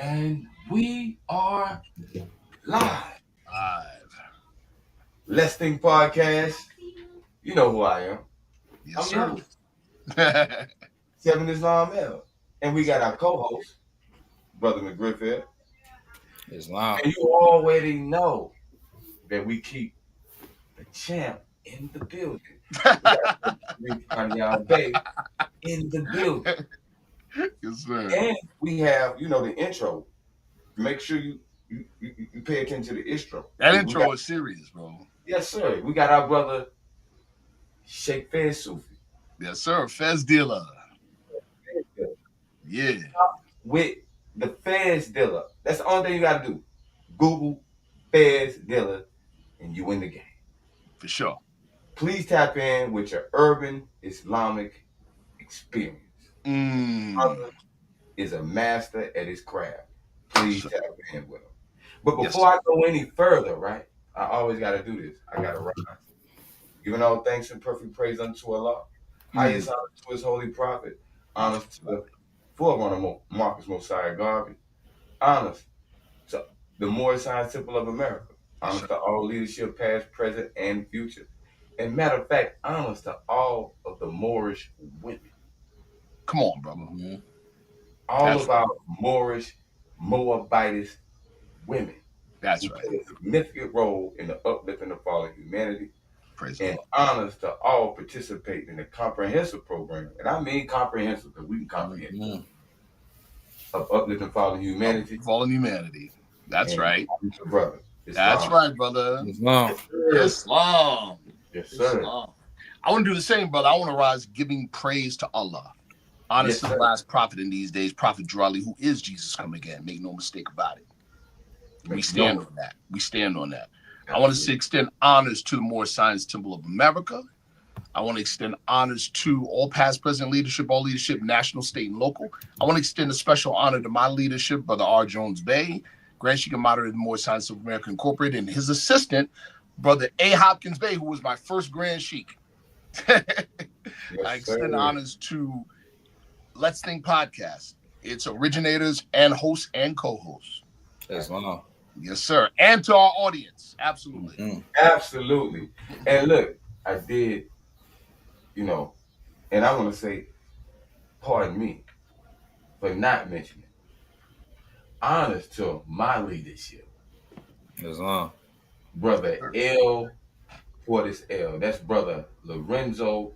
And we are live. Let's Think Podcast. You know who I am. Yes, I'm sir. your host, Kevin Islam. And we got our co-host, Brother McGriffith. Islam. And you already know that we keep the champ in the building. We got Brother Sharif Anael-Bey in the building. Yes, sir. And we have, the intro. Make sure you pay attention to the intro. That intro is serious, bro. Yes, sir. We got our brother, Sheikh Fez Sufi. Yes, sir. Fez dealer. Yeah. With the Fez dealer. That's the only thing you got to do. Google Fez dealer and you win the game. For sure. Please tap in with your urban Islamic experience. Allah is a master at his craft. Please tap in with him. But before I go any further, right, I always got to do this. I got to rise. Giving all thanks and perfect praise unto Allah. Highest honor to his holy prophet. Honors to the forerunner Marcus Mosiah Garvey. Honors to the Moorish Temple of America. Honors to all leadership, past, present, and future. And matter of fact, honors to all of the Moorish women. Come on, brother. Mm-hmm. All of our Moorish, Moabitist women. That's right. Play a significant role in the uplifting of fallen humanity. Praise and honors to all participate in the comprehensive program. And I mean comprehensive because we can comprehend of uplifting fallen humanity. Fallen humanity. That's right. Brother. That's right, brother. Islam. Islam. Yes, sir. Islam. I want to do the same, brother. I want to rise giving praise to Allah. Honest to the last prophet in these days, Prophet Drali, who is Jesus come again. Make no mistake about it. We stand on that. We stand on that. I want to extend honors to the Moorish Temple of America. I want to extend honors to all past, present leadership, all leadership, national, state, and local. I want to extend a special honor to my leadership, Brother R. Jones Bey, Grand Sheikh and Moderator of the Moorish Temple of America Incorporated, and his assistant, Brother A. Hopkins Bey, who was my first Grand Sheikh. I extend honors to Let's Think Podcast, its originators and hosts and co-hosts. Islam. Yes, sir. And to our audience. Absolutely. Mm-hmm. Absolutely. And look, I did, and I want to say, pardon me for not mentioning honors to my leadership. Islam. Brother L. Portis L. That's Brother Lorenzo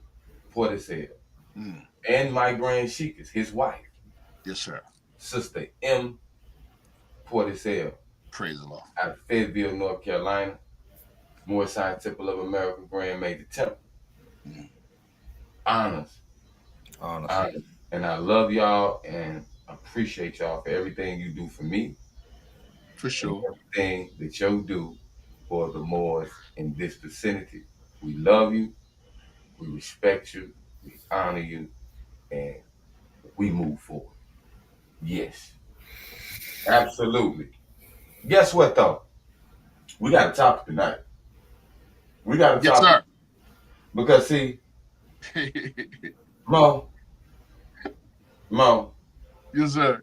Portis L. And my Grand Sheikh is his wife. Yes, sir. Sister M. Portis L. Praise the Lord. Out of Fayetteville, North Carolina. Moorish Temple of America, Grand Major Temple. Honors. And I love y'all and appreciate y'all for everything you do for me. For sure. Everything that you do for the Moors in this vicinity. We love you. We respect you. We honor you. And we move forward. Yes. Absolutely. Guess what, though? We got a topic tonight. We got a topic. Yes, sir. Because, see, Mo. Yes, sir.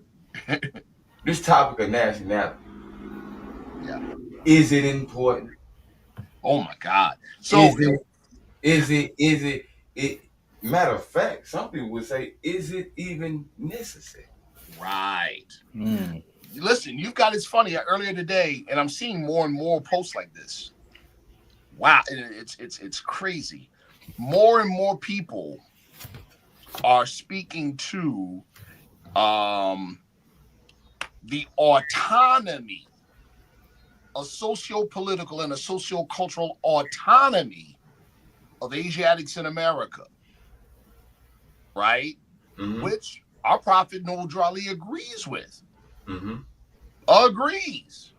This topic of nationality. Yeah. Is it important? Oh, my God. So, is it, matter of fact, some people would say, is it even necessary? Right. Listen, it's funny, earlier today, and I'm seeing more and more posts like this. Wow, it's crazy. More and more people are speaking to the autonomy, a socio-political and a socio-cultural autonomy of Asiatics in America, right? Which our prophet Noel Drali agrees with. Agrees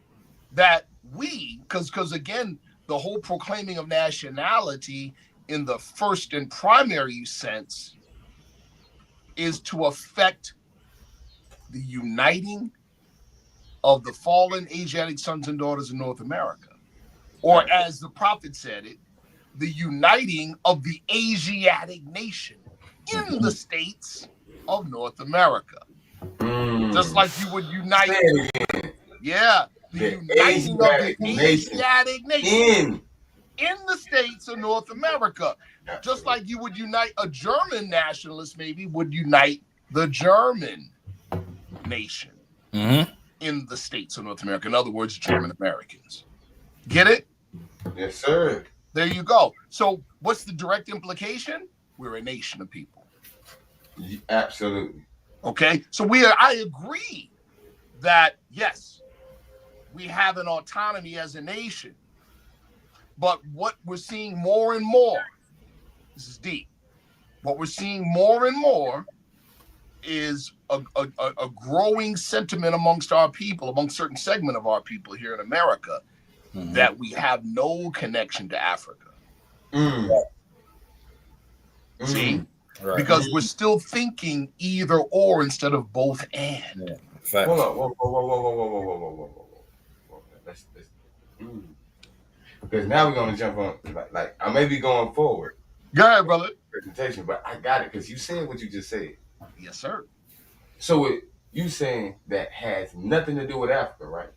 that we, because again, the whole proclaiming of nationality in the first and primary sense is to affect the uniting of the fallen Asiatic sons and daughters of North America. Or as the prophet said it, the uniting of the Asiatic nation in the states of North America. Just like you would unite. Say it again. Yeah. The uniting of the Asiatic nations in the states of North America. Just like you would unite a German nationalist, maybe would unite the German nation in the states of North America. In other words, German Americans. Get it? Yes, sir. There you go. So what's the direct implication? We're a nation of people. Absolutely. Okay. So I agree that, yes, we have an autonomy as a nation. But what we're seeing more and more, this is deep, what we're seeing more and more is a growing sentiment amongst our people, amongst certain segment of our people here in America, that we have no connection to Africa. See? Right. Because we're still thinking either or instead of both and. Yeah. Hold on. Whoa. Let's because now we're gonna jump on like I may be going forward. Go ahead, brother. Presentation, but I got it because you said what you just said. Yes, sir. So you saying that has nothing to do with Africa, right?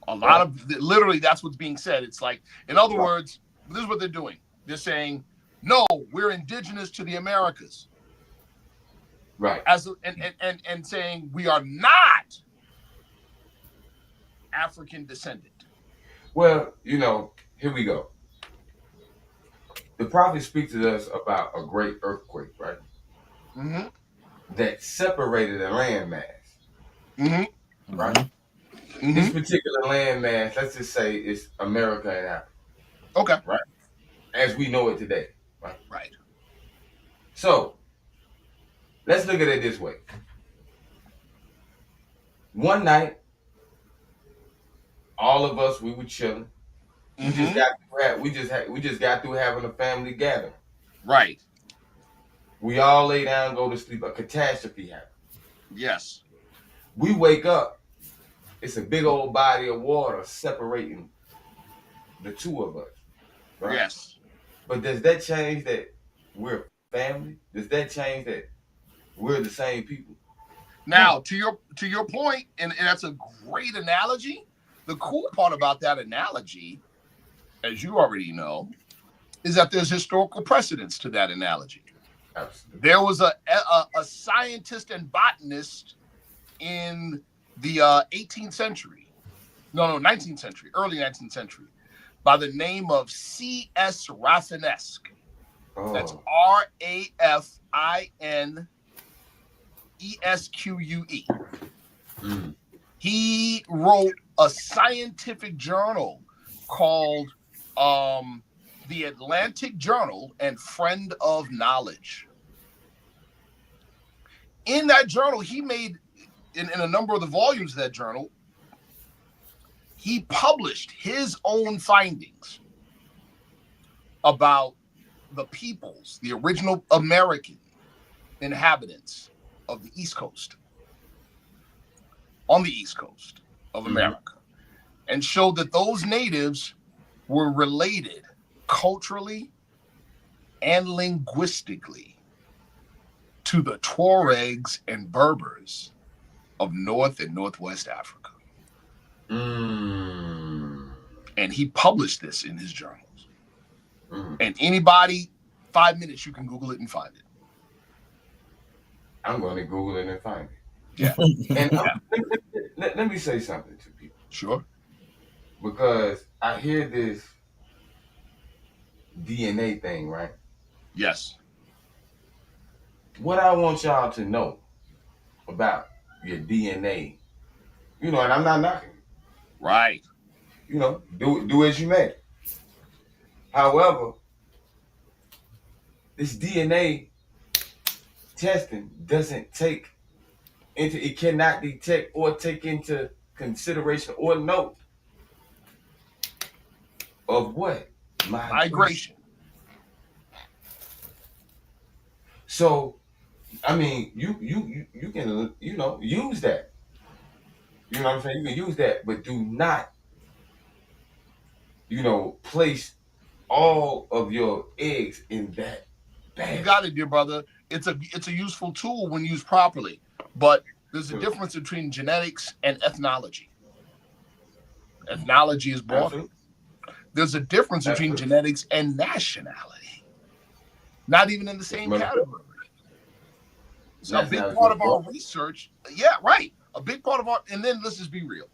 A lot of literally that's what's being said. It's like, in other words, this is what they're doing. They're saying, no, we're indigenous to the Americas. Right. And saying we are not African descendant. Well, here we go. The prophet speaks to us about a great earthquake, right? That separated a landmass. Right? This particular landmass, let's just say it's America and Africa. Okay. Right? As we know it today. Right? Right. So, let's look at it this way. One night, all of us, we were chilling. We just got through having a family gathering. Right. We all lay down, go to sleep. A catastrophe happened. Yes. We wake up. It's a big old body of water separating the two of us. Right? Yes. But does that change that we're family? Does that change that we're the same people? Now, to your point, and that's a great analogy. The cool part about that analogy, as you already know, is that there's historical precedence to that analogy. Absolutely. There was a scientist and botanist in the 18th century, 19th century, early 19th century, by the name of C.S. Rafinesque. That's Rafinesque. He wrote a scientific journal called The Atlantic Journal and Friend of Knowledge. In that journal, he made, in a number of the volumes of that journal, he published his own findings about the peoples, the original American inhabitants of the East Coast, on the East Coast of America, and showed that those natives were related culturally and linguistically to the Tuaregs and Berbers of North and Northwest Africa. And he published this in his journals. And anybody, 5 minutes, you can Google it and find it. I'm going to Google it and find it. Yeah. And let me say something to people. Sure. Because I hear this DNA thing, right? Yes. What I want y'all to know about your DNA, and I'm not knocking. Right. Do as you may. However, this DNA testing it cannot detect or take into consideration or note of what? Migration. So, I mean, you can use that. You know what I'm saying? You can use that, but do not place all of your eggs in that basket. You got it, dear brother. It's a useful tool when used properly. But There's a difference between genetics and ethnology. Ethnology is broader. There's a difference between genetics and nationality. Not even in the same category. So a big part of our research, yeah, right. A big part of our, and then let's just be real,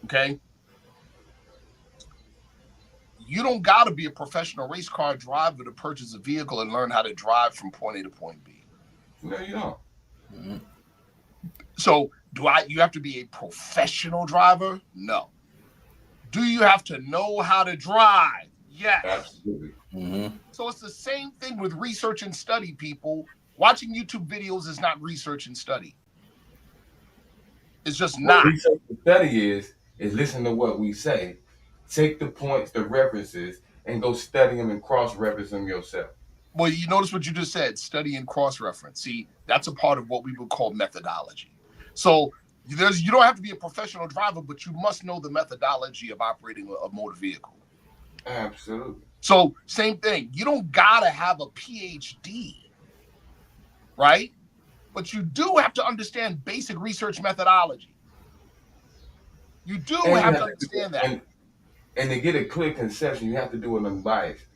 okay? You don't got to be a professional race car driver to purchase a vehicle and learn how to drive from point A to point B. No, you don't. Mm-hmm. So you have to be a professional driver? No. Do you have to know how to drive? Yes. Absolutely. Mm-hmm. So it's the same thing with research and study, people. Watching YouTube videos is not research and study. It's just not. Research and study is listen to what we say, take the points, the references, and go study them and cross-reference them yourself. Well, you notice what you just said, study and cross-reference. See, that's a part of what we would call methodology. So you don't have to be a professional driver, but you must know the methodology of operating a motor vehicle. Absolutely. So same thing. You don't gotta have a PhD, right? But you do have to understand basic research methodology. You do have to understand that. And to get a clear conception, you have to do it unbiased.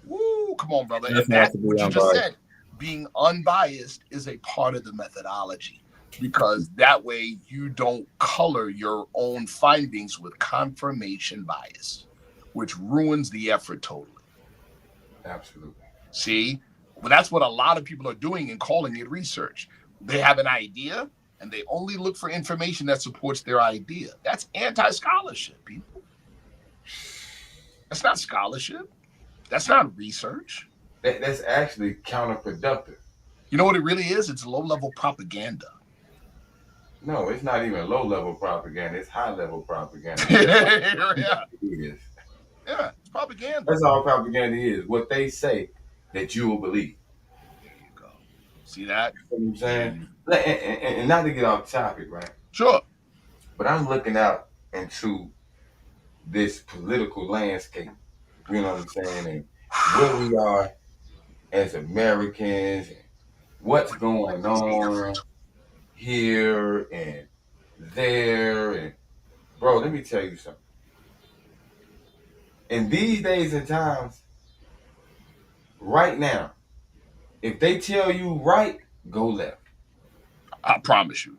Woo, come on, brother. And that's what you just said. Being unbiased is a part of the methodology, because that way you don't color your own findings with confirmation bias, which ruins the effort totally. Absolutely. See? Well, that's what a lot of people are doing and calling it research. They have an idea and they only look for information that supports their idea. That's anti-scholarship, people. That's not scholarship. That's not research. That's actually counterproductive. You know what it really is? It's low-level propaganda. No, it's not even low-level propaganda. It's high-level propaganda. Yeah. It is. Yeah, it's propaganda. That's all propaganda is. What they say that you will believe. There you go. See that? You know what I'm saying? And not to get off topic, right? Sure. But I'm looking out into this political landscape. You know what I'm saying? And where we are as Americans, and what's going on here and there. And bro, let me tell you something. In these days and times, right now, if they tell you right, go left. I promise you.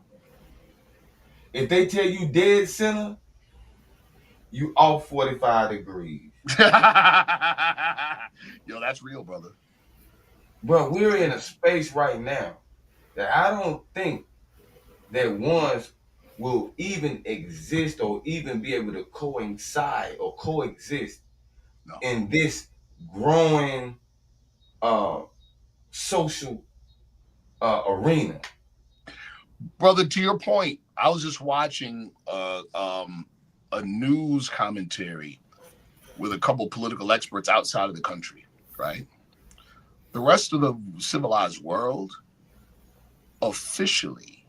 If they tell you dead center, you off 45 degrees. Yo, that's real, brother. Bro, we're in a space right now that I don't think that ones will even exist or even be able to coincide or coexist in this growing social arena. Brother, to your point, I was just watching a news commentary with a couple political experts outside of the country, right? The rest of the civilized world officially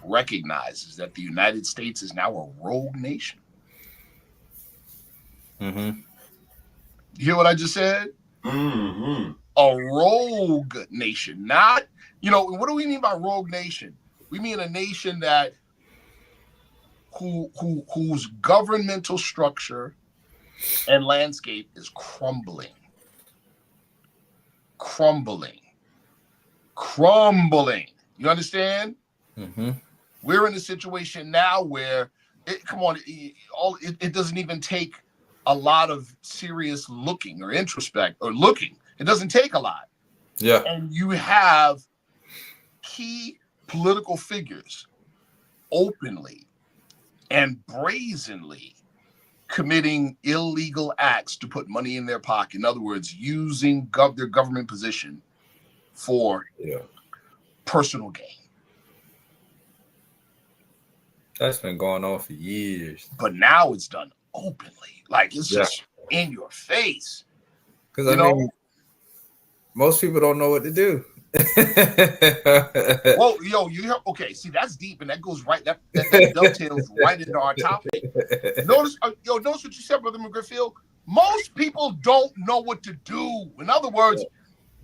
recognizes that the United States is now a rogue nation. Mm-hmm. You hear what I just said? Mm-hmm. A rogue nation, not, what do we mean by rogue nation? We mean a nation that whose governmental structure and landscape is crumbling. You understand? Mm-hmm. We're in a situation now where it doesn't even take a lot of serious looking or introspect or looking. It doesn't take a lot. Yeah. And you have key political figures openly and brazenly committing illegal acts to put money in their pocket. In other words, using their government position for personal gain. That's been going on for years. But now it's done openly. Like, it's just in your face. Because, I mean, most people don't know what to do. Well, okay, see, that's deep, and that goes right, that dovetails right into our topic. Notice what you said, Brother McGrifffield. Most people don't know what to do. In other words,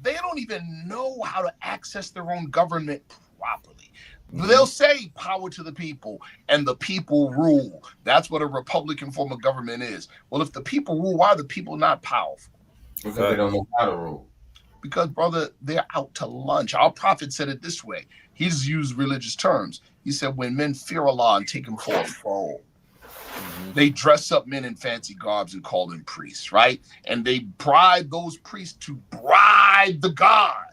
they don't even know how to access their own government properly. They'll say power to the people and the people rule. That's what a Republican form of government is. Well, if the people rule, why are the people not powerful? Because they don't know how to rule. Because, brother, they're out to lunch. Our prophet said it this way. He's used religious terms. He said, when men fear Allah and take him for a foe, they dress up men in fancy garbs and call them priests, right? And they bribe those priests to bribe the God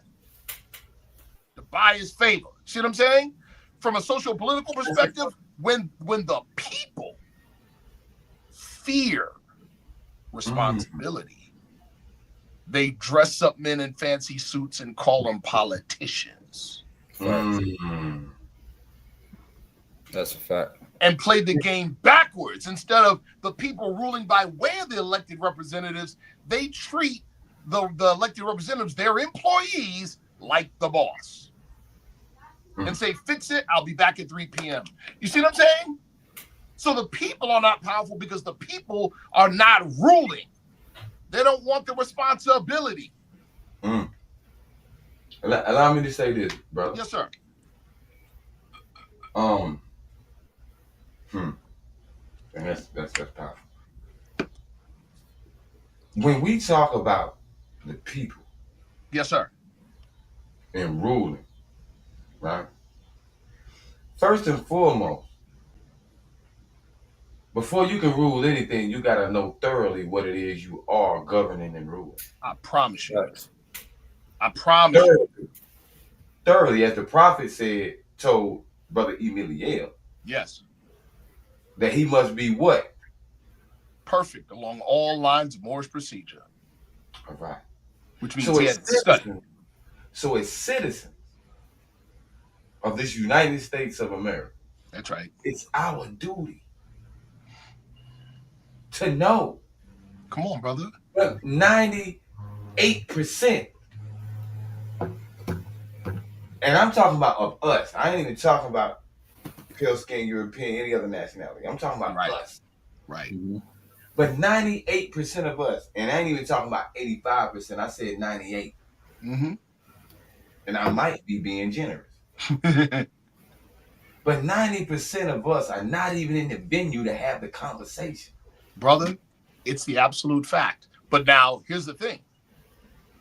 to buy his favor. See what I'm saying? From a social-political perspective, when the people fear responsibility, they dress up men in fancy suits and call them politicians. That's a fact. And play the game backwards. Instead of the people ruling by way of the elected representatives, they treat the elected representatives, their employees, like the boss. And say, fix it, I'll be back at 3 p.m. You see what I'm saying? So the people are not powerful because the people are not ruling. They don't want the responsibility. Allow me to say this, brother. Yes, sir. And that's powerful. When we talk about the people, yes, sir, and ruling, right? First and foremost, before you can rule anything, you gotta know thoroughly what it is you are governing and ruling. I promise you. I promise you. Thoroughly, as the prophet told Brother Emiliel. Yes. That he must be what? Perfect along all lines of Moorish procedure. All right. Which means he had to study. So as citizens of this United States of America, that's right, it's our duty to know. Come on, brother. 98%. And I'm talking about of us. I ain't even talking about pale skin, European, any other nationality. I'm talking about us. Right. But 98% of us, and I ain't even talking about 85%, I said 98. And I might be being generous. But 90% of us are not even in the venue to have the conversation. Brother, it's the absolute fact. But now, here's the thing.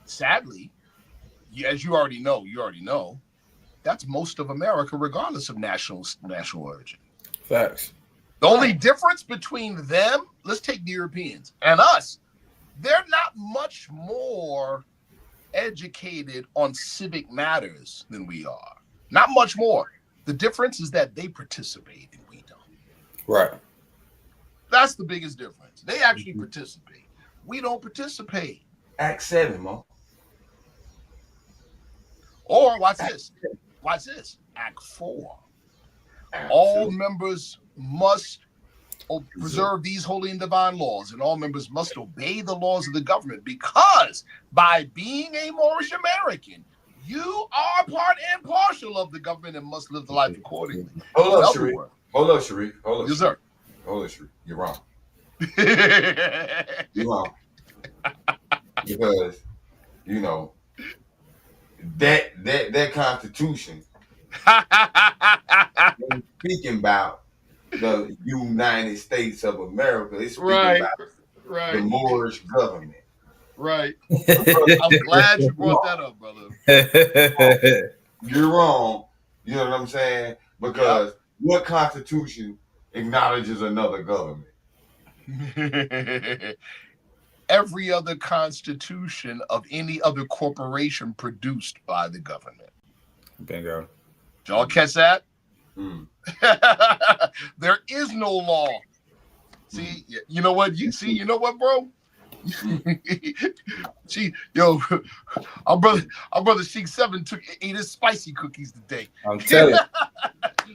Sadly, as you already know, that's most of America, regardless of national origin. Facts. The only difference between them, let's take the Europeans, and us, they're not much more educated on civic matters than we are. Not much more. The difference is that they participate and we don't. Right. That's the biggest difference. They actually participate. We don't participate. Act 7, Mo. Or watch this. Act 4. All members must preserve these holy and divine laws, and all members must obey the laws of the government, because by being a Moorish American, you are part and parcel of the government and must live the life accordingly. Hold up, Sharif. Yes, sir. Hold up, Sharif. You're wrong. You're wrong. Because, that Constitution speaking about the United States of America. It's speaking about the Moorish government. Right. I'm glad you brought that up, brother. You're wrong. You know what I'm saying? Because what Constitution acknowledges another government? Every other constitution of any other corporation produced by the government. Bingo. Did y'all catch that? There is no law. See, you know what, bro? Our brother Sheik 7 ate his spicy cookies today. I'm telling you.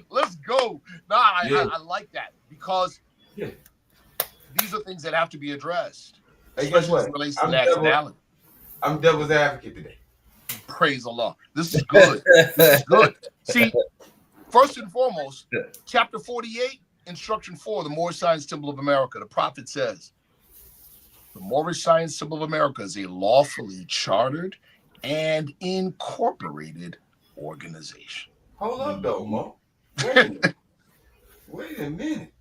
Let's go. I like that, because these are things that have to be addressed. Hey, guess what? As it relates to nationality. I'm devil's advocate today. Praise Allah. This is good. This is good. See, first and foremost, chapter 48, instruction 4, the Moorish Science Symbol of America. The prophet says, the Moorish Science Symbol of America is a lawfully chartered and incorporated organization. Hold up, though, Mo. Wait a minute. Wait a minute.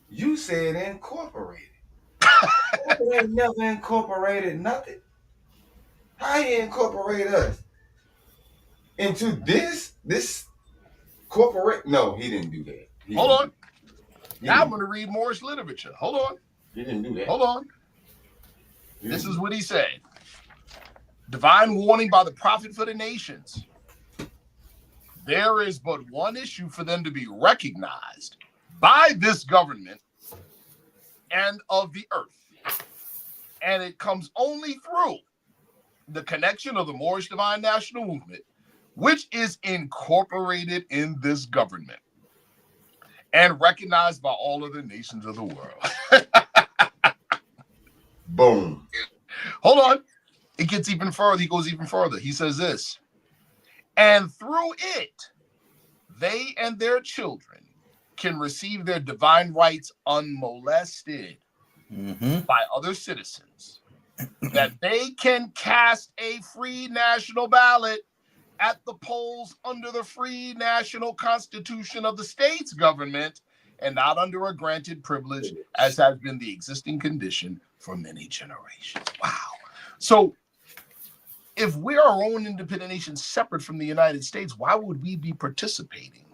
You said incorporated. They ain't never incorporated nothing. How you incorporate us into this corporate? No, he didn't do that. Hold on. Now I'm going to read Moorish literature. Hold on. He didn't do that. Hold on. This is what he said. Divine warning by the prophet for the nations. There is but one issue for them to be recognized by this government and of the earth. And it comes only through the connection of the Moorish Divine National Movement, which is incorporated in this government and recognized by all of the nations of the world. Boom. Hold on. It gets even further. He goes even further. He says this. And through it, they and their children can receive their divine rights unmolested by other citizens, that they can cast a free national ballot at the polls under the free national constitution of the state's government and not under a granted privilege, as has been the existing condition for many generations. Wow. So if we're our own independent nation separate from the United States, why would we be participating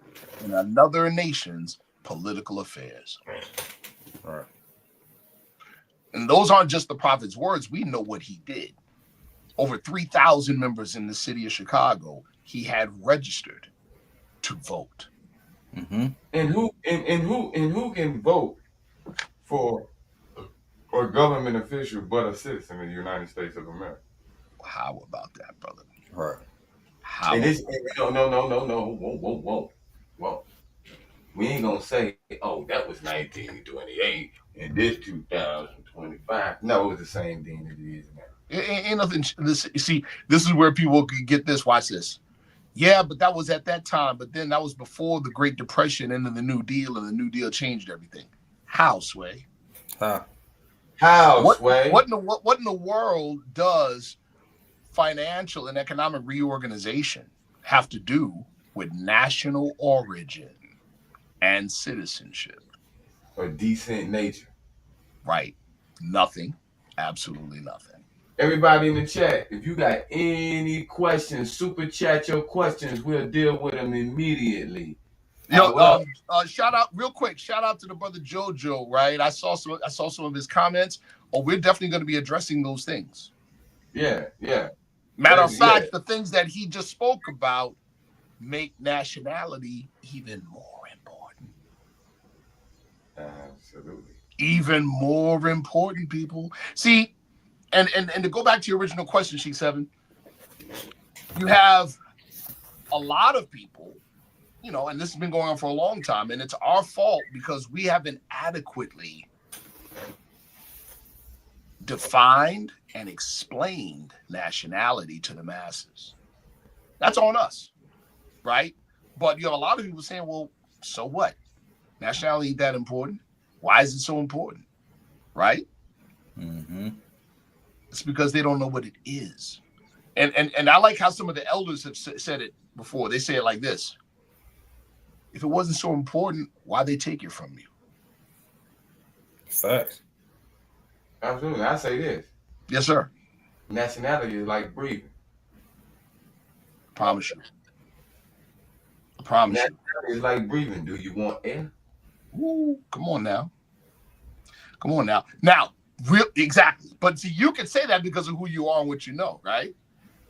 in another nation's political affairs? All right. And those aren't just the prophet's words. We know what he did. Over 3,000 members in the city of Chicago, he had registered to vote. And who can vote for a government official but a citizen of the United States of America? How about that, brother? Right. How? And this, no. Whoa. We ain't gonna say, oh, that was 1928 and this 2025. No, it was the same thing that it is now. Ain't nothing. You see, this is where people can get this. Watch this. Yeah, but that was at that time. But then that was before the Great Depression and then the New Deal, and the New Deal changed everything. How, Sway? How, Sway? What in the world does financial and economic reorganization have to do with national origin and citizenship? A decent nature. Right. Nothing. Absolutely nothing. Everybody in the chat, if you got any questions, super chat your questions. We'll deal with them immediately. Shout out real quick. Shout out to the brother JoJo. Right, I saw some of his comments. Oh, we're definitely going to be addressing those things. Yeah. Matter of fact, the things that he just spoke about make nationality even more important. Absolutely. Even more important, people. See, and to go back to your original question, Sheikh Seven, you have a lot of people, and this has been going on for a long time, and it's our fault because we haven't adequately defined and explained nationality to the masses. That's on us, right? But you have a lot of people saying, well, so what? Nationality ain't that important. Why is it so important? Right? It's because they don't know what it is. And I like how some of the elders have said it before. They say it like this. If it wasn't so important, why'd they take it from you? Facts. Absolutely. I say this. Yes, sir. Nationality is like breathing. Promise you. I promise you. Nationality is like breathing. Do you want air? Ooh, come on now. Now, exactly. But see, you can say that because of who you are and what you know, right?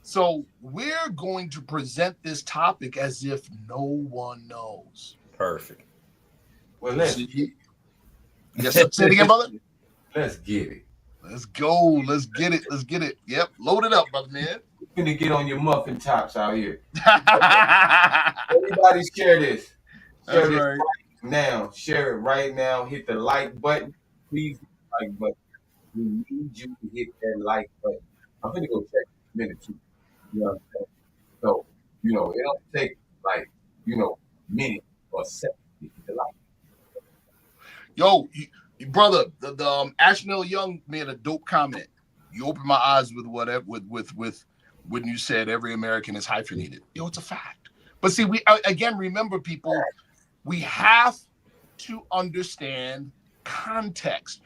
So we're going to present this topic as if no one knows. Perfect. Well, let's Yes, sir. Say it again, brother. Let's get it. Let's go. Let's get it. Yep. Load it up, brother, man. You're gonna get on your muffin tops out here. Everybody share this. Share this right now. Share it right now. Hit the like button. Please hit the like button. We need you to hit that like button. I'm gonna go check a minute too. You know what I'm saying? So, it don't take minute or second to hit the like. Yo, brother, the Ashnell Young made a dope comment. You opened my eyes with when you said every American is hyphenated. Yo, it's a fact. But see, we again, remember, people, we have to understand context.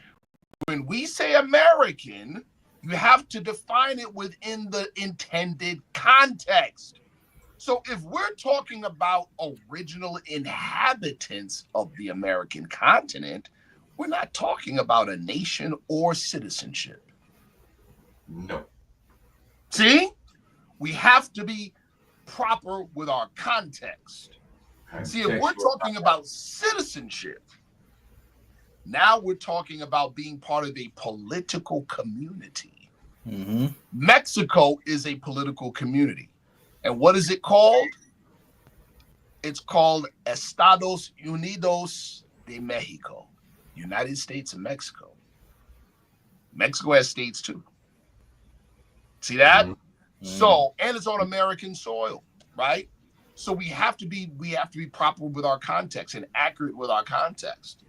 When we say American, you have to define it within the intended context. So if we're talking about original inhabitants of the American continent, we're not talking about a nation or citizenship. No. See? We have to be proper with our context. See, if we're talking about citizenship, now we're talking about being part of a political community. Mm-hmm. Mexico is a political community. And what is it called? It's called Estados Unidos de Mexico, United States of Mexico. Mexico has states too. See that? Mm-hmm. So, and it's on American soil, right? So we have to be proper with our context and accurate with our context.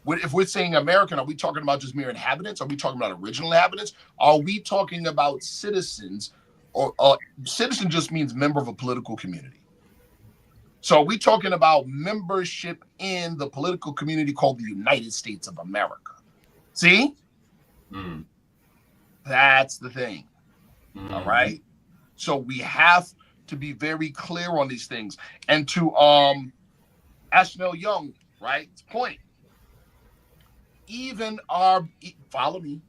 If we're saying American, are we talking about just mere inhabitants? Are we talking about original inhabitants? Are we talking about citizens? Or citizen just means member of a political community. So are we talking about membership in the political community called the United States of America? See? Mm. That's the thing. Mm. All right? So we have to be very clear on these things. And to Anael Young, right? Point. Even our, follow me,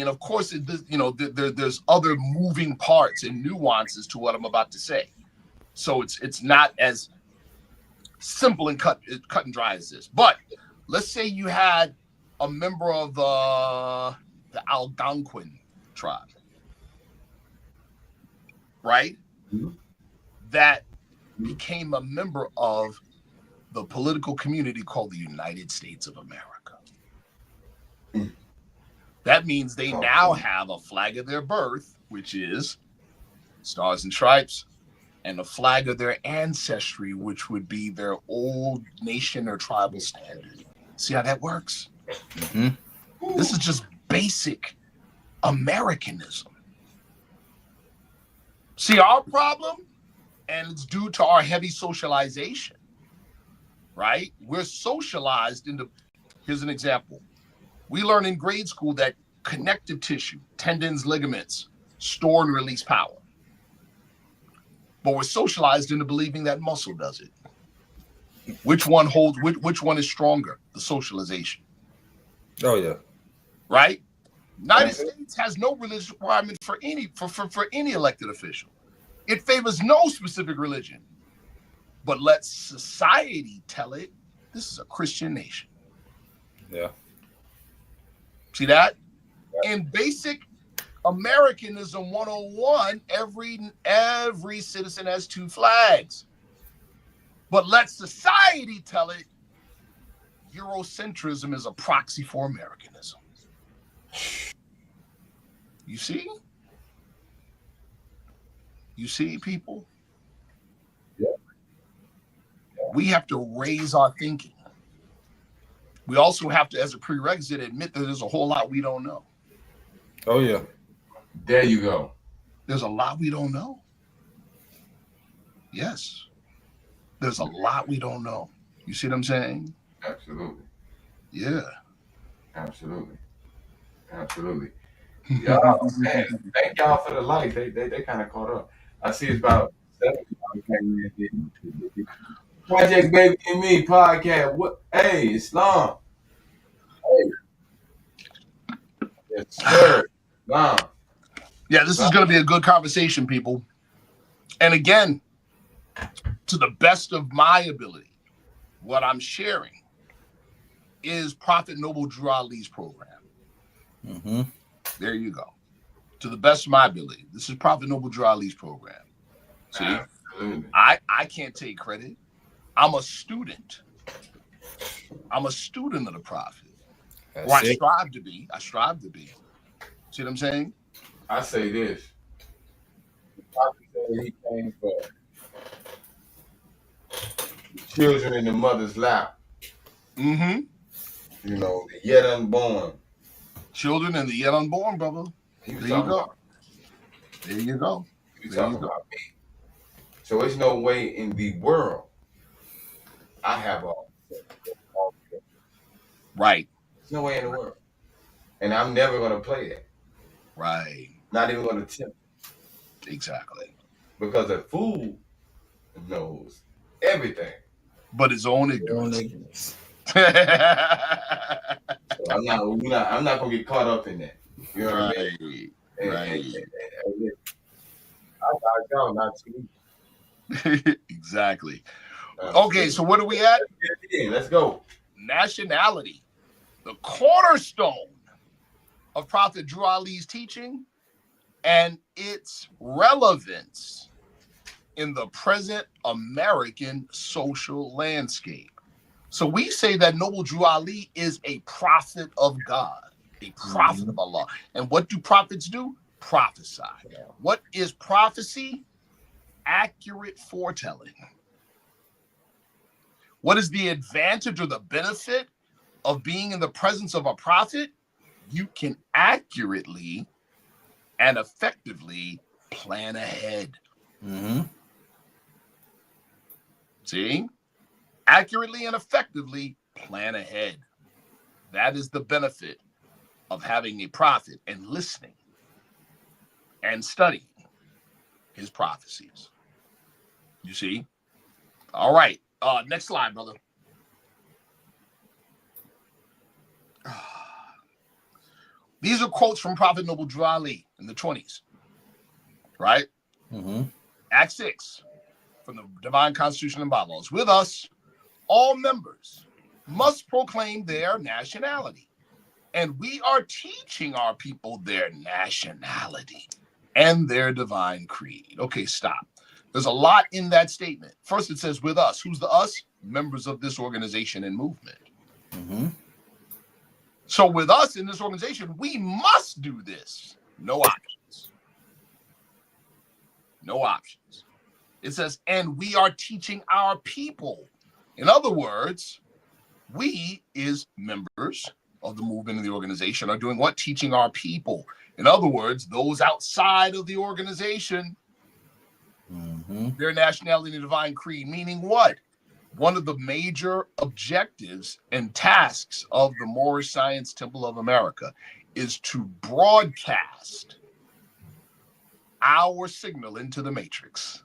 and of course, there's other moving parts and nuances to what I'm about to say. So it's not as simple and cut and dry as this. But let's say you had a member of the Algonquin tribe, right? Mm-hmm. That became a member of the political community called the United States of America. Mm. That means they now have a flag of their birth, which is stars and stripes, and a flag of their ancestry, which would be their old nation or tribal standard. See how that works? Mm-hmm. This is just basic Americanism. See our problem? And it's due to our heavy socialization, right? We're socialized into, here's an example. We learn in grade school that connective tissue, tendons, ligaments, store and release power. But we're socialized into believing that muscle does it. Which one is stronger? The socialization. Oh yeah. Right? United States has no religious requirement for any elected official. It favors no specific religion. But let society tell it this is a Christian nation. Yeah. See that? Yeah. In basic Americanism 101, every citizen has two flags. But let society tell it Eurocentrism is a proxy for Americanism. You see? You see, people? Yeah. We have to raise our thinking. We also have to, as a prerequisite, admit that there's a whole lot we don't know. Oh, yeah. There you go. There's a lot we don't know. Yes. There's a lot we don't know. You see what I'm saying? Absolutely. Yeah. Absolutely. Absolutely. Y'all, man, thank y'all for the likes. They kind of caught up. I see it's about 7 Project Baby and Me podcast. What? Hey, Islam. Hey. Yes, sir. Islam. Yeah, this is going to be a good conversation, people. And again, to the best of my ability, what I'm sharing is Prophet Noble Drew Ali's program. Mm-hmm. There you go. To the best of my ability, this is Prophet Noble Drew Ali's program. See, I can't take credit. I'm a student. I'm a student of the Prophet. Or I strive to be. See what I'm saying? I say this. The Prophet said he came for children in the mother's lap. Mm-hmm. You know, the yet unborn. Children and the yet unborn, brother. There you go. There you go. He was talking about me. So there's no way in the world I have all. Right. There's no way in the world. And I'm never going to play that. Right. Not even going to attempt. Exactly. Because a fool knows everything. But his own ignorance. So I'm not going to get caught up in that. You know what I mean? Right. And I got y'all not to. Exactly. Okay, so what are we at? Let's go. Nationality. The cornerstone of Prophet Drew Ali's teaching and its relevance in the present American social landscape. So we say that Noble Drew Ali is a prophet of God, a prophet of Allah. And what do prophets do? Prophesy. What is prophecy? Accurate foretelling. What is the advantage or the benefit of being in the presence of a prophet? You can accurately and effectively plan ahead. See? Accurately and effectively plan ahead. That is the benefit of having a prophet and listening and studying his prophecies. You see? All right. Next slide, brother. These are quotes from Prophet Noble Drew Ali in the 20s, right? Act 6 from the Divine Constitution and Bylaws. With us, all members must proclaim their nationality. And we are teaching our people their nationality and their divine creed. Okay, stop. There's a lot in that statement. First, it says with us. Who's the us? Members of this organization and movement. So with us in this organization, we must do this. No options. No options. It says, and we are teaching our people. In other words, we as members of the movement and the organization are doing what? Teaching our people. In other words, those outside of the organization, their nationality and divine creed, meaning what? One of the major objectives and tasks of the Moorish Science Temple of America is to broadcast our signal into the matrix.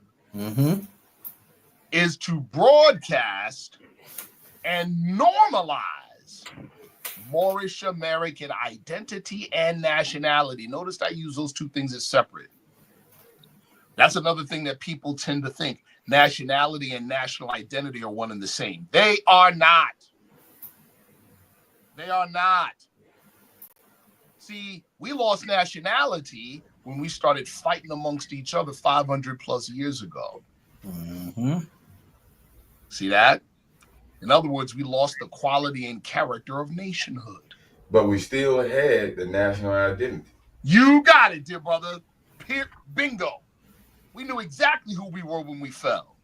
Is to broadcast and normalize Moorish American identity and nationality. Notice I use those two things as separate. That's another thing that people tend to think. Nationality and national identity are one and the same. They are not. They are not. See, we lost nationality when we started fighting amongst each other 500 plus years ago. See that? In other words, we lost the quality and character of nationhood. But we still had the national identity. You got it, dear brother. Bingo. We knew exactly who we were when we fell.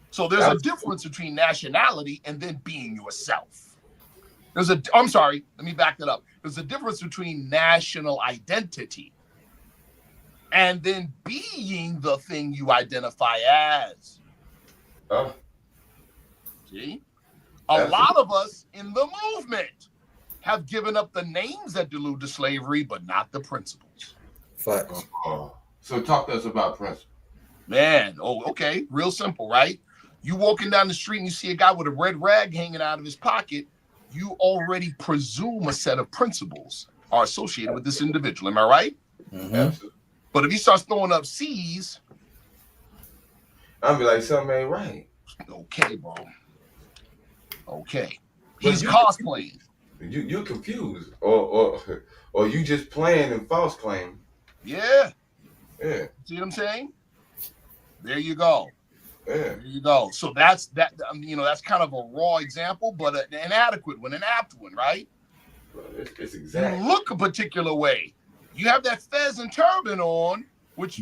So there's a difference between nationality and then being yourself. I'm sorry, let me back that up. There's a difference between national identity and then being the thing you identify as. See? A lot of us in the movement have given up the names that delude to slavery, but not the principles. Facts. So talk to us about principles. Man, okay. Real simple, right? You walking down the street and you see a guy with a red rag hanging out of his pocket, you already presume a set of principles are associated with this individual. Am I right? Absolutely. But if he starts throwing up C's, I'll be like, something ain't right. Okay, bro. Okay. He's cosplaying. You're confused. Or you just playing and false claim. Yeah. Yeah. See what I'm saying? There you go. Yeah. There you go. So that's that's kind of a raw example, but an inadequate one, an apt one, right? It's exact. You look a particular way. You have that fez and turban on, which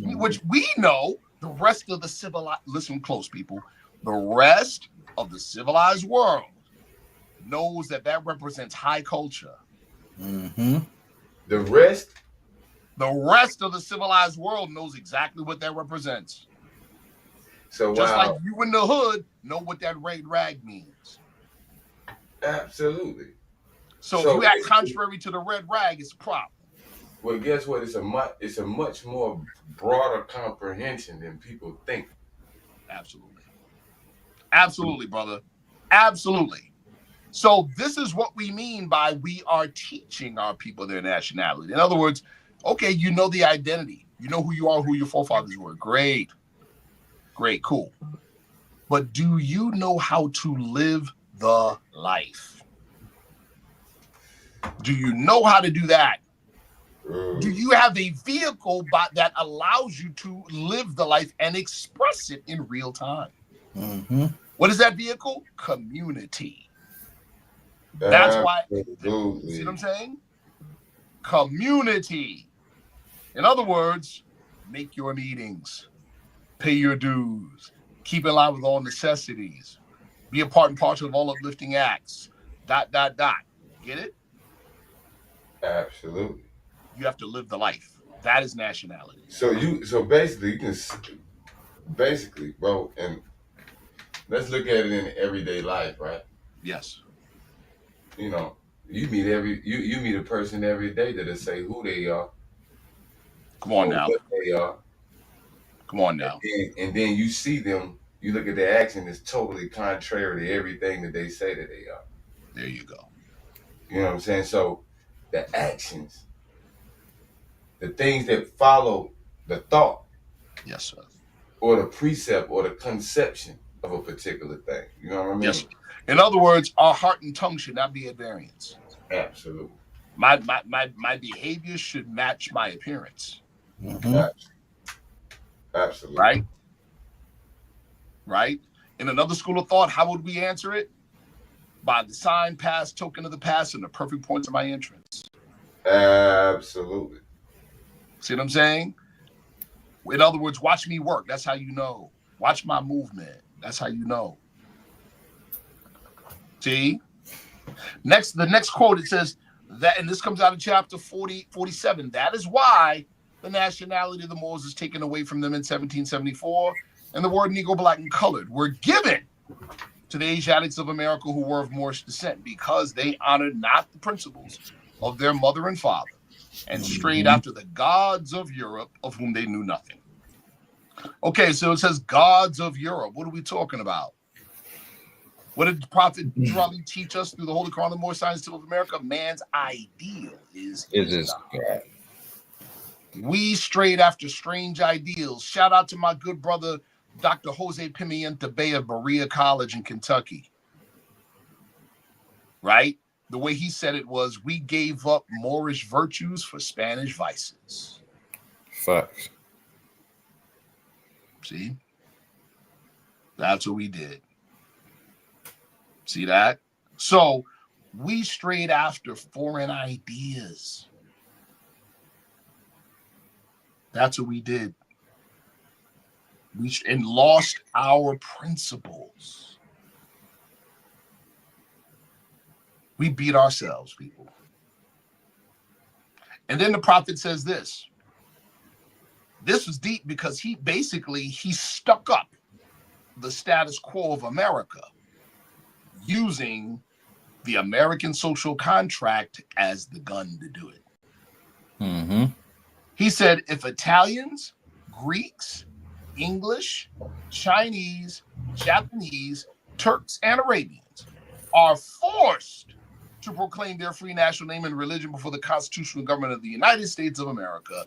we know the rest of the civilized, listen close, people, the rest of the civilized world knows that represents high culture. The rest of the civilized world knows exactly what that represents. So just like you in the hood know what that red rag means. Absolutely. So if you act contrary to the red rag, it's a problem. Well, guess what? It's a much more broader comprehension than people think. Absolutely. Absolutely, brother. Absolutely. So this is what we mean by we are teaching our people their nationality. In other words, okay, you know the identity. You know who you are, who your forefathers were. Great. Great, cool. But do you know how to live the life? Do you know how to do that? Do you have a vehicle that allows you to live the life and express it in real time? Mm-hmm. What is that vehicle? Community. That's why. See what I'm saying? Community. In other words, make your meetings, pay your dues, keep in line with all necessities, be a part and parcel of all uplifting acts. ... Get it? Absolutely. You have to live the life. That is nationality. So basically, you can bro, and let's look at it in everyday life, right? Yes. You know, you meet a person every day that'll say who they are. Come on now. What they are. Come on now. And then you see them, you look at their action, it's totally contrary to everything that they say that they are. There you go. You know what I'm saying? So the actions, the things that follow the thought. Yes, sir. Or the precept or the conception of a particular thing. You know what I mean? Yes. In other words, our heart and tongue should not be at variance. Absolutely. My behavior should match my appearance. Mm-hmm. Absolutely. Right? Right? In another school of thought, how would we answer it? By the sign, pass, token of the past, and the perfect points of my entrance. Absolutely. See what I'm saying? In other words, watch me work. That's how you know. Watch my movement. That's how you know. See? The next quote, it says that, and this comes out of chapter 47. That is why the nationality of the Moors is taken away from them in 1774, and the word Negro, black, and colored were given to the Asiatics of America who were of Moorish descent, because they honored not the principles of their mother and father, and strayed after the gods of Europe, of whom they knew nothing. Okay, so it says gods of Europe. What are we talking about? What did the Prophet Drali teach us through the Holy Quran, the Moorish Science of America? Man's ideal is God. We strayed after strange ideals. Shout out to my good brother, Dr. Jose Pimienta Bey of Berea College in Kentucky. Right? The way he said it was, we gave up Moorish virtues for Spanish vices. Facts. See? That's what we did. See that? So we strayed after foreign ideas. That's what we did. And lost our principles. We beat ourselves, people. And then the prophet says this. This was deep because he stuck up the status quo of America using the American social contract as the gun to do it. Mm-hmm. He said, if Italians, Greeks, English, Chinese, Japanese, Turks, and Arabians are forced to proclaim their free national name and religion before the constitutional government of the United States of America,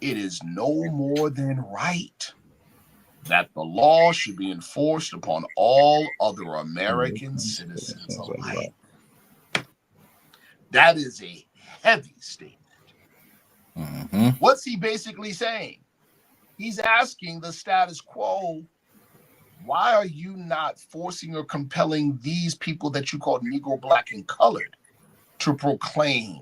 it is no more than right that the law should be enforced upon all other American citizens alike. That is a heavy statement. Mm-hmm. What's he basically saying? He's asking the status quo, why are you not forcing or compelling these people that you call Negro, black, and colored to proclaim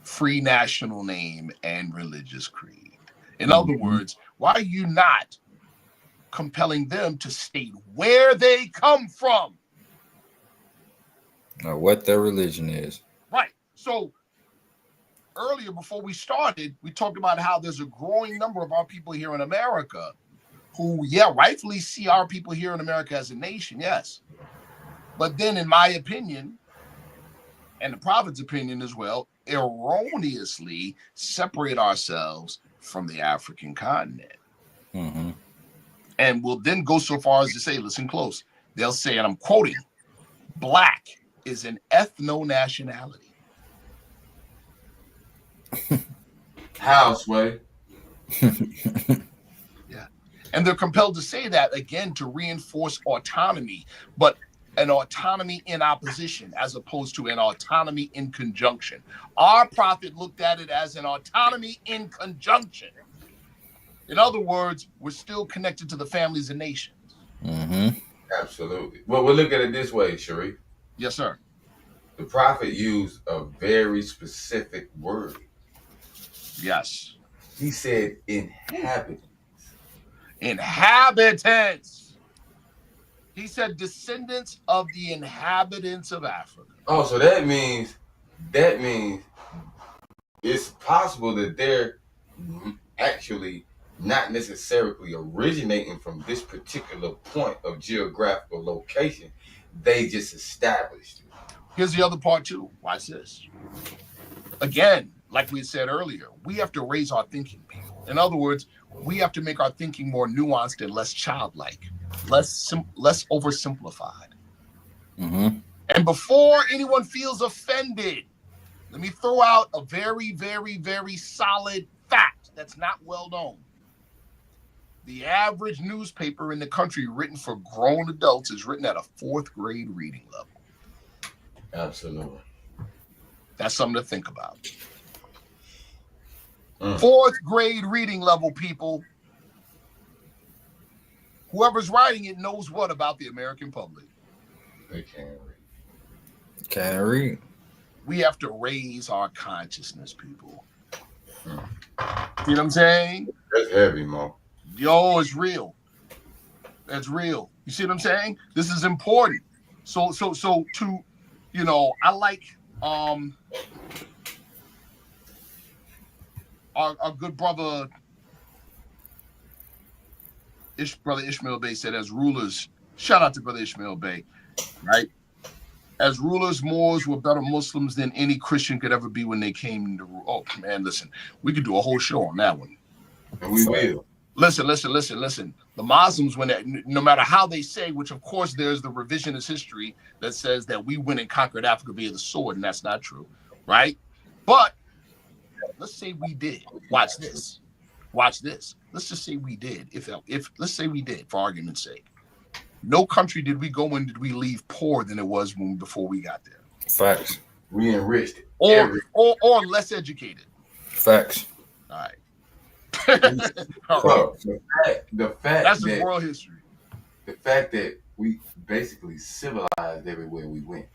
free national name and religious creed? In other words, why are you not compelling them to state where they come from? Or what their religion is. Right. So earlier, before we started, we talked about how there's a growing number of our people here in America who, yeah, rightfully see our people here in America as a nation, yes. But then, in my opinion, and the prophet's opinion as well, erroneously separate ourselves from the African continent. Mm-hmm. And will then go so far as to say, listen close, they'll say, and I'm quoting, black is an ethno-nationality. How, Sway? Yeah. And they're compelled to say that, again, to reinforce autonomy, but an autonomy in opposition as opposed to an autonomy in conjunction. Our prophet looked at it as an autonomy in conjunction. In other words, we're still connected to the families and nations. Mm-hmm. Absolutely. Well, we'll look at it this way, Sharif. Yes, sir. The prophet used a very specific word. Yes. He said inhabitants. Inhabitants. He said descendants of the inhabitants of Africa. Oh, so that means it's possible that they're actually not necessarily originating from this particular point of geographical location. They just established it. Here's the other part too. Watch this. Again, like we said earlier, we have to raise our thinking, people. In other words, we have to make our thinking more nuanced and less childlike, less oversimplified. Mm-hmm. And before anyone feels offended, let me throw out a very, very, very solid fact that's not well known. The average newspaper in the country written for grown adults is written at a 4th grade reading level. Absolutely. That's something to think about. 4th grade reading level, people. Whoever's writing it knows what about the American public? They can't read. Can't read. We have to raise our consciousness, people. See what I'm saying? That's heavy, Mo. Yo, it's real. That's real. You see what I'm saying? This is important. So to, you know, I like our good brother Brother Ishmael-Bey said, as rulers, shout out to Brother Ishmael-Bey, right? As rulers, Moors were better Muslims than any Christian could ever be when they came into rule. Oh, man, listen, we could do a whole show on that one. And we will. Listen. The Muslims, no matter how they say, which of course there's the revisionist history that says that we went and conquered Africa via the sword, and that's not true, right? But let's say we did. Watch this. Let's just say we did. If let's say we did, for argument's sake. No country did we go in, did we leave poorer than it was before we got there. Facts. We enriched it. Or less educated. Facts. All right. So, the fact that's that, just world history. The fact that we basically civilized everywhere we went.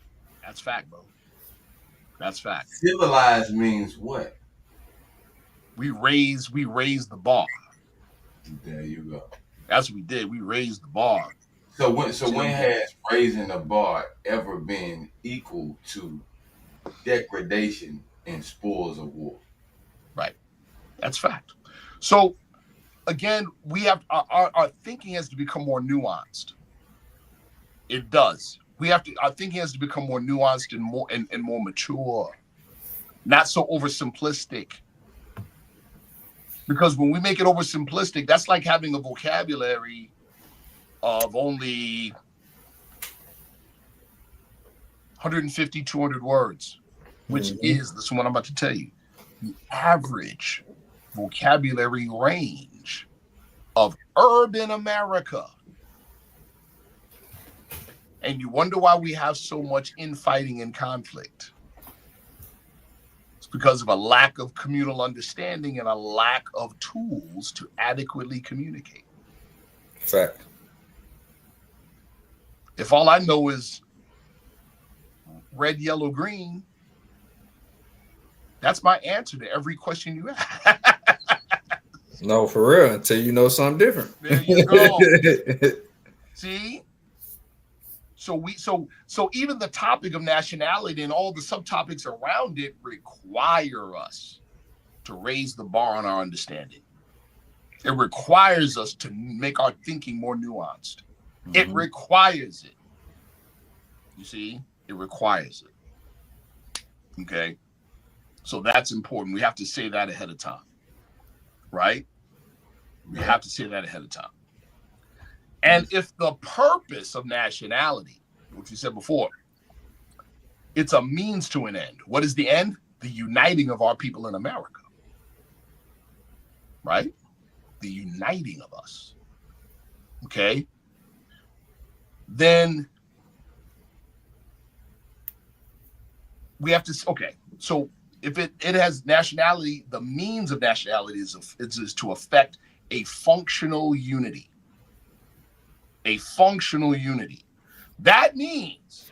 That's fact, bro. That's fact. Civilized means what? We raised the bar. There you go. That's what we did. We raised the bar. So when has raising the bar ever been equal to degradation and spoils of war? Right. That's fact. So again, we have our thinking has to become more nuanced. It does. Our thinking has to become more nuanced and more mature, not so oversimplistic. Because when we make it oversimplistic, that's like having a vocabulary of only 150, 200 words, which is, this is what I'm about to tell you, the average vocabulary range of urban America. And you wonder why we have so much infighting and conflict. It's because of a lack of communal understanding and a lack of tools to adequately communicate. Fact. If all I know is red, yellow, green, that's my answer to every question you ask. No, for real, until you know something different. There you go. See? So even the topic of nationality and all the subtopics around it require us to raise the bar on our understanding. It requires us to make our thinking more nuanced. It requires it. You see, it requires it. Okay. So that's important. We have to say that ahead of time. Right? We have to say that ahead of time. And if the purpose of nationality, which we said before, it's a means to an end. What is the end? The uniting of our people in America. Right? The uniting of us. Okay? Then we have to, okay, so if it has nationality, the means of nationality is to affect a functional unity. A functional unity. That means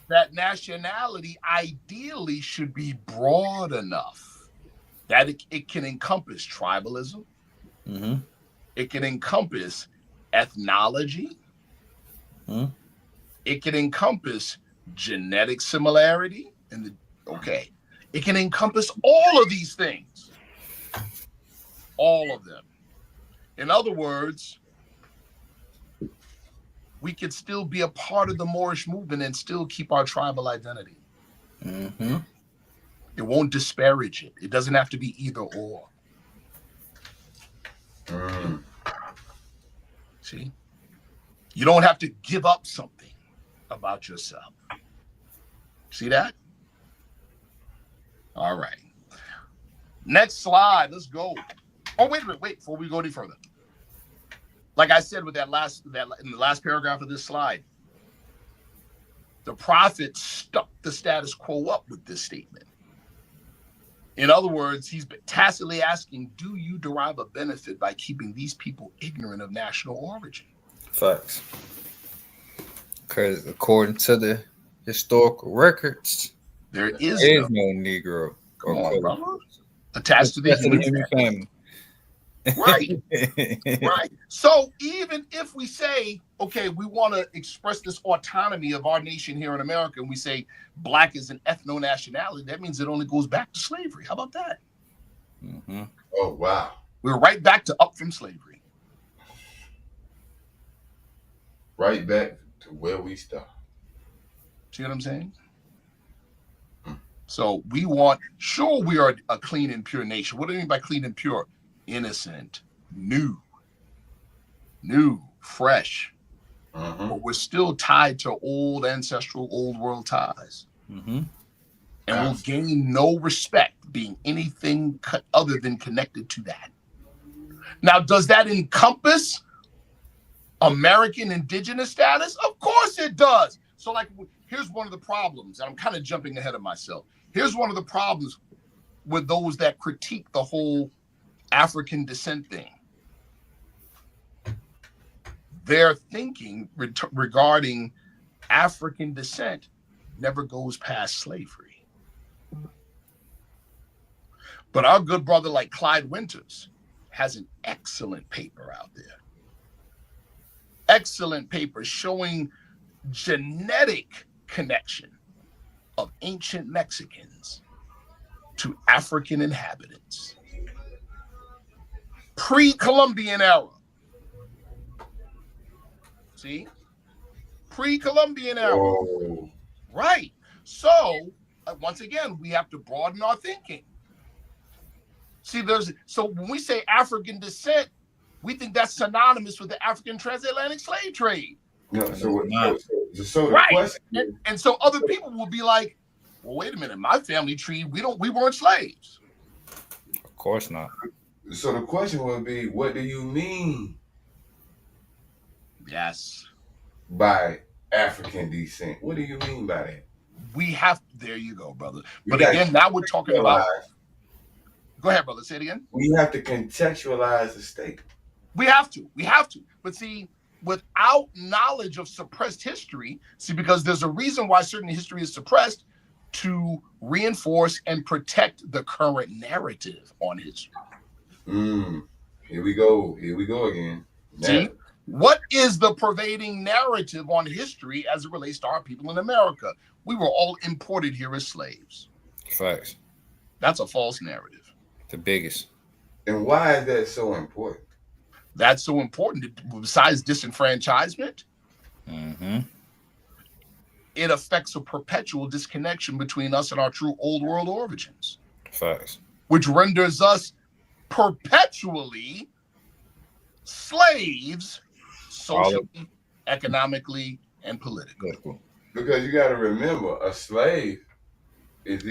that nationality ideally should be broad enough that it can encompass tribalism. It can encompass ethnology. It can encompass genetic similarity. It can encompass all of these things. All of them. In other words, we could still be a part of the Moorish movement and still keep our tribal identity. It won't disparage it. It doesn't have to be either or. See? You don't have to give up something about yourself. See that? All right. Next slide. Let's go. Oh, wait a minute. Wait, before we go any further. Like I said with in the last paragraph of this slide, the prophet stuck the status quo up with this statement. In other words, he's tacitly asking, do you derive a benefit by keeping these people ignorant of national origin? Facts. Because according to the historical records, there is no Negro or attached to the human family. Right. Right. So even if we say, okay, we want to express this autonomy of our nation here in America, and we say black is an ethno-nationality, that means it only goes back to slavery. How about that? Oh, wow. We're right back to up from slavery. Right back to where we started. See what I'm saying? So we are a clean and pure nation. What do you mean by clean and pure? Innocent, new, fresh. But we're still tied to old ancestral, old world ties. And we'll gain no respect being anything other than connected to that. Now, does that encompass American indigenous status? Of course it does. So like, here's one of the problems, and I'm kind of jumping ahead of myself. Here's one of the problems with those that critique the whole African descent thing. Their thinking regarding African descent never goes past slavery. But our good brother like Clyde Winters has an excellent paper out there. Excellent paper showing genetic connection of ancient Mexicans to African inhabitants. Pre-Columbian era. See? Pre-Columbian era. Whoa. Right. So, once again, we have to broaden our thinking. See, so when we say African descent, we think that's synonymous with the African transatlantic slave trade. No, so right. Question, and so other people will be like, well, wait a minute, my family tree, we weren't slaves. Of course not. So the question would be, what do you mean? Yes. By African descent? What do you mean by that? There you go, brother. But again, now we're talking about. Go ahead, brother. Say it again. We have to contextualize the state. We have to. But see, without knowledge of suppressed history, because there's a reason why certain history is suppressed, to reinforce and protect the current narrative on history. Here we go again. See, what is the pervading narrative on history as it relates to our people in America? We were all imported here as slaves. Facts. That's a false narrative. The biggest. And why is that so important? That's so important. Besides disenfranchisement, it affects a perpetual disconnection between us and our true old world origins. Facts. Which renders us perpetually slaves socially, economically, and politically. Because you got to remember, a slave is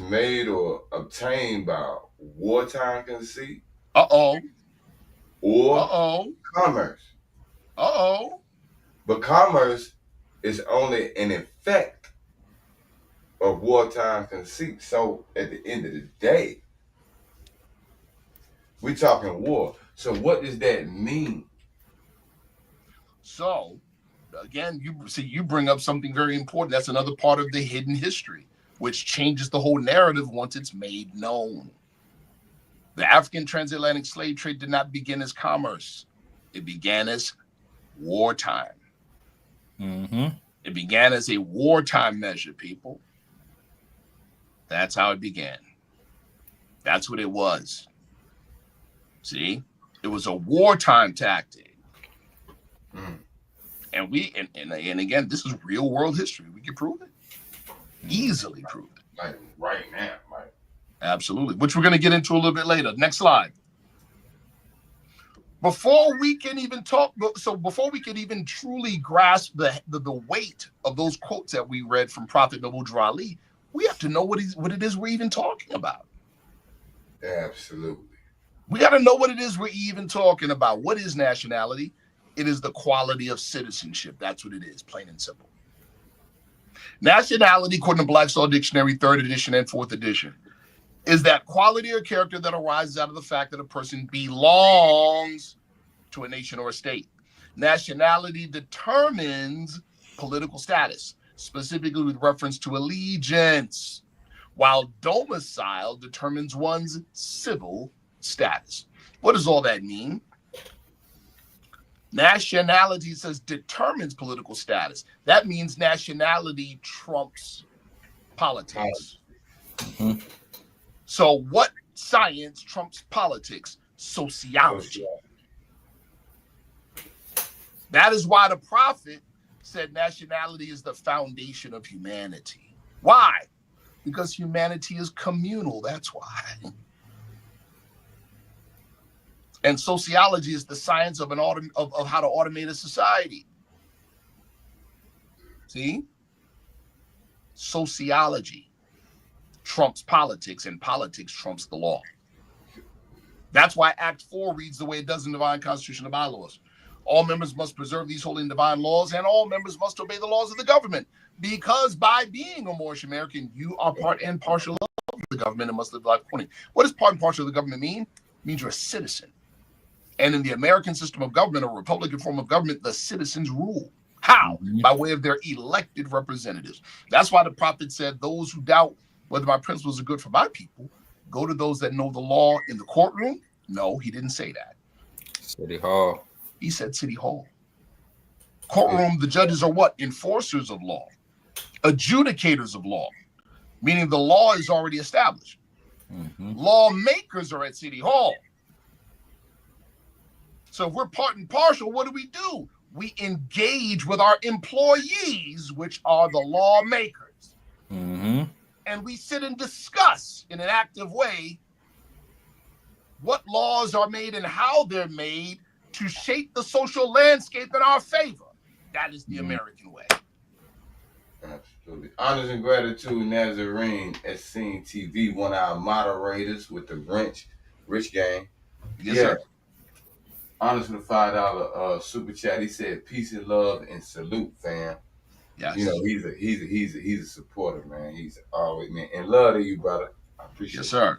made or obtained by wartime conceit. Or commerce. But commerce is only an effect of wartime conceit. So at the end of the day, we're talking war. So what does that mean? So again, you bring up something very important. That's another part of the hidden history, which changes the whole narrative once it's made known. The African transatlantic slave trade did not begin as commerce. It began as wartime. It began as a wartime measure, people. That's how it began. That's what it was. See? It was a wartime tactic. And and again, this is real world history. We can prove it. Easily prove it. Like right now, Mike. Absolutely. Which we're going to get into a little bit later. Next slide. Before we can even truly grasp the weight of those quotes that we read from Prophet Brother Ali, we have to know what it is we're even talking about. Absolutely. We got to know what it is we're even talking about. What is nationality? It is the quality of citizenship. That's what it is, plain and simple. Nationality, according to Black's Law Dictionary, 3rd edition and 4th edition, is that quality or character that arises out of the fact that a person belongs to a nation or a state. Nationality determines political status, specifically with reference to allegiance, while domicile determines one's civil status. What does all that mean? Nationality says determines political status. That means nationality trumps politics. So what science trumps politics? Sociology. That is why the prophet said nationality is the foundation of humanity. Why? Because humanity is communal. That's why. And sociology is the science of how to automate a society. See? Sociology trumps politics, and politics trumps the law. That's why Act 4 reads the way it does in Divine Constitution and bylaws. All members must preserve these holy and divine laws, and all members must obey the laws of the government. Because by being a Moorish American, you are part and partial of the government and must live life accordingly. What does part and partial of the government mean? It means you're a citizen. And in the American system of government, a Republican form of government, the citizens rule. How? By way of their elected representatives. That's why the prophet said, those who doubt whether my principles are good for my people, go to those that know the law in the courtroom. No, he didn't say that. City Hall. He said City Hall. Courtroom, the judges are what? Enforcers of law. Adjudicators of law. Meaning the law is already established. Lawmakers are at City Hall. So if we're part and partial, what do? We engage with our employees, which are the lawmakers. And we sit and discuss in an active way what laws are made and how they're made to shape the social landscape in our favor. That is the American way. Absolutely. Honors and gratitude, Nazarene at Scene TV, one of our moderators with the Rich Gang. Yes, sir. Honors for the $5 super chat. He said, "Peace and love and salute, fam." Yes. You know, he's a supporter, man. He's always, man, and love to you, brother. I appreciate it. Yes, sir.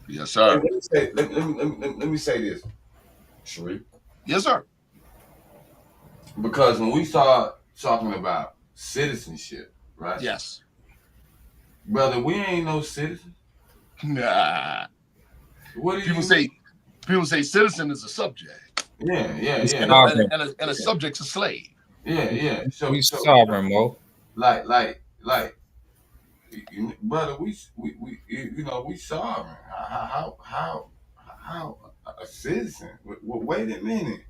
Yes, sir. Hey, let me say this, Sharif. Yes, sir. Because when we start talking about citizenship, right? Yes. Brother, we ain't no citizens. Nah. What do people say citizen is a subject. Yeah. And a subject's a slave. Yeah. So we sovereign, Mo. Like brother, we sovereign. How a citizen? Wait a minute.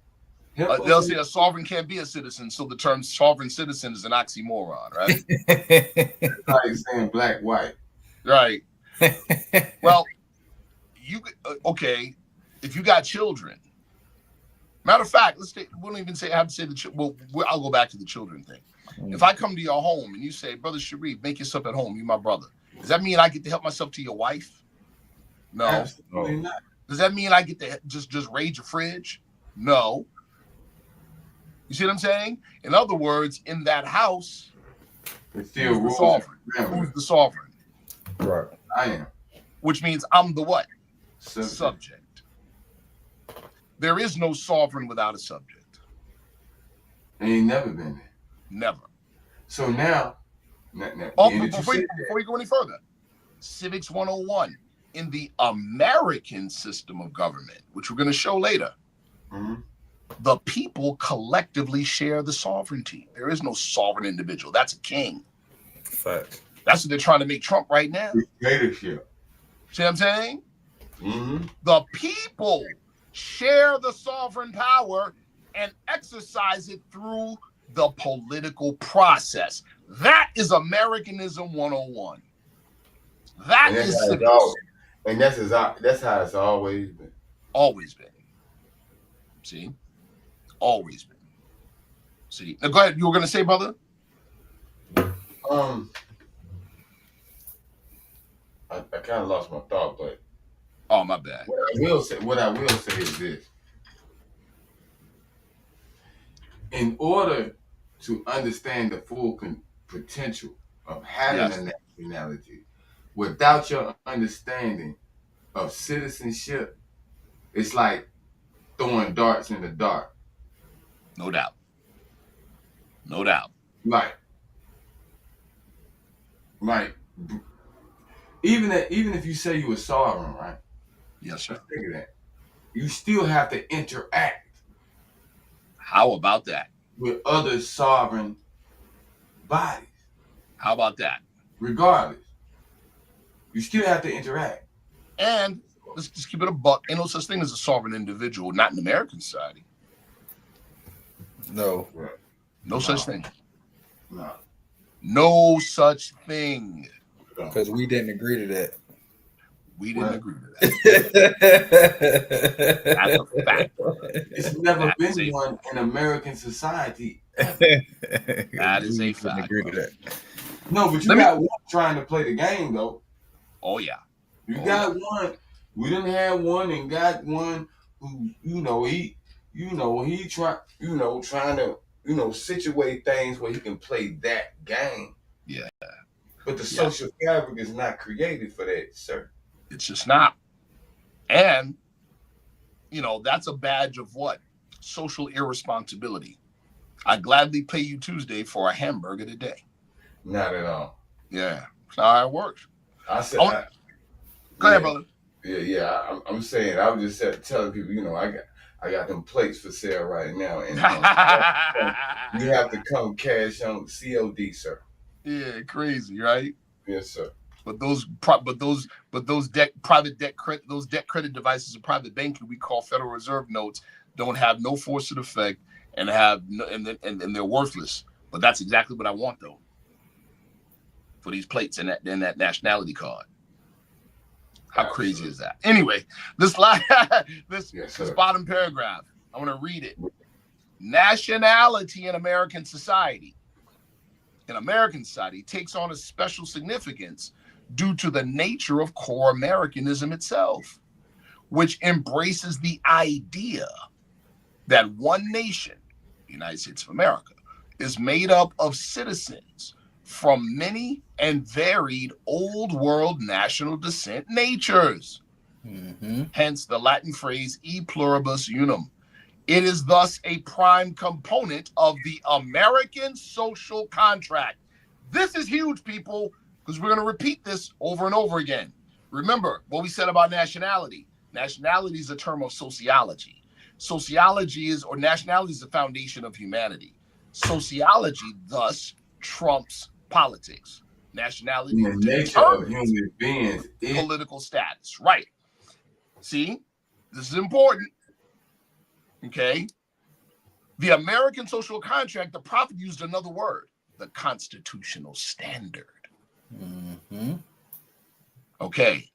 They'll say a sovereign can't be a citizen, so the term sovereign citizen is an oxymoron, right? It's like saying black, white. Right. Well, okay, if you got children. Matter of fact, we don't even say I have to say I'll go back to the children thing. If I come to your home and you say, Brother Sharif, make yourself at home, you're my brother. Does that mean I get to help myself to your wife? No. Absolutely not. Does that mean I get to just raid your fridge? No. You see what I'm saying? In other words, in that house, it's still who's the sovereign? Who's the sovereign? Right. I am. Which means I'm the what? Subject. There is no sovereign without a subject. Ain't never been there. Never. So now before you go any further, Civics 101, in the American system of government, which we're going to show later, the people collectively share the sovereignty. There is no sovereign individual. That's a king. Facts. That's what they're trying to make Trump right now. Dictatorship. See what I'm saying? The people share the sovereign power and exercise it through the political process. That is Americanism 101. That is civics. And that's how it's always been. Always been. See? Always been. See? Now go ahead. You were going to say, brother? I kind of lost my thought, but oh, my bad. What I will say is this. In order to understand the full potential of having a nationality, without your understanding of citizenship, it's like throwing darts in the dark. No doubt. No doubt. Like even if you say you were sovereign, right? Yes, sir. Think of that. You still have to interact. How about that? With other sovereign bodies. How about that? Regardless. You still have to interact. And let's just keep it a buck. Ain't no such thing as a sovereign individual, not in American society. No. No such thing. No. No such thing. Because we didn't agree to that. We didn't agree to that. That's a fact. It's never been one in American society. That is a fact. Agree to that. No, but you got one trying to play the game, though. Oh, yeah. You got one. We didn't have one and got one who, he trying to, situate things where he can play that game. Yeah. But the social fabric is not created for that, sir. It's just not. And, that's a badge of what? Social irresponsibility. I gladly pay you Tuesday for a hamburger today. Not at all. Yeah. That's how it works. I said, go ahead, brother. Yeah. I'm saying, I was just telling people, I got them plates for sale right now, and you have to come cash on COD, sir. Yeah, crazy, right? Yes, sir. But those debt credit devices of private banking we call Federal Reserve notes don't have no force of effect and and they're worthless. But that's exactly what I want though. For these plates and that nationality card. How crazy is that? Anyway, this bottom paragraph, I want to read it. Nationality in American society takes on a special significance due to the nature of core Americanism itself, which embraces the idea that one nation, the United States of America, is made up of citizens from many and varied old world national descent natures. Hence the Latin phrase e pluribus unum. It is thus a prime component of the American social contract. This is huge, people, because we're going to repeat this over and over again. Remember what we said about nationality. Nationality is a term of sociology. Nationality is the foundation of humanity. Sociology thus trumps politics. Nationality The nature of human beings is political status. Right. See, this is important. Okay. The American social contract, the prophet used another word, the constitutional standard. Mm-hmm. Okay.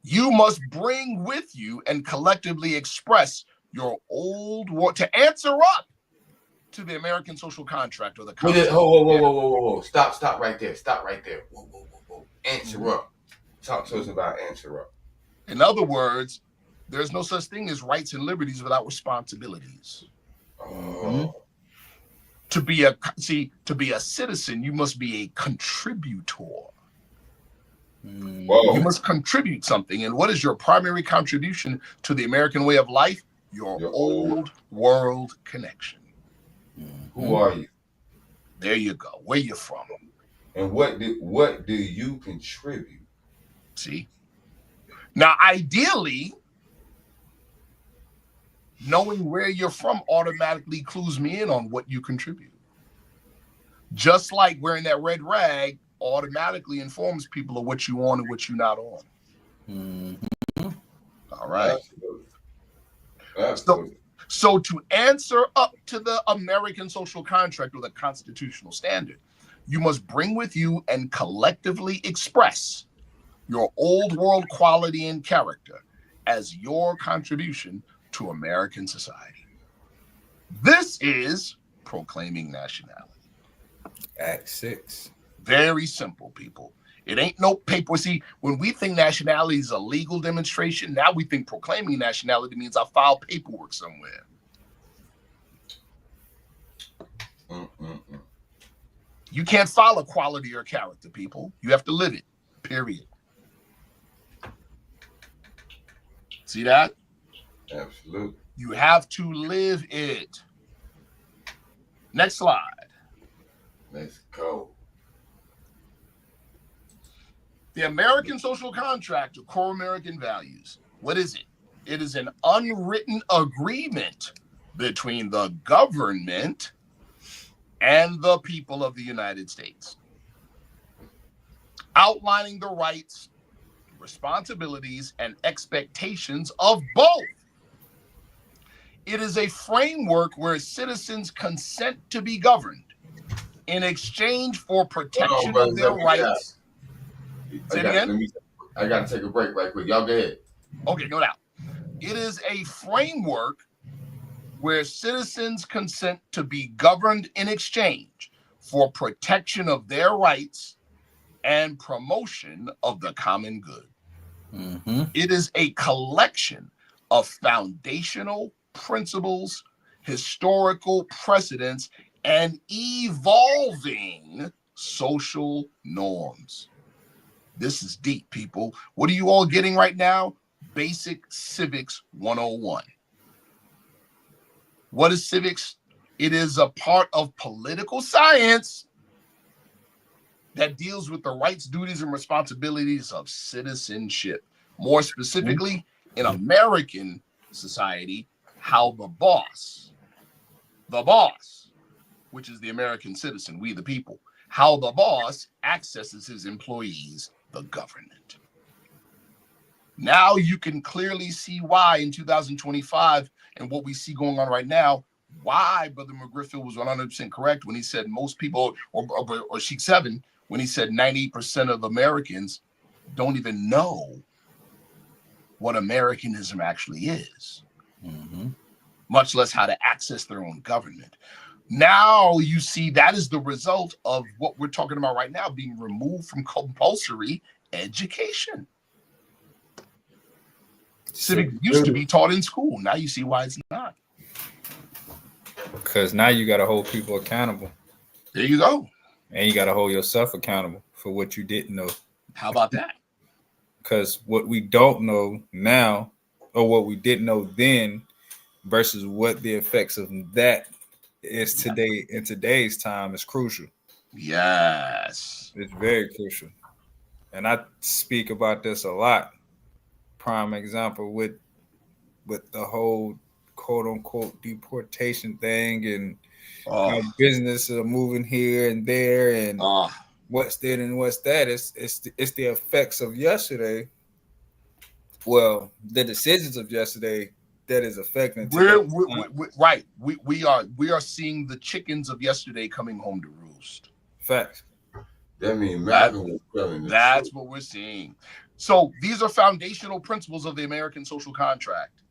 You must bring with you and collectively express your old war to answer up to the American social contract or the constitution. Whoa. Stop right there. Stop right there. Whoa. Answer up. Talk to us about answer up. In other words, there's no such thing as rights and liberties without responsibilities. Oh. To be a citizen, you must be a contributor. Whoa. You must contribute something. And what is your primary contribution to the American way of life? Your old world connection. Who are you? There you go. Where you from? And what do you contribute? See? Now, ideally, knowing where you're from automatically clues me in on what you contribute. Just like wearing that red rag automatically informs people of what you on and what you're not on. Mm-hmm. All right. Absolutely. So to answer up to the American social contract or the constitutional standard, you must bring with you and collectively express your old world quality and character as your contribution to American society. This is proclaiming nationality. Act 6. Very simple, people. It ain't no paper. See, when we think nationality is a legal demonstration, now we think proclaiming nationality means I file paperwork somewhere. You can't file a quality or character, people. You have to live it, period. See that? Absolutely. You have to live it. Next slide. Let's go. The American social contract or core American values. What is it? It is an unwritten agreement between the government and the people of the United States, outlining the rights, responsibilities, and expectations of both. It is a framework where citizens consent to be governed in exchange for protection of their rights. Say it again? I got to take a break right quick. Y'all go ahead. Okay, no doubt. It is a framework where citizens consent to be governed in exchange for protection of their rights and promotion of the common good. Mm-hmm. It is a collection of foundational principles, historical precedents, and evolving social norms. This is deep, people. What are you all getting right now? Basic Civics 101. What is civics? It is a part of political science that deals with the rights, duties, and responsibilities of citizenship. More specifically, in American society, how the boss, which is the American citizen, we the people, how the boss accesses his employees, the government. Now you can clearly see why in 2025 and what we see going on right now, why Brother McGriffith was 100% correct when he said most people, or Sheikh 7, when he said 90% of Americans don't even know what Americanism actually is, much less how to access their own government. Now you see that is the result of what we're talking about right now, being removed from compulsory education. Civics used to be taught in school. Now you see why it's not. Because now you got to hold people accountable. There you go. And you got to hold yourself accountable for what you didn't know. How about that? Because what we don't know now, or what we didn't know then, versus what the effects of that is today in today's time is crucial. Yes. It's very crucial. And I speak about this a lot. Prime example with the whole quote unquote deportation thing and how businesses are moving here and there and what's dead and what's that. It's the effects of yesterday. Well, the decisions of yesterday that is affecting today. Right. We are seeing the chickens of yesterday coming home to roost. Facts. That means that's what we're seeing. So these are foundational principles of the American social contract.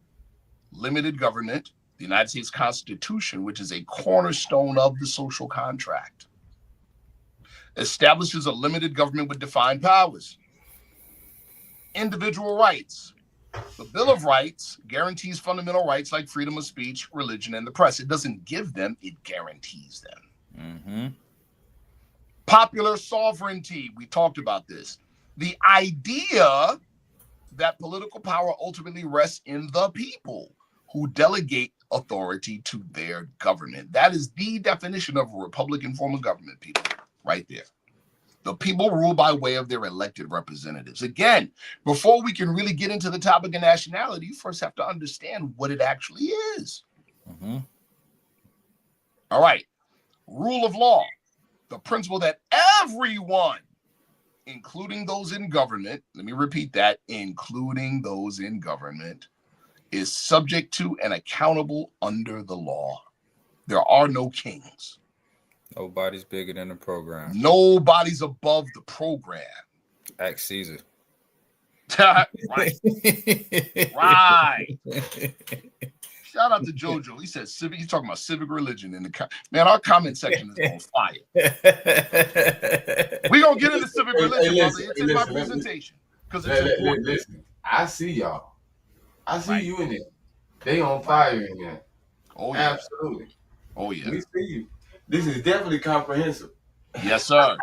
Limited government, the United States Constitution, which is a cornerstone of the social contract, establishes a limited government with defined powers. Individual rights. The Bill of Rights guarantees fundamental rights like freedom of speech, religion, and the press. It doesn't give them, it guarantees them. Mm-hmm. Popular sovereignty. We talked about this. The idea that political power ultimately rests in the people who delegate authority to their government. That is the definition of a Republican form of government, people, right there. The people rule by way of their elected representatives. Again, before we can really get into the topic of nationality, you first have to understand what it actually is. Mm-hmm. All right. Rule of law. The principle that everyone, including those in government, let me repeat that, including those in government, is subject to and accountable under the law. There are no kings. Nobody's bigger than the program. Nobody's above the program. Ask Caesar. Right. Right. Shout out to JoJo. He said civic. He's talking about civic religion in the man. Our comment section is on fire. We're gonna get into civic religion, brother. It's in my presentation because it's important. Listen, I see y'all. I see you in there. They on fire in there. Oh yeah, absolutely. Oh yeah, we see you. This is definitely comprehensive. Yes, sir.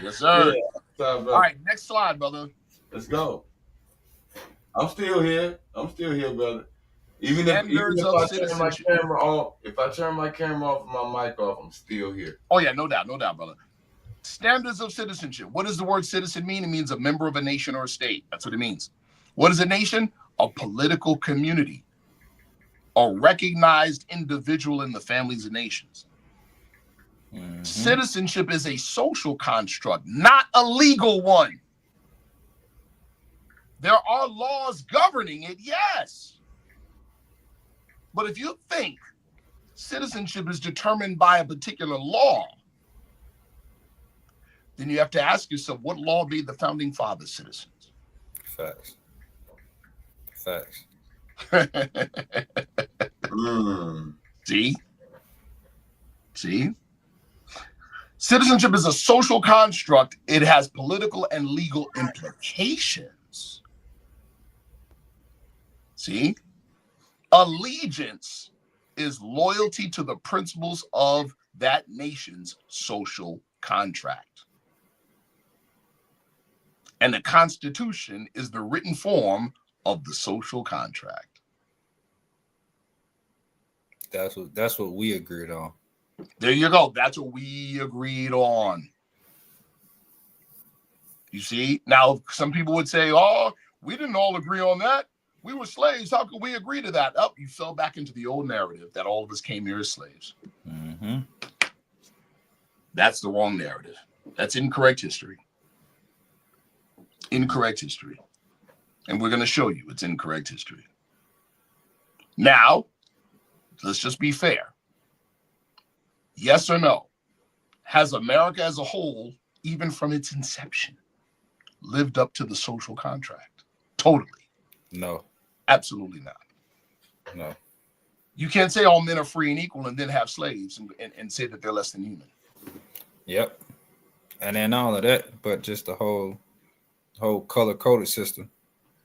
Yes, sir. Yeah. All right, next slide, brother. Let's go. I'm still here, brother. Even if I turn my camera off, if I turn my camera off and my mic off, I'm still here. Oh yeah, no doubt, brother. Standards of citizenship. What does the word citizen mean? It means a member of a nation or a state. That's what it means. What is a nation? A political community. A recognized individual in the families of nations. Mm-hmm. Citizenship is a social construct, not a legal one. There are laws governing it, yes. But if you think citizenship is determined by a particular law, then you have to ask yourself, what law made the founding fathers citizens? Facts. See? Citizenship is a social construct. It has political and legal implications. See? Allegiance is loyalty to the principles of that nation's social contract. And the Constitution is the written form of the social contract. That's what we agreed on. There you go. That's what we agreed on. You see? Now, some people would say, oh, we didn't all agree on that. We were slaves. How could we agree to that? Oh, you fell back into the old narrative that all of us came here as slaves. Mm-hmm. That's the wrong narrative. That's incorrect history. Incorrect history. And we're going to show you it's incorrect history. Now, let's just be fair. Yes or no? Has America as a whole, even from its inception, lived up to the social contract? Totally. No. Absolutely not. No. You can't say all men are free and equal and then have slaves and say that they're less than human. Yep. And then all of that, but just the whole color-coded system.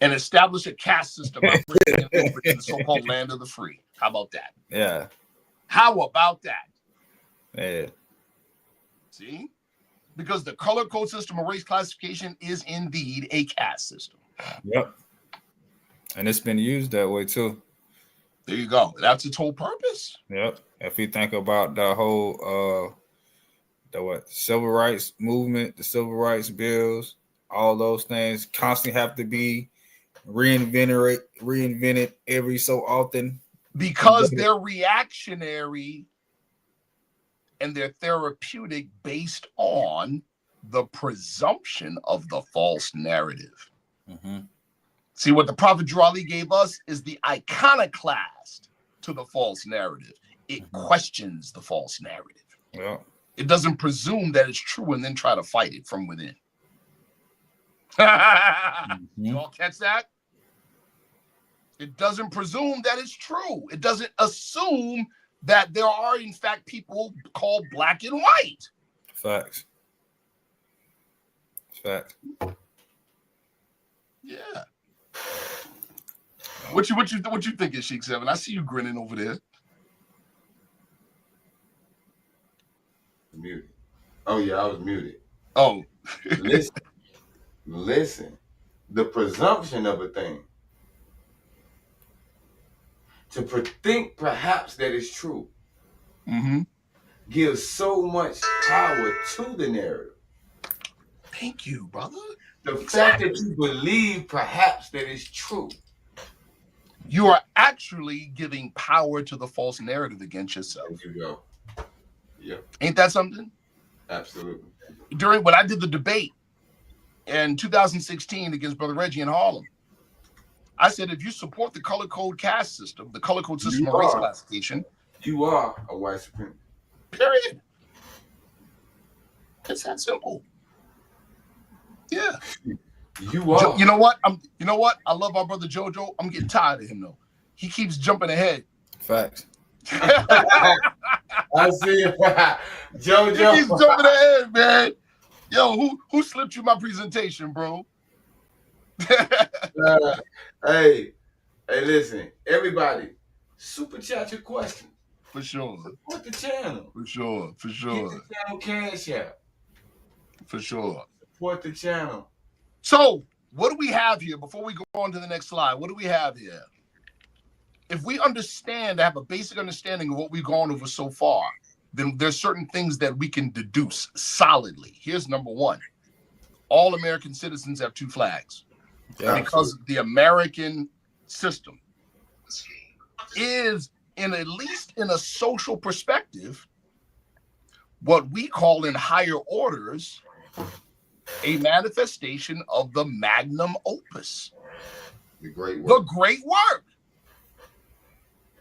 And establish a caste system operating in the so-called land of the free. How about that? Yeah. How about that? Yeah. See? Because the color code system of race classification is indeed a caste system. Yep. And it's been used that way too. There you go. That's its whole purpose. Yep. If you think about the whole civil rights movement, the civil rights bills, all those things constantly have to be reinvented every so often. Because they're reactionary and they're therapeutic based on the presumption of the false narrative. Mm-hmm. See, what the Prophet Drali gave us is the iconoclast to the false narrative. It questions the false narrative. Yeah. It doesn't presume that it's true and then try to fight it from within. You all catch that? It doesn't presume that it's true. It doesn't assume that there are, in fact, people called black and white. Facts. Facts. Yeah. What you thinking, Sheik 7? I see you grinning over there. Muted. Oh yeah, I was muted. Oh. Listen. The presumption of a thing. To think perhaps that it's true. Gives so much power to the narrative. Thank you, brother. The fact that you believe perhaps that it's true. You are actually giving power to the false narrative against yourself. There you go. Yep. Ain't that something? Absolutely. During when I did the debate in 2016 against Brother Reggie in Harlem, I said, if you support the color code caste system, the color code system of race classification, you are a white supremacist. Period. It's that simple. Yeah. You are. You know what? I love our brother JoJo. I'm getting tired of him though. He keeps jumping ahead. Facts. I see it. JoJo. He keeps jumping ahead, man. Yo, who slipped you my presentation, bro? Hey, listen, everybody, super chat your questions. For sure. Support the channel. For sure. Get the channel cash out. For sure. Support the channel. So, what do we have here before we go on to the next slide? What do we have here? If we have a basic understanding of what we've gone over so far, then there's certain things that we can deduce solidly. Here's number one. All American citizens have two flags. Yeah, because the American system is, at least in a social perspective, what we call in higher orders, a manifestation of the magnum opus. The great work. The great work.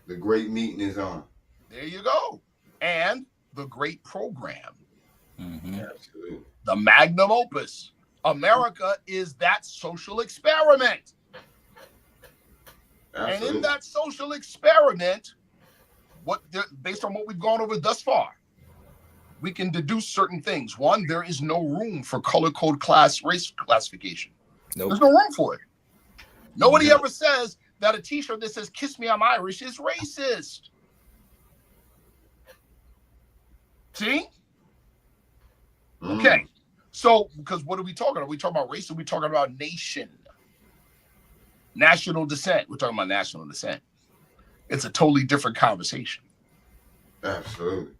The great meeting is on. There you go. And the great program. Absolutely. The magnum opus. America is that social experiment. Absolutely. And in that social experiment, based on what we've gone over thus far, we can deduce certain things. One, there is no room for color code race classification. Nope. There's no room for it. Nobody ever says that a t-shirt that says "Kiss Me, I'm Irish" is racist. See? Okay. So, because what are we talking about? Are we talking about race or are we talking about nation? National descent. We're talking about national descent. It's a totally different conversation. Absolutely.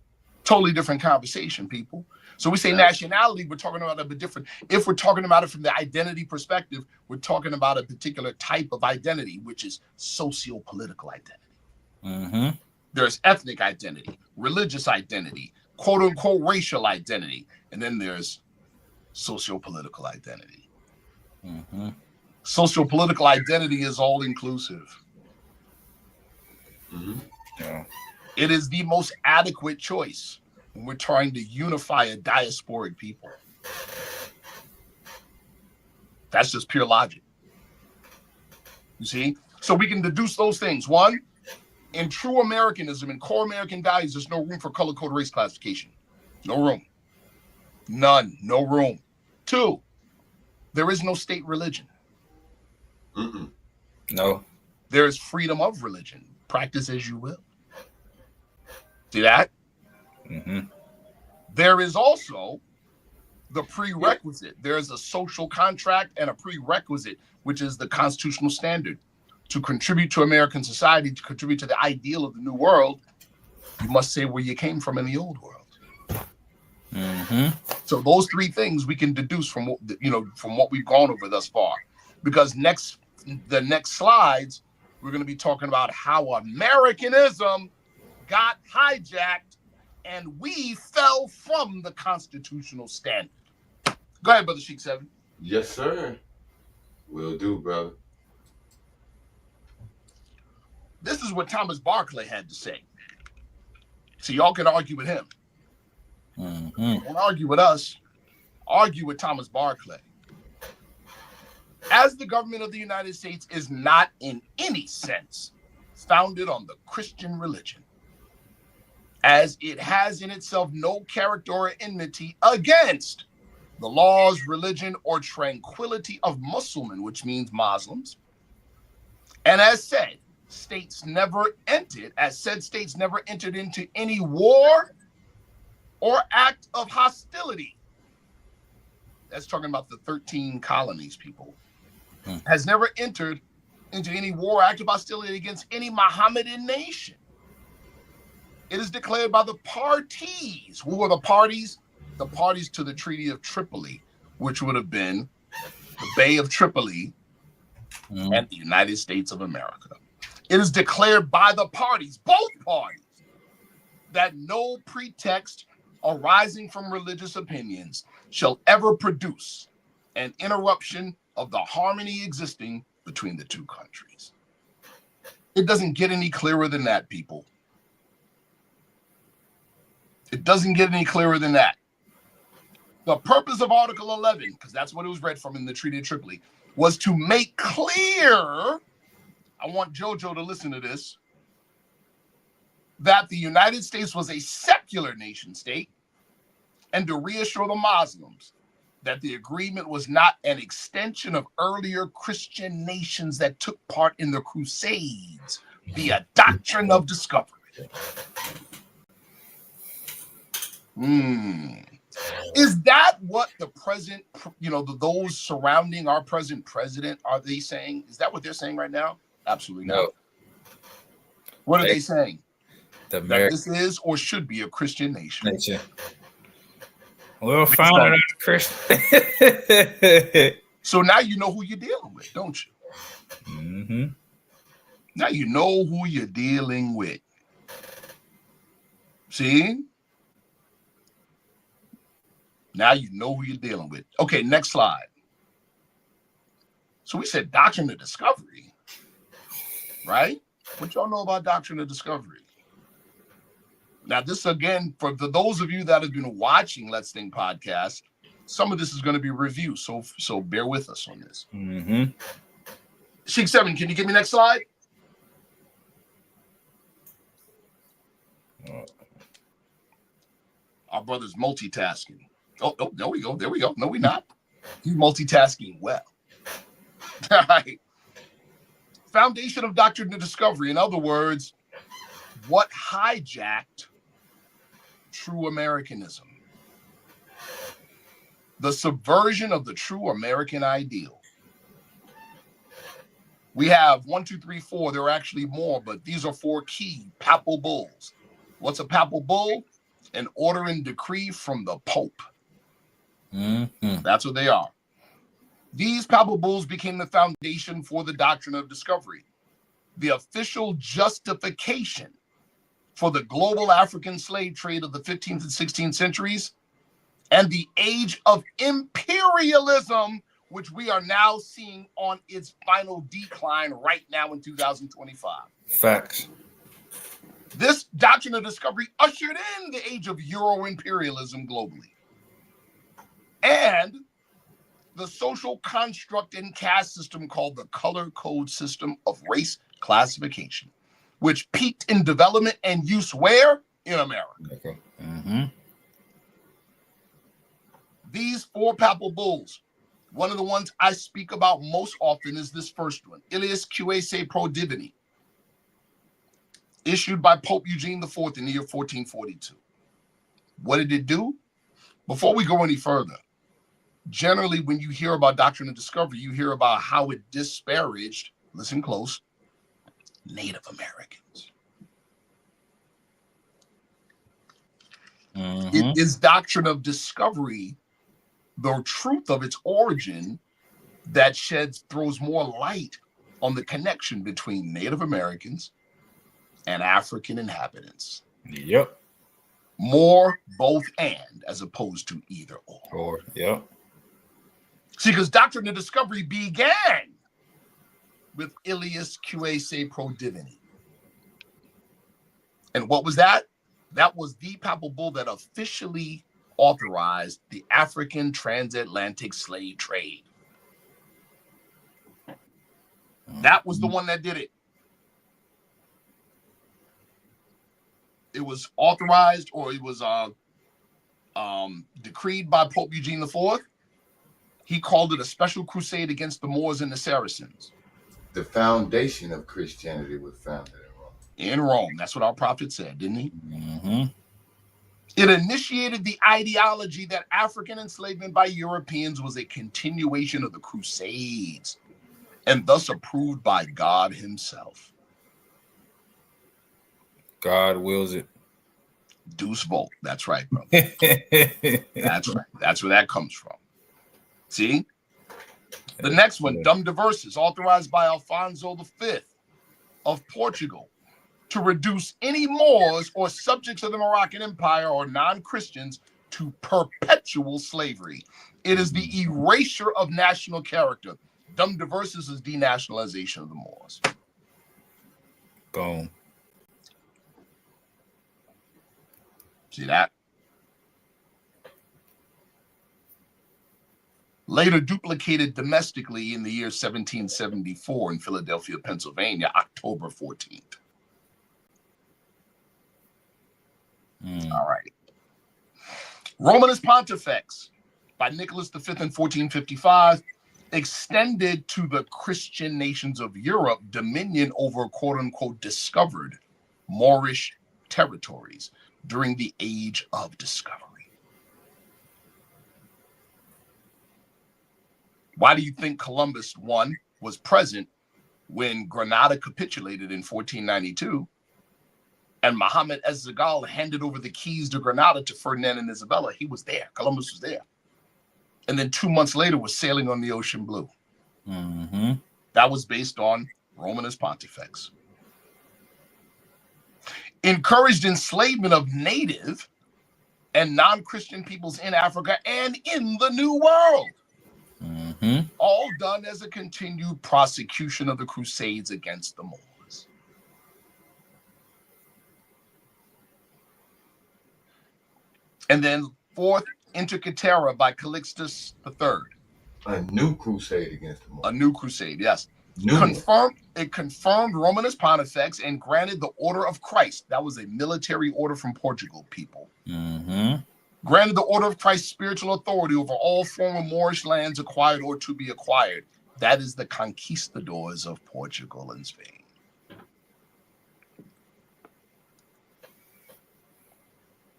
Totally different conversation, people. So we say nationality, we're talking about a bit different. If we're talking about it from the identity perspective, we're talking about a particular type of identity, which is socio-political identity. There's ethnic identity, religious identity, quote unquote racial identity, and then there's socio-political identity. Socio-political identity is all inclusive. Yeah. It is the most adequate choice when we're trying to unify a diasporic people. That's just pure logic. You see? So we can deduce those things. One, in true Americanism and core American values, there's no room for color code race classification. No room. None. No room. Two, there is no state religion. No. There is freedom of religion. Practice as you will. See that? There is also the prerequisite. There is a social contract and a prerequisite, which is the constitutional standard. To contribute to American society, to contribute to the ideal of the new world, you must say where you came from in the old world. So those three things we can deduce from what we've gone over thus far. Because the next slides, we're going to be talking about how Americanism got hijacked and we fell from the constitutional standard. Go ahead, Brother Sheik 7. Yes, sir. Will do, brother. This is what Thomas Barclay had to say. So y'all can argue with him. Don't argue with us. Argue with Thomas Barclay. As the government of the United States is not in any sense founded on the Christian religion, as it has in itself no character or enmity against the laws, religion, or tranquility of Muslims, which means Muslims, and as said, states never entered into any war or act of hostility. That's talking about the 13 colonies, people. Has never entered into any war or act of hostility against any Mohammedan nation. It is declared by the parties. Who were the parties? The parties to the Treaty of Tripoli, which would have been the Bay of Tripoli and the United States of America. It is declared by the parties, both parties, that no pretext arising from religious opinions shall ever produce an interruption of the harmony existing between the two countries. It doesn't get any clearer than that, people. It doesn't get any clearer than that. The purpose of Article 11, because that's what it was read from in the Treaty of Tripoli, was to make clear, I want JoJo to listen to this, that the United States was a secular nation state, and to reassure the Muslims that the agreement was not an extension of earlier Christian nations that took part in the Crusades via doctrine of discovery. Is that what the present, those surrounding our present president, are they saying? Is that what they're saying right now? Absolutely not. No. What are they saying? That this is or should be a Christian nation. We'll find out Christian. So now you know who you're dealing with, don't you? Now you know who you're dealing with. See? Now you know who you're dealing with. Okay, next slide. So we said doctrine of discovery, right? What y'all know about doctrine of discovery? Now, this again, for those of you that have been watching Let's Think podcast, some of this is going to be review, so bear with us on this. Sheik 7, can you give me next slide? Our brother's multitasking. Oh, there we go. No, we're not. He's multitasking well. All right. Foundation of doctrine of discovery. In other words, what hijacked true Americanism? The subversion of the true American ideal. We have 1, 2, 3, 4. There are actually more, but these are 4 key papal bulls. What's a papal bull? An order and decree from the Pope. That's what they are. These papal bulls became the foundation for the doctrine of discovery, the official justification for the global African slave trade of the 15th and 16th centuries, and the age of imperialism, which we are now seeing on its final decline right now in 2025. Facts. This doctrine of discovery ushered in the age of Euro imperialism globally. And the social construct and caste system called the color code system of race classification, which peaked in development and use where? In America. Okay. These 4 papal bulls, one of the ones I speak about most often is this first one, Ilias Quae Pro Divini, issued by Pope Eugene IV in the year 1442. What did it do? Before we go any further, generally when you hear about doctrine of discovery, you hear about how it disparaged, listen close, Native Americans. It is doctrine of discovery, the truth of its origin, that throws more light on the connection between Native Americans and African inhabitants. Yep. More both and, as opposed to either or. Yep. See, because Doctrine of Discovery began with Ilias QA Pro Divini. And what was that? That was the papal bull that officially authorized the African transatlantic slave trade. That was the one that did it. It was authorized, or it was decreed by Pope Eugene IV. He called it a special crusade against the Moors and the Saracens. The foundation of Christianity was founded in Rome. In Rome. That's what our prophet said, didn't he? Mm-hmm. It initiated the ideology that African enslavement by Europeans was a continuation of the Crusades, and thus approved by God himself. God wills it. Deuce Volt. That's right, bro. That's right. That's where that comes from. See? The next one, Dum Diversas, authorized by Alfonso V of Portugal to reduce any Moors or subjects of the Moroccan Empire or non-Christians to perpetual slavery. It is the erasure of national character. Dum Diversas is denationalization of the Moors. Boom. See that? Later duplicated domestically in the year 1774 in Philadelphia, Pennsylvania, October 14th. All right. Romanus Pontifex by Nicholas V in 1455 extended to the Christian nations of Europe dominion over quote-unquote discovered Moorish territories during the Age of Discovery. Why do you think Columbus, one, was present when Granada capitulated in 1492 and Muhammad Ez-Zaghal handed over the keys to Granada to Ferdinand and Isabella? He was there. Columbus was there. And then 2 months later was sailing on the ocean blue. Mm-hmm. That was based on Romanus Pontifex. Encouraged enslavement of native and non-Christian peoples in Africa and in the New World. Mm-hmm. All done as a continued prosecution of the Crusades against the Moors. And then fourth, Inter Caetera by Calixtus III. A new crusade against the Moors. A new crusade, yes. It confirmed Romanus Pontifex and granted the Order of Christ. That was a military order from Portugal, people. Mm-hmm. Granted the Order of Christ spiritual authority over all former Moorish lands acquired or to be acquired. That is the conquistadors of Portugal and Spain.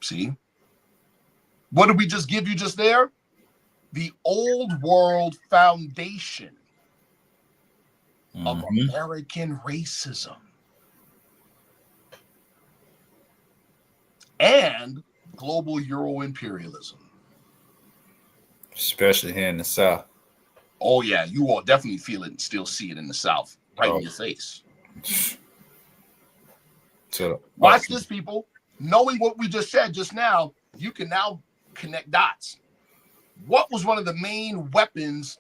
See? What did we just give you just there? The old world foundation of American racism and global Euro imperialism. Especially here in the South. Oh, yeah. You all definitely feel it and still see it in the South. Right in your face. Watch this, people. Knowing what we just said just now, you can now connect dots. What was one of the main weapons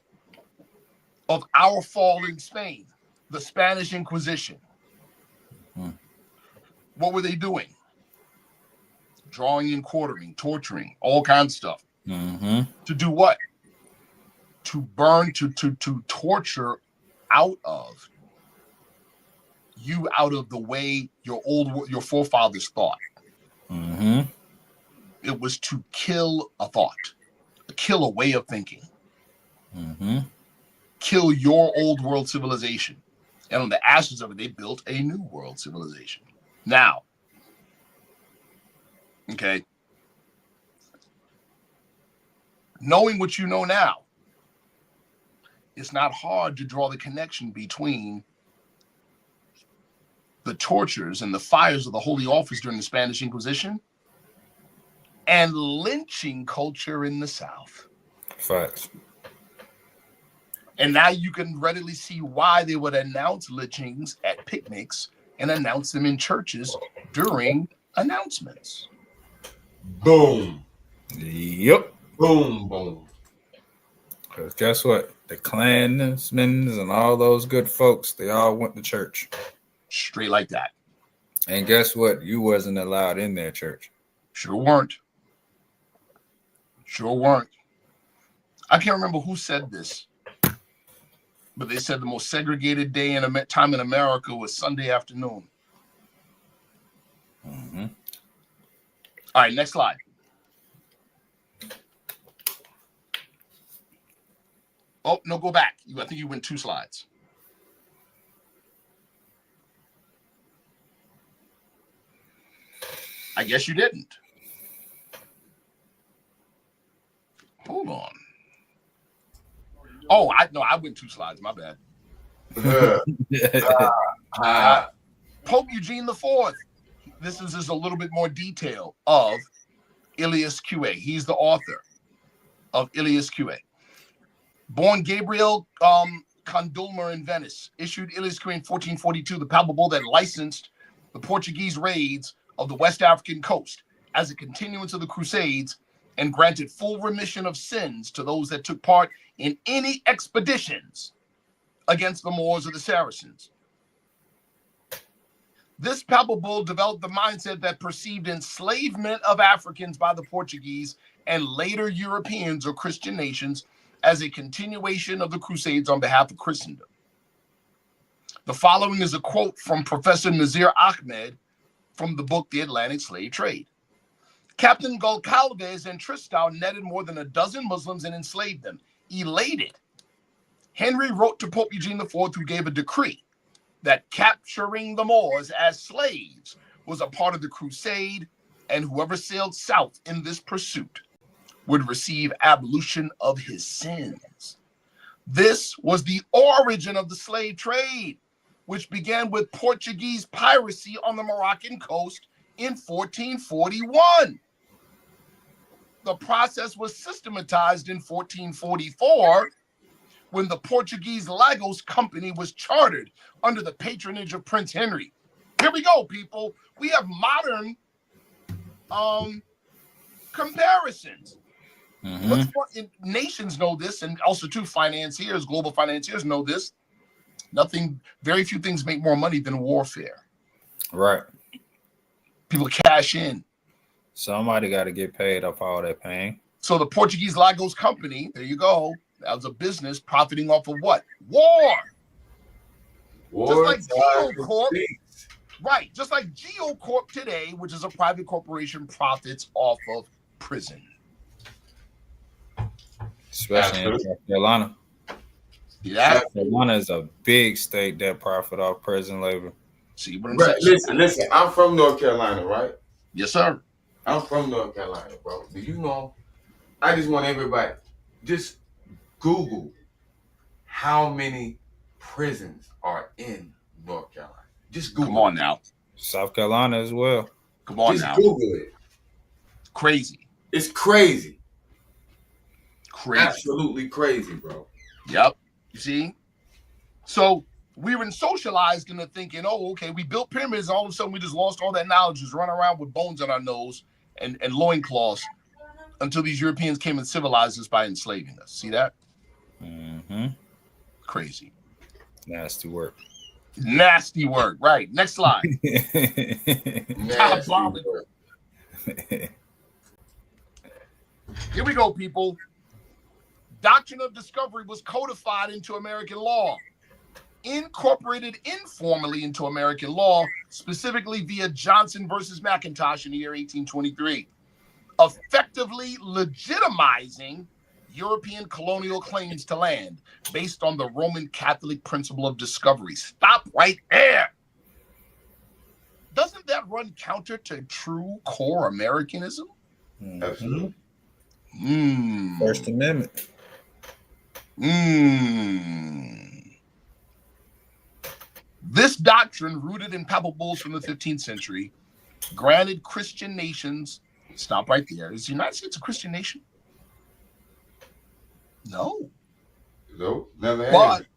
of our fall in Spain? The Spanish Inquisition. What were they doing? Drawing and quartering, torturing, all kinds of stuff. To do what? To burn, to torture out of you, out of the way your forefathers thought. It was to kill a thought, kill a way of thinking, kill your old world civilization. And on the ashes of it, they built a new world civilization. Now, okay, knowing what you know now, it's not hard to draw the connection between the tortures and the fires of the Holy Office during the Spanish Inquisition and lynching culture in the South. Facts. And now you can readily see why they would announce lynchings at picnics and announce them in churches during announcements. Boom. Yep. Boom, boom. Because guess what? The clansmen and all those good folks, they all went to church. Straight like that. And guess what? You wasn't allowed in their church. Sure weren't. Sure weren't. I can't remember who said this, but they said the most segregated day in time in America was Sunday afternoon. Mm-hmm. All right, next slide. Oh, no, go back. I think you went 2 slides. I guess you didn't. Hold on. Oh, I went 2 slides. My bad. Pope Eugene IV. This is a little bit more detail of Ilias QA. He's the author of Ilias QA. Born Gabriel Condulmer in Venice, issued Ilias QA in 1442, the papal bull that licensed the Portuguese raids of the West African coast as a continuance of the Crusades and granted full remission of sins to those that took part in any expeditions against the Moors or the Saracens. This papal bull developed the mindset that perceived enslavement of Africans by the Portuguese and later Europeans or Christian nations as a continuation of the Crusades on behalf of Christendom. The following is a quote from Professor Nazir Ahmed from the book The Atlantic Slave Trade. Captain Goncalves and Tristan netted more than a dozen Muslims and enslaved them. Elated, Henry wrote to Pope Eugene IV, who gave a decree that capturing the Moors as slaves was a part of the crusade, and whoever sailed south in this pursuit would receive absolution of his sins. This was the origin of the slave trade, which began with Portuguese piracy on the Moroccan coast in 1441. The process was systematized in 1444 when the Portuguese Lagos Company was chartered under the patronage of Prince Henry. Here we go, people. We have modern comparisons. Mm-hmm. Nations know this, and also too financiers, global financiers know this. Very few things make more money than warfare. Right. People cash in. Somebody got to get paid off all that pain. So the Portuguese Lagos Company, there you go. That was a business profiting off of what? War. Just like GeoCorp. Right. Just like GeoCorp today, which is a private corporation, profits off of prison. Especially in North Carolina. Yeah. South Carolina is a big state that profit off prison labor. See what I'm saying? Listen. I'm from North Carolina, right? Yes, sir. I'm from North Carolina, bro. Do you know? I just want everybody just Google how many prisons are in North Carolina. Just Google. Come on now. South Carolina as well. Come on just now. Google it. Crazy. It's crazy. Crazy. Absolutely crazy, bro. Yep. You see? So we were socialized into thinking, oh, okay, we built pyramids, and all of a sudden we just lost all that knowledge, just running around with bones on our nose and loincloths until these Europeans came and civilized us by enslaving us. See that? Mm-hmm. Crazy. Nasty work. Nasty work. Right. Next slide. Nasty work. Here we go, people. Doctrine of discovery was codified into American law, incorporated informally into American law, specifically via Johnson versus McIntosh in the year 1823, effectively legitimizing European colonial claims to land based on the Roman Catholic principle of discovery. Stop right there. Doesn't that run counter to true core Americanism? Absolutely. First Amendment. This doctrine, rooted in papal bulls from the 15th century, granted Christian nations. Stop right there. Is the United States a Christian nation? No. No, never had.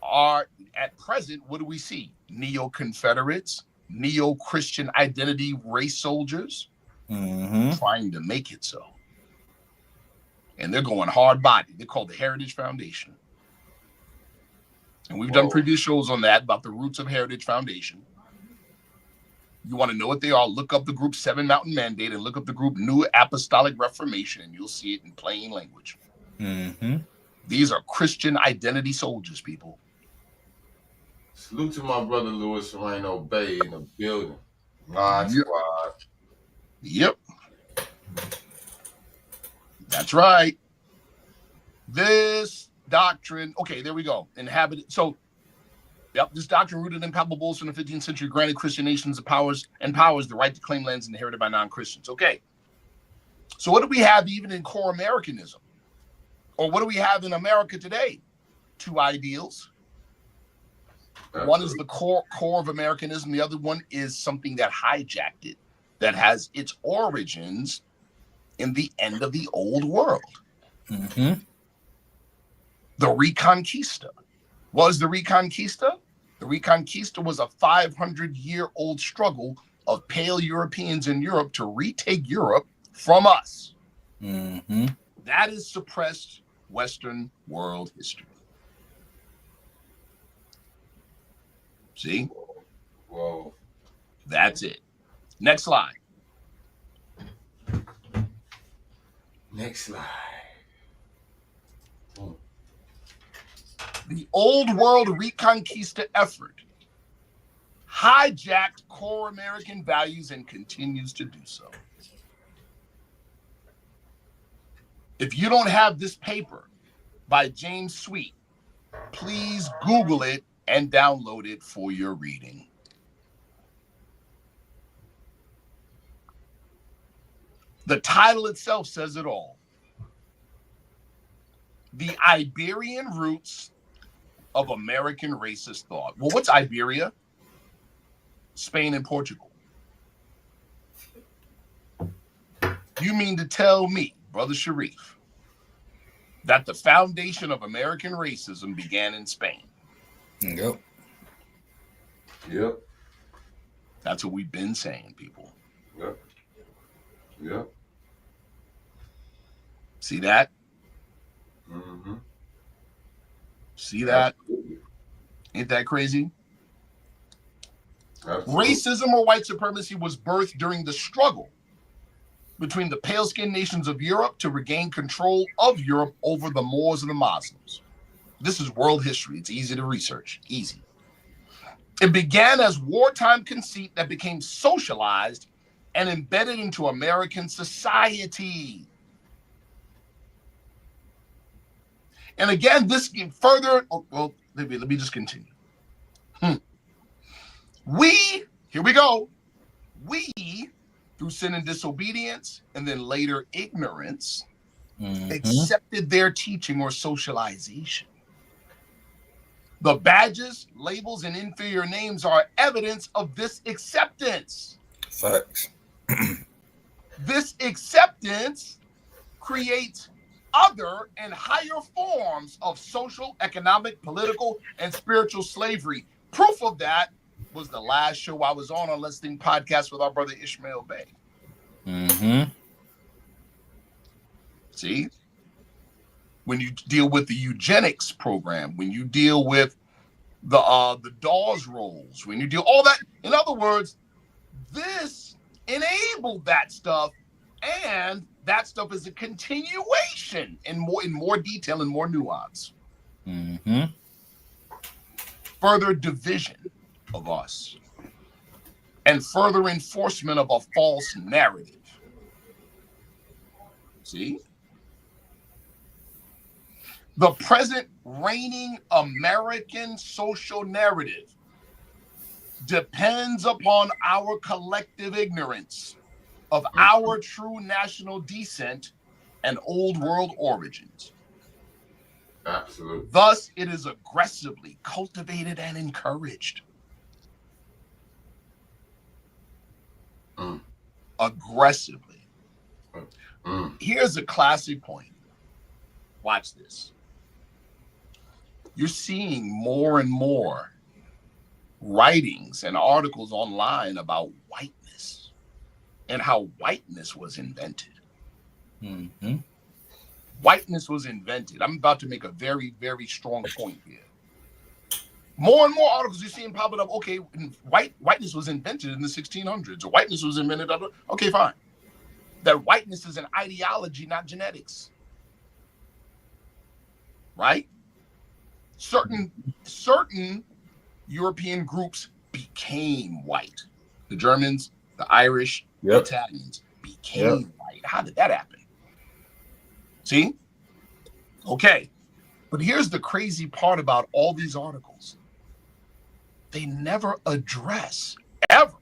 But at present, what do we see? Neo-Confederates, neo-Christian identity race soldiers trying to make it so. And they're going hard body. They're called the Heritage Foundation. And we've done previous shows on that about the roots of Heritage Foundation. You want to know what they are, look up the group Seven Mountain Mandate and look up the group New Apostolic Reformation, and you'll see it in plain language. These are Christian identity soldiers, people. Salute to my brother Louis Anael-Bey in the building. Line squad. Yep. That's right. This doctrine, okay, there we go. Inhabited. So, yep, this doctrine rooted in palpable bulls from the 15th century granted Christian nations the powers the right to claim lands inherited by non-Christians. Okay. So what do we have even in core Americanism? Or what do we have in America today? Two ideals. One is the core of Americanism. The other one is something that hijacked it, that has its origins in the end of the old world. The Reconquista. What is the Reconquista? The Reconquista was a 500-year-old struggle of pale Europeans in Europe to retake Europe from us. That is suppressed Western world history. See? Whoa. That's it. Next slide. Next slide. The old world Reconquista effort hijacked core American values and continues to do so. If you don't have this paper by James Sweet, please Google it and download it for your reading. The title itself says it all. The Iberian Roots of American Racist Thought. Well, what's Iberia? Spain and Portugal. You mean to tell me, Brother Sharif, that the foundation of American racism began in Spain? Yep. That's what we've been saying, people. Yep. See that? See that? Absolutely. Ain't that crazy? Absolutely. Racism or white supremacy was birthed during the struggle between the pale-skinned nations of Europe to regain control of Europe over the Moors and the Muslims. This is world history. It's easy to research. Easy. It began as wartime conceit that became socialized and embedded into American society. And again, this further, well, let me just continue. Here we go. We, through sin and disobedience, and then later ignorance, accepted their teaching or socialization. The badges, labels, and inferior names are evidence of this acceptance. Facts. This acceptance creates other and higher forms of social, economic, political, and spiritual slavery. Proof of that was the last show I was on Let's Think podcast with our brother Ishmael Bey. See? When you deal with the eugenics program, when you deal with the Dawes rolls, when you deal all that, in other words, this enabled that stuff, and that stuff is a continuation in more detail and more nuance. Further division of us and further enforcement of a false narrative. See? The present reigning American social narrative depends upon our collective ignorance of our true national descent and old world origins. Absolutely. Thus, it is aggressively cultivated and encouraged. Aggressively. Here's a classic point. Watch this. You're seeing more and more writings and articles online about whiteness and how whiteness was invented. whiteness was invented. I'm about to make a very, very strong point here. More and more articles you're seeing popping up. Okay, whiteness was invented in the 1600s, or whiteness was invented. Okay, fine. That whiteness is an ideology, not genetics. Right? Certain European groups became white. The Germans, the Irish, the Italians became white. How did that happen? See? Okay. But here's the crazy part about all these articles. They never ever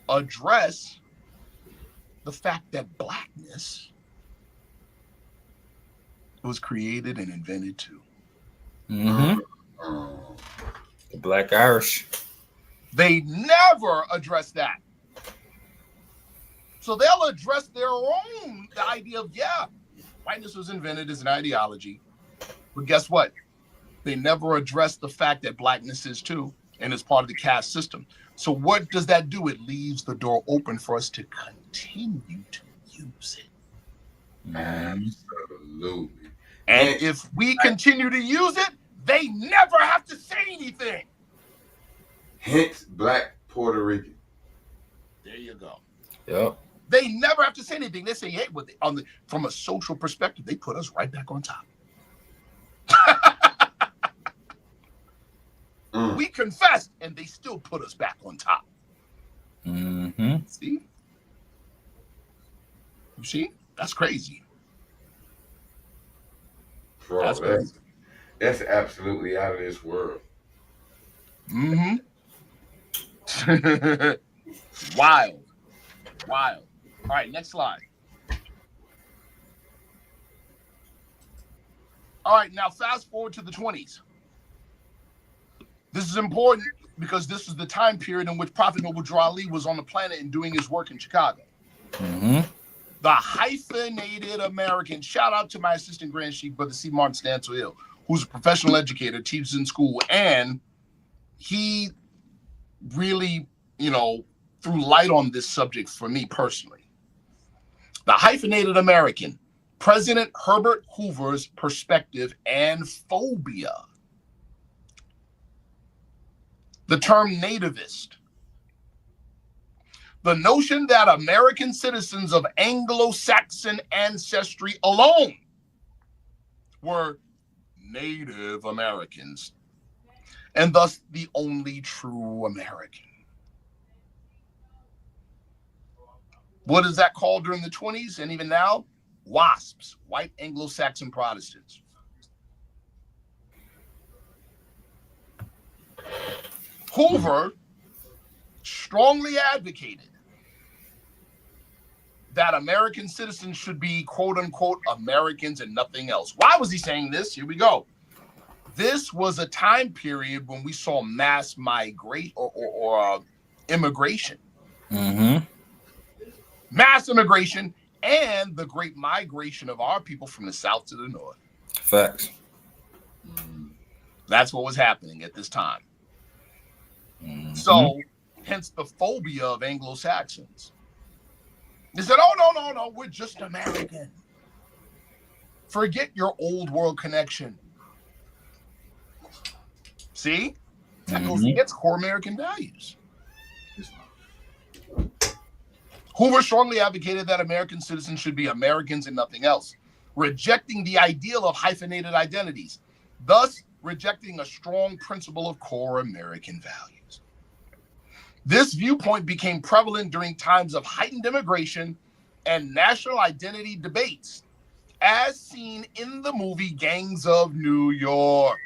address the fact that blackness was created and invented too. The Black Irish. They never address that. So they'll address the idea of, whiteness was invented as an ideology. But guess what? They never address the fact that blackness is too, and is part of the caste system. So what does that do? It leaves the door open for us to continue to use it. Absolutely. And if we continue to use it, they never have to say anything. Hence, Black Puerto Rican. There you go. Yep. They never have to say anything. They say, hey, from a social perspective, they put us right back on top. We confessed, and they still put us back on top. See? You see? That's crazy. Bro, that's absolutely out of this world. Wild. All right, next slide. All right, now fast forward to the 20s. This is important because this is the time period in which Prophet Noble Drew Ali was on the planet and doing his work in Chicago. The Hyphenated Americans. Shout out to my assistant Grand Sheik, Brother C. Martin Stansel Hill, who's a professional educator, teaches in school, and he really, threw light on this subject for me personally. The Hyphenated American, President Herbert Hoover's perspective and phobia. The term nativist. The notion that American citizens of Anglo-Saxon ancestry alone were Native Americans, and thus the only true American. What is that called during the 20s and even now? WASPs, White Anglo-Saxon Protestants. Hoover strongly advocated that American citizens should be, quote unquote, Americans and nothing else. Why was he saying this? Here we go. This was a time period when we saw mass migrate or immigration. Mass immigration and the great migration of our people from the south to the north. Facts. That's what was happening at this time. So, hence the phobia of Anglo-Saxons. They said, oh, no, we're just American. Forget your old world connection. See? That goes against core American values. Hoover strongly advocated that American citizens should be Americans and nothing else, rejecting the ideal of hyphenated identities, thus rejecting a strong principle of core American values. This viewpoint became prevalent during times of heightened immigration and national identity debates, as seen in the movie Gangs of New York.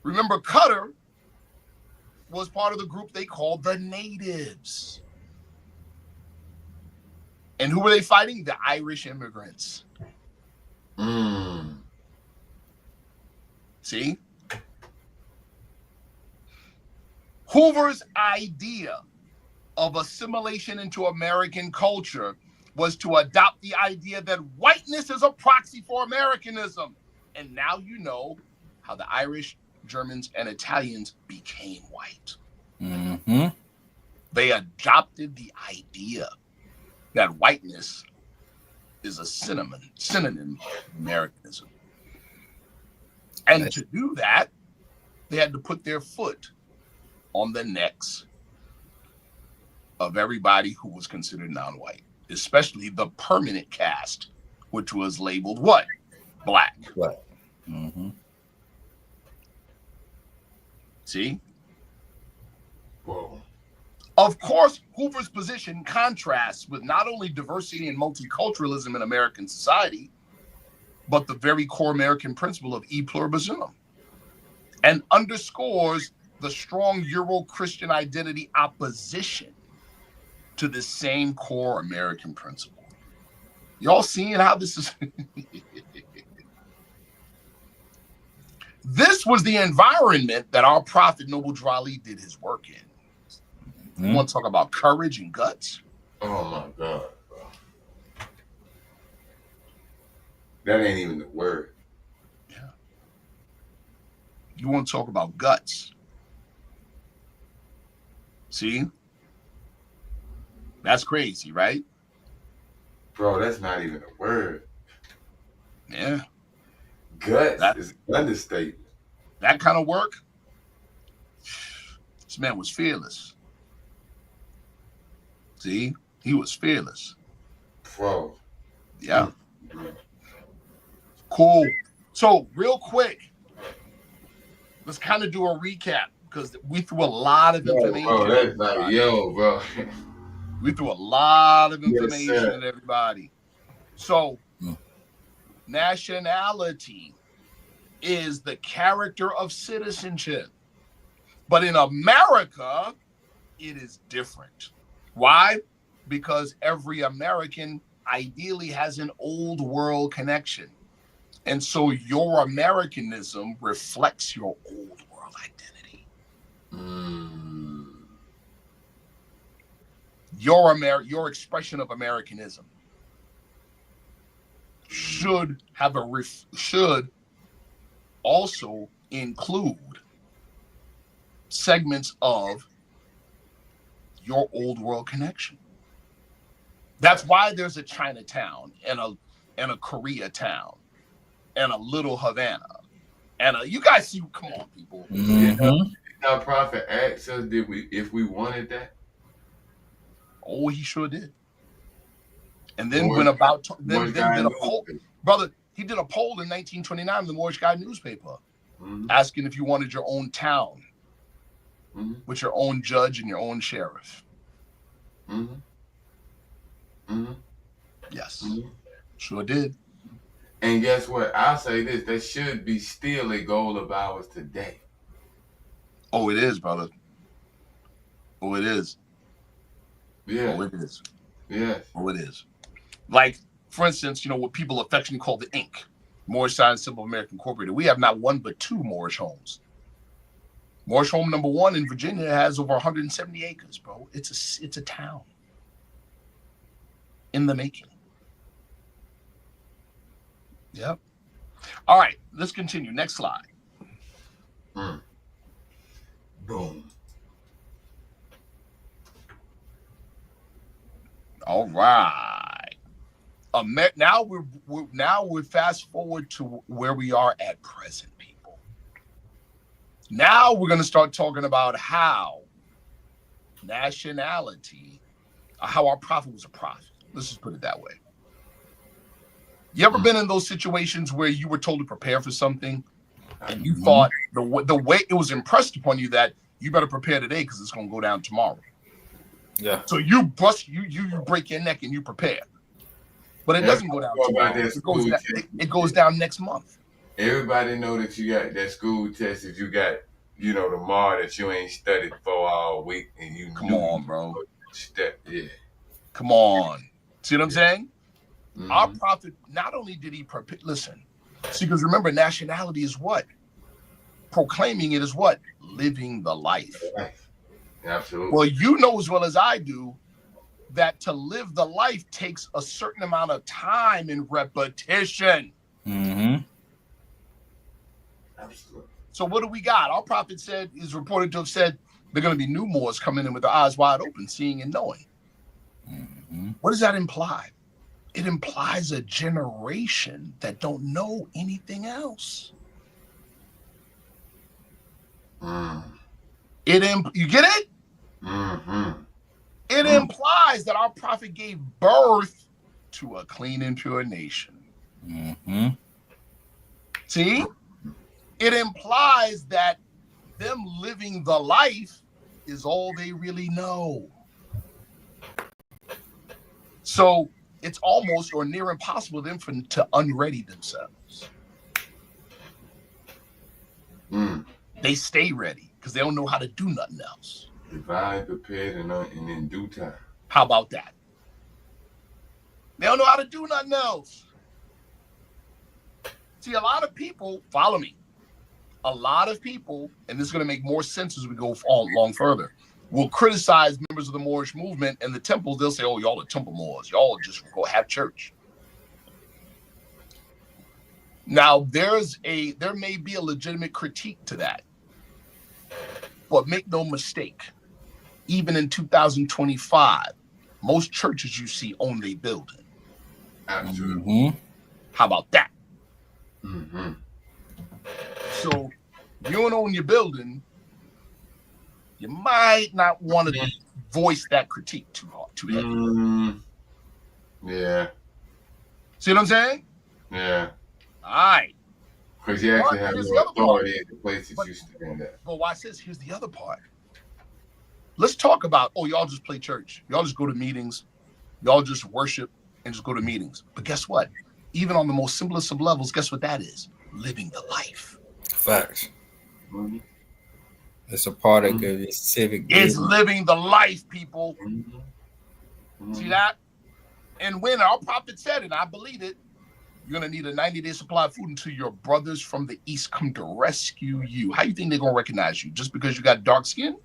Remember, Cutter was part of the group they called the Natives. And who were they fighting? The Irish immigrants. See? Hoover's idea of assimilation into American culture was to adopt the idea that whiteness is a proxy for Americanism. And now you know how the Irish, Germans, and Italians became white. They adopted the idea. that whiteness is a synonym of Americanism. And to do that, they had to put their foot on the necks of everybody who was considered non-white, especially the permanent caste, which was labeled what? Black. Black. Mm-hmm. See? Whoa. Of course, Hoover's position contrasts with not only diversity and multiculturalism in American society, but the very core American principle of e pluribus unum, and underscores the strong Euro-Christian identity opposition to the same core American principle. Y'all seeing how this is? This was the environment that our prophet Noble Drew Ali did his work in. You want to talk about courage and guts? Oh my God, bro. That ain't even the word. Yeah. You want to talk about guts? See? That's crazy, right? Bro, that's not even a word. Yeah. Guts is an understatement. That kind of work? This man was fearless. See? He was fearless. Bro. Yeah. Cool. So, real quick, let's kind of do a recap because we threw a lot of information. Bro, that's like, bro. We threw a lot of information at everybody. So, nationality is the character of citizenship. But in America, it is different. Why? Because every American ideally has an old world connection. And so your Americanism reflects your old world identity. Your expression of Americanism should also include segments of your old world connection. That's why there's a Chinatown and a Koreatown and a little Havana and you guys see. Come on, people. Our prophet asked us if we wanted that. Oh, he sure did. And then did a poll, brother. He did a poll in 1929 in the Moorish Guide newspaper, asking if you wanted your own town with your own judge and your own sheriff. Yes, sure did. And guess what? I'll say this: that should be still a goal of ours today. Oh, it is, brother. Oh, it is. Yeah. Oh, it is. Yes. Oh, it is. Like, for instance, what people affectionately call the Inc. Moorish Sign Symbol of America Incorporated. We have not one but two Moorish homes. Moorish home number 1 in Virginia has over 170 acres, bro. It's a town in the making. Yep. All right, let's continue. Next slide. Boom. All right. Now we're fast forward to where we are at present, people. Now we're going to start talking about how nationality, how our prophet was a prophet. Let's just put it that way. You ever been in those situations where you were told to prepare for something and you thought the way it was impressed upon you that you better prepare today because it's going to go down tomorrow? Yeah. So you break your neck and you prepare. But it doesn't go down tomorrow. It goes down next month. Everybody know that you got that school test if you got, tomorrow that you ain't studied for all week and you Come on, bro. Yeah. Come on. See what I'm saying? Our prophet, not only did he prepare, listen, see, because remember, nationality is what? Proclaiming it is what? Living the life. Absolutely. Well, you know as well as I do that to live the life takes a certain amount of time and repetition. Absolutely. So what do we got? Our prophet is reported to have said, they're going to be new Moors coming in with their eyes wide open, seeing and knowing. What does that imply? It implies a generation that don't know anything else. You get it? It implies that our prophet gave birth to a clean and pure nation. See? It implies that them living the life is all they really know. So it's almost or near impossible for them to unready themselves. They stay ready because they don't know how to do nothing else. Divine, prepared, and in due time. How about that? They don't know how to do nothing else. See, a lot of people, follow me. A lot of people, and this is going to make more sense as we go along further, will criticize members of the Moorish movement and the temples. They'll say, oh, y'all are temple Moors. Y'all just go have church. Now, there may be a legitimate critique to that. But make no mistake, even in 2025, most churches you see own their building. Absolutely. How about that? So you don't own your building, you might not want to voice that critique too heavy. Yeah. See what I'm saying? Yeah. All right. Because you actually have no authority in the places you stand at. But watch this. Here's the other part. Let's talk about, y'all just play church. Y'all just go to meetings. Y'all just worship and just go to meetings. But guess what? Even on the most simplest of levels, guess what that is? Living the life. Facts. It's a part of your civic. It's living the life, people. See that? And when our prophet said it, I believe it, you're going to need a 90-day supply of food until your brothers from the east come to rescue you. How you think they're going to recognize you? Just because you got dark skin?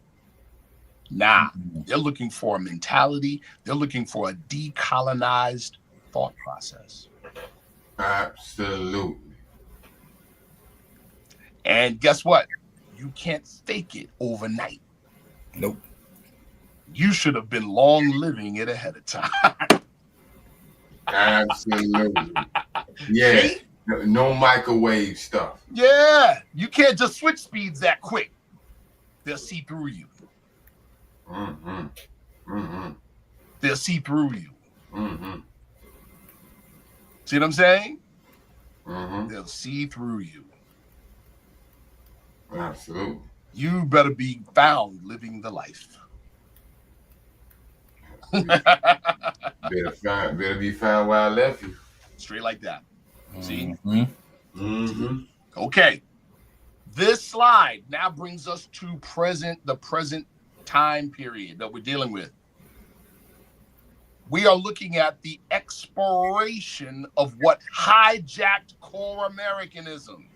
Nah, they're looking for a mentality. They're looking for a decolonized thought process. Absolutely. And guess what? You can't fake it overnight. Nope. You should have been long living it ahead of time. Absolutely. Yeah. See? No microwave stuff. Yeah. You can't just switch speeds that quick. They'll see through you. They'll see through you. See what I'm saying? They'll see through you. Absolutely. You better be found living the life. better be found where I left you. Straight like that. See? Okay. This slide now brings us to the present time period that we're dealing with. We are looking at the expiration of what hijacked core Americanism.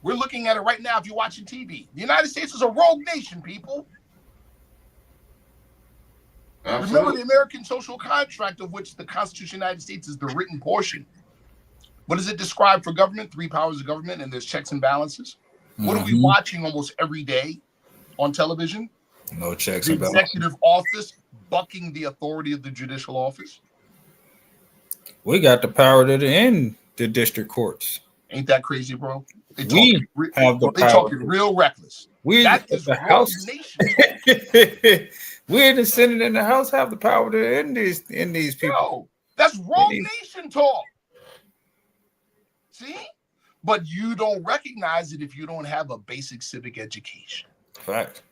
We're looking at it right now if you're watching TV. The United States is a rogue nation, people. Absolutely. Remember the American social contract, of which the Constitution of the United States is the written portion. What does it describe for government? 3 powers of government, and there's checks and balances. What are we watching almost every day on television? No checks and balances. The executive office bucking the authority of the judicial office. We got the power to end the district courts. Ain't that crazy, bro? They talking real reckless. That is the House. We in the Senate and the House have the power to end these people. Yo, that's rogue nation talk. See? But you don't recognize it if you don't have a basic civic education. Fact.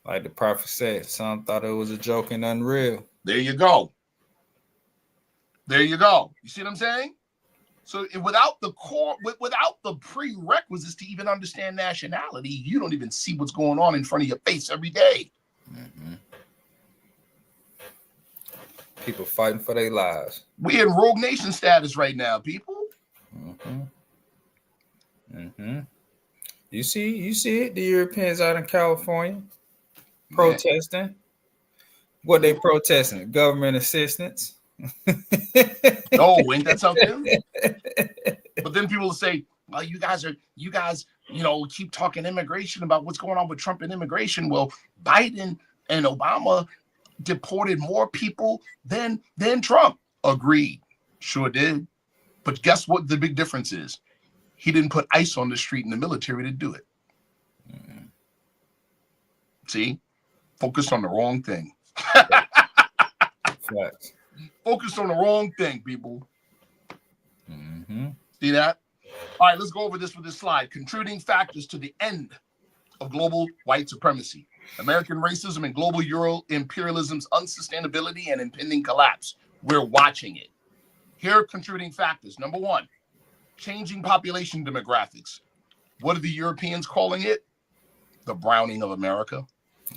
Like the prophet said, some thought it was a joke and unreal. There you go. There you go. You see what I'm saying? So without the prerequisites to even understand nationality, you don't even see what's going on in front of your face every day. People fighting for their lives. We in rogue nation status right now, people. You see it, the Europeans out in California protesting. What they protesting? Government assistance. No, ain't that something? But then people will say, well, you guys, keep talking immigration about what's going on with Trump and immigration. Well, Biden And Obama deported more people than Trump. Agreed. Sure did. But guess what the big difference is? He didn't put ICE on the street and the military to do it. Mm-hmm. See? Focused on the wrong thing. Focused on the wrong thing, people. Mm-hmm. See that? All right, let's go over this with this slide. Contributing factors to the end of global white supremacy. American racism and global Euro imperialism's unsustainability and impending collapse. We're watching it. Here are contributing factors. Number one, changing population demographics. What are the Europeans calling it? The browning of America.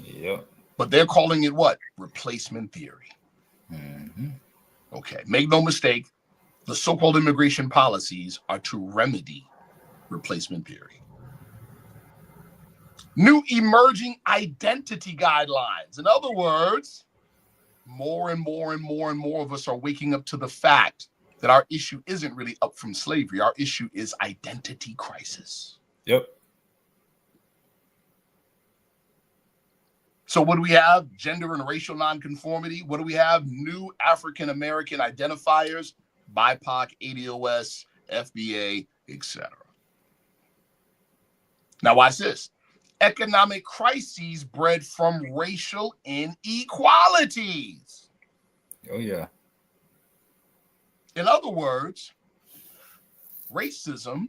Yep. But they're calling it what? Replacement theory. Mm-hmm. Okay, make no mistake, the so-called immigration policies are to remedy replacement theory. New emerging identity guidelines. In other words, more and more of us are waking up to the fact that our issue isn't really up from slavery. Our issue is identity crisis. Yep. So what do we have? Gender and racial nonconformity. What do we have? New African American identifiers, BIPOC, ADOS, FBA, etc. Now watch this. Economic crises bred from racial inequalities. Oh, yeah. In other words, racism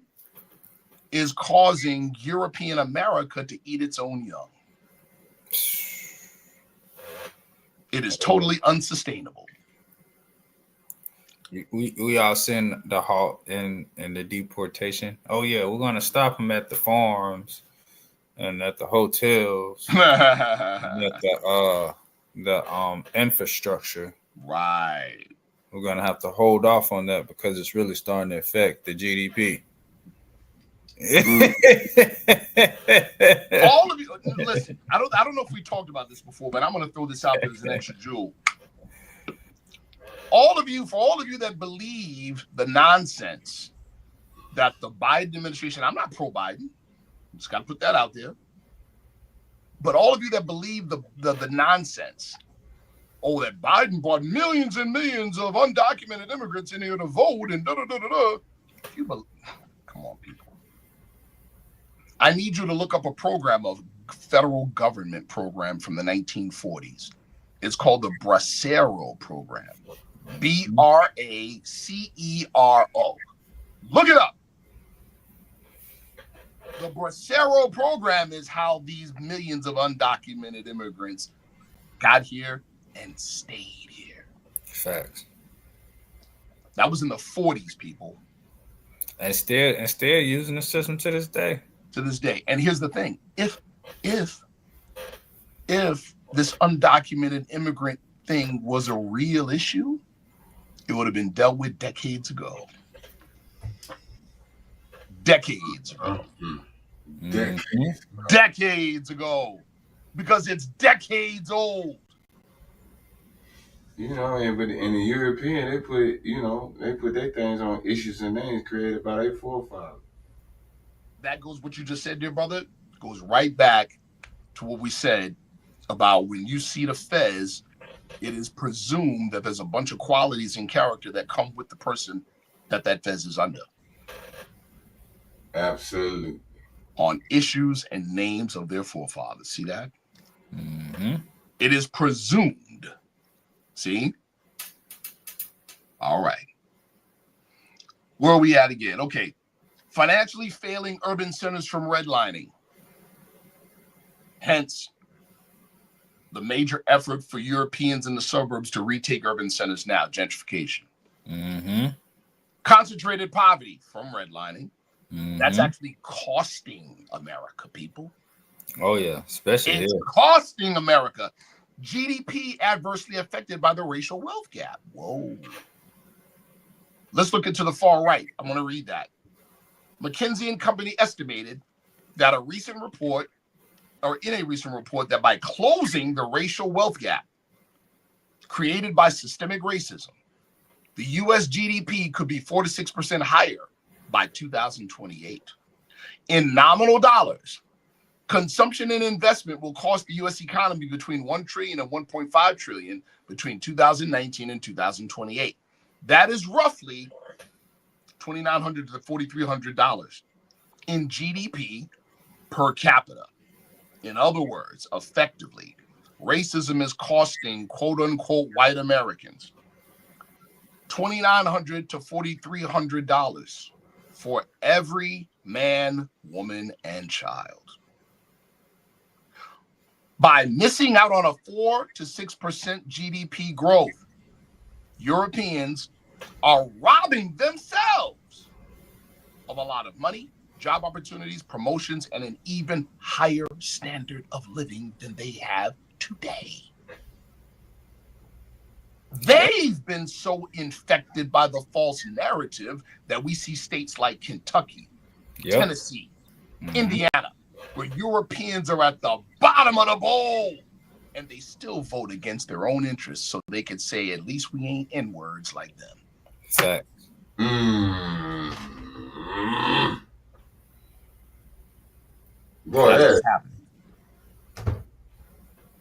is causing European America to eat its own young. It is totally unsustainable. We all seen the halt and the deportation. Oh, yeah, we're going to stop them at the farms and at the hotels, and at the infrastructure. Right. We're going to have to hold off on that because it's really starting to affect the GDP. All of you, listen, I don't know if we talked about this before, but I'm going to throw this out there as an extra jewel. For all of you that believe the nonsense that the Biden administration, I'm not pro-Biden, just got to put that out there. But all of you that believe the nonsense, that Biden brought millions and millions of undocumented immigrants in here to vote and da-da-da-da-da. Come on, people. I need you to look up a federal government program from the 1940s. It's called the Bracero program. BRACERO. Look it up. The Bracero program is how these millions of undocumented immigrants got here and stayed here. Facts. That was in the 40s, people. And still using the system to this day. To this day. And here's the thing. If this undocumented immigrant thing was a real issue, it would have been dealt with decades ago. Decades ago. Decades ago. Because it's decades old. But in the European, they put their things on issues and names created by their forefathers. That goes what you just said, dear brother, goes right back to what we said about when you see the fez, it is presumed that there's a bunch of qualities and character that come with the person that fez is under. Absolutely. On issues and names of their forefathers. See that? Mm-hmm. It is presumed. See? All right. Where are we at again? Okay. Financially failing urban centers from redlining. Hence, the major effort for Europeans in the suburbs to retake urban centers now, gentrification. Mm-hmm. Concentrated poverty from redlining. Mm-hmm. That's actually costing America, people. Oh, yeah, especially it's here. Costing America. GDP adversely affected by the racial wealth gap. Whoa. Let's look into the far right. I'm going to read that. McKinsey and Company estimated that in a recent report that by closing the racial wealth gap created by systemic racism, the U.S. GDP could be 4 to 6% higher by 2028. In nominal dollars, Consumption and investment will cost the U.S. economy between $1 trillion and $1.5 trillion between 2019 and 2028. That is roughly $2,900 to $4,300 in GDP per capita. In other words, effectively, racism is costing quote-unquote white Americans $2,900 to $4,300 for every man, woman, and child. By missing out on a 4 to 6% GDP growth, Europeans are robbing themselves of a lot of money, job opportunities, promotions, and an even higher standard of living than they have today. They've been so infected by the false narrative that we see states like Kentucky, Tennessee, Indiana, where Europeans are at the bottom of the bowl, and they still vote against their own interests so they can say, at least we ain't N-words like them. Exactly. Boy, that's happening.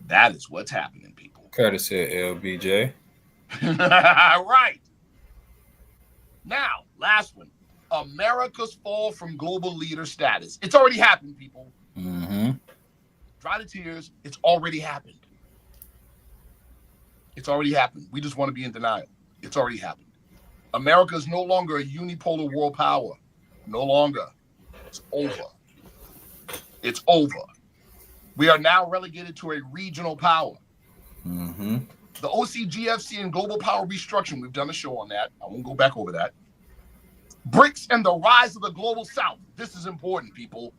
That is what's happening, people. Courtesy of LBJ. Right. Now, last one. America's fall from global leader status. It's already happened, people. Dry the tears. It's already happened. It's already happened. We just want to be in denial. It's already happened. America is no longer a unipolar world power. No longer. It's over. It's over. We are now relegated to a regional power. The OCGFC and global power restructuring, we've done a show on that. I won't go back over that. BRICS and the rise of the global south. This is important, people.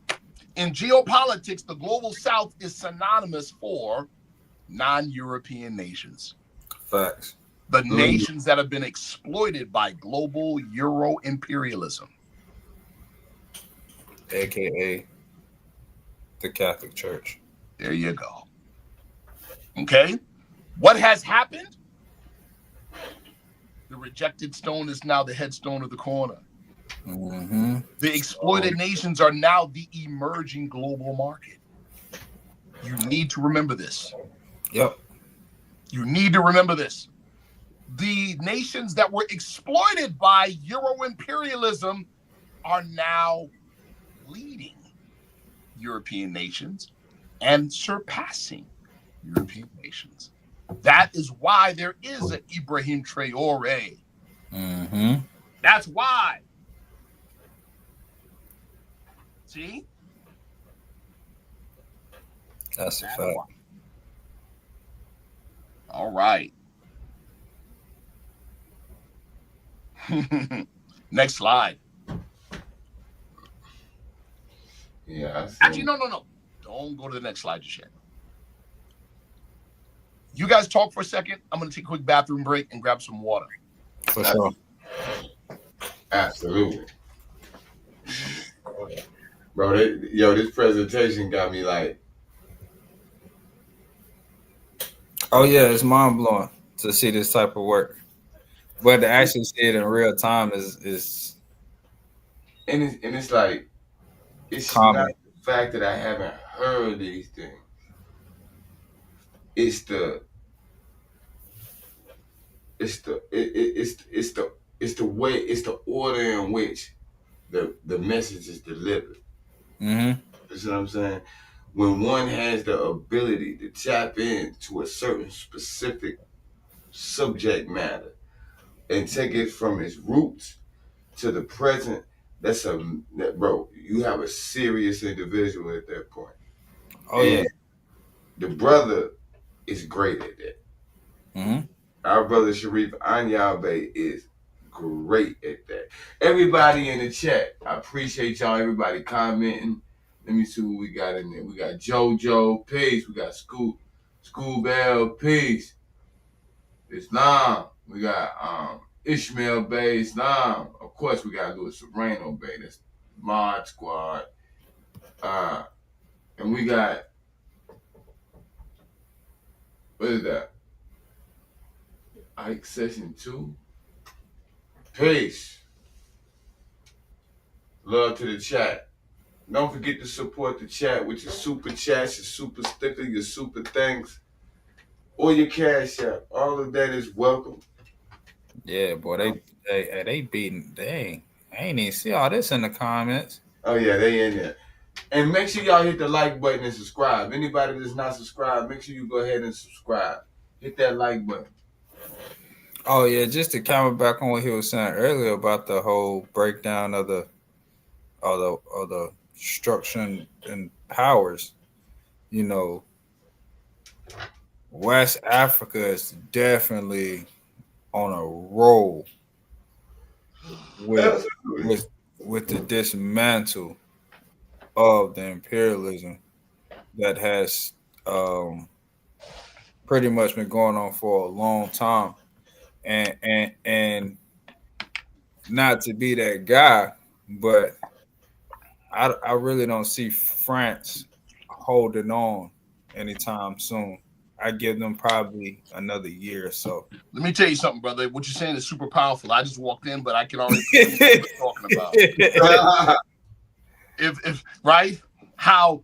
In geopolitics, the global south is synonymous for non-European nations. Facts. The nations that have been exploited by global Euro imperialism. AKA the Catholic Church. There you go. Okay. What has happened? The rejected stone is now the headstone of the corner. The exploited nations are now the emerging global market. You need to remember this. Yep. You need to remember this. The nations that were exploited by Euro imperialism are now leading European nations and surpassing European nations. That is why there is an Ibrahim Traore. That's why. See? That's a fact. All right. Next slide. Yeah. Actually, no. Don't go to the next slide just yet. You guys talk for a second. I'm going to take a quick bathroom break and grab some water. For sure. Absolutely. Bro, this presentation got me like... Oh, yeah, it's mind-blowing to see this type of work. But to actually see it in real time is... And it's like... It's common. not the fact that I haven't heard these things. It's the way, it's the order in which the message is delivered. You see what I'm saying? When one has the ability to tap into a certain specific subject matter and take it from its roots to the present, bro, you have a serious individual at that point. Oh, yeah. The brother is great at that. Our brother Sharif Anael-Bey is great at that. Everybody in the chat, I appreciate y'all. Everybody commenting. Let me see what we got in there. We got JoJo, peace. We got School Bell, peace. Islam. We got Ishmael Bey, Islam. Of course, we got Louis Serrano Bey. That's Mod Squad. And we got, what is that? Ike Session 2. Peace. Love to the chat. Don't forget to support the chat with your super chats, your super sticker, your super thanks, or your cash app. All of that is welcome. Yeah, boy, they beating. Dang, I ain't even see all this in the comments. Oh yeah, they in there. And make sure y'all hit the like button and subscribe. Anybody that's not subscribed, make sure you go ahead and subscribe. Hit that like button. Oh yeah, just to comment back on what he was saying earlier about the whole breakdown of the structure and powers. You know, West Africa is definitely on a roll with the dismantle of the imperialism that has pretty much been going on for a long time, and not to be that guy, but I really don't see France holding on anytime soon. I give them probably another year or so. Let me tell you something, brother. What you're saying is super powerful. I just walked in, but I can already see what you're talking about. if right, how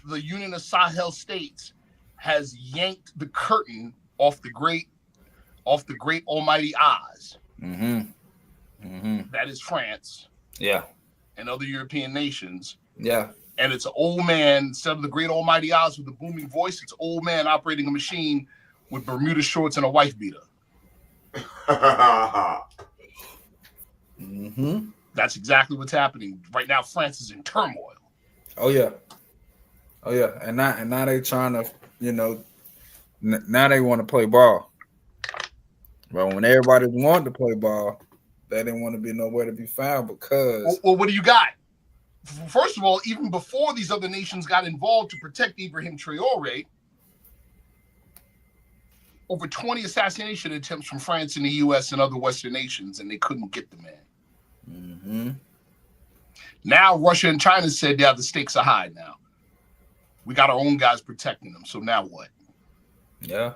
the Union of Sahel States has yanked the curtain off the great almighty Oz. Mm-hmm. Mm-hmm. That is France. Yeah. And other European nations. Yeah. And it's an old man, instead of the great almighty Oz with a booming voice, it's an old man operating a machine with Bermuda shorts and a wife beater. Mm-hmm. That's exactly what's happening. Right now, France is in turmoil. Oh yeah. Oh yeah. And now they trying to, now they want to play ball. But when everybody wanted to play ball, they didn't want to be nowhere to be found because. Well, what do you got? First of all, even before these other nations got involved to protect Ibrahim Traore, over 20 assassination attempts from France and the U.S. and other Western nations, and they couldn't get the man. Mm-hmm. Now Russia and China said, yeah, the stakes are high now. We got our own guys protecting them, so now what? Yeah.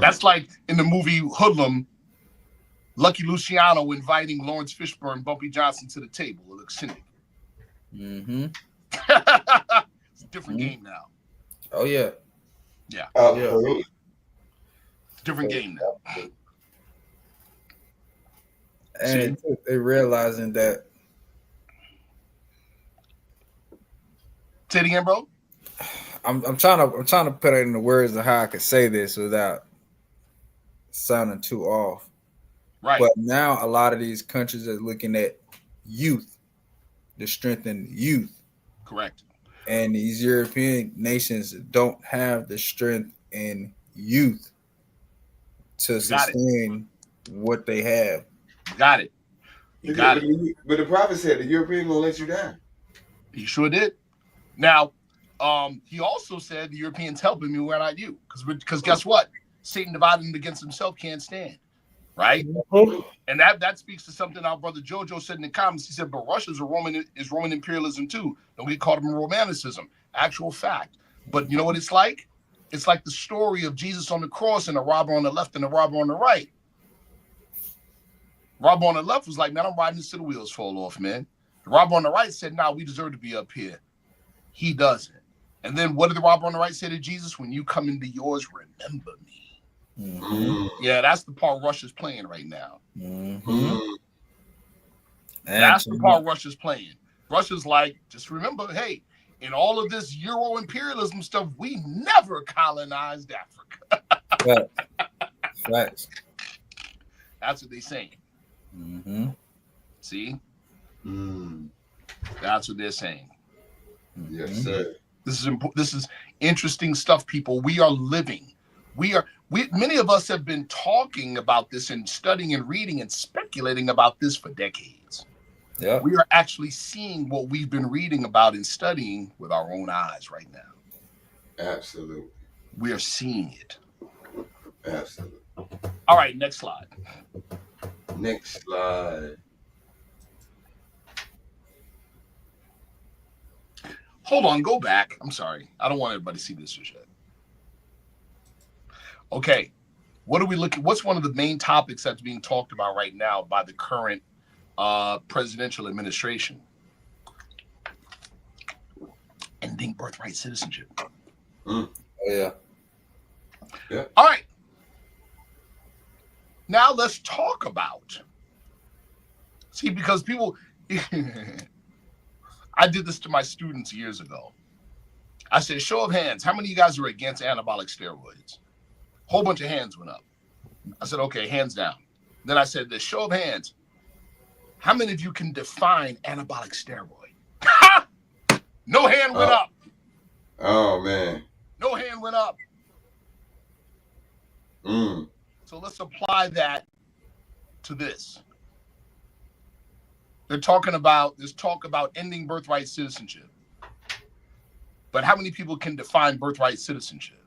That's like in the movie Hoodlum, Lucky Luciano inviting Lawrence Fishburne, Bumpy Johnson to the table. It looks cynical. Mm-hmm. It's a different game now. Oh yeah. Yeah. Absolutely. Different game now. And they're realizing that. Say it again, bro. I'm trying to put it in the words of how I could say this without sounding too off. Right. But now a lot of these countries are looking at youth, to strengthen youth. Correct. And these European nations don't have the strength in youth to sustain what they have. You got it. You got it. But the prophet said the European gonna let you down. He sure did. Now, he also said the Europeans helping me, we're not you. Because guess what? Satan divided against himself can't stand. Right? Mm-hmm. And that speaks to something our brother Jojo said in the comments. He said, but Russia's Roman imperialism too. And we called him romanticism. Actual fact. But you know what it's like? It's like the story of Jesus on the cross and the robber on the left and the robber on the right. Robber on the left was like, man, I'm riding this till the wheels fall off, man. The robber on the right said, nah, we deserve to be up here. He doesn't. And then what did the robber on the right say to Jesus? When you come into yours, remember me. Mm-hmm. Yeah, that's the part Russia's playing right now. Mm-hmm. That's the part Russia's playing. Russia's like, just remember, hey, in all of this Euro imperialism stuff, we never colonized Africa. Facts. That's what they're saying. Mm-hmm. See? That's what they're saying. Yes, sir. This is interesting stuff, people. We are living. Many of us have been talking about this and studying and reading and speculating about this for decades. Yeah. We are actually seeing what we've been reading about and studying with our own eyes right now. Absolutely. We are seeing it. Absolutely. All right, next slide. Next slide. Hold on, go back. I'm sorry. I don't want everybody to see this just yet. Okay. What are we looking? What's one of the main topics that's being talked about right now by the current presidential administration? ending birthright citizenship. Mm. Yeah. Yeah. All right. Now let's talk about. See, because people, I did this to my students years ago. I said, show of hands, how many of you guys are against anabolic steroids? Whole bunch of hands went up. I said, okay, hands down. Then I said, the show of hands, how many of you can define anabolic steroid? No hand went up. Oh, man. No hand went up. Mm. So let's apply that to this. There's talk about ending birthright citizenship. But how many people can define birthright citizenship?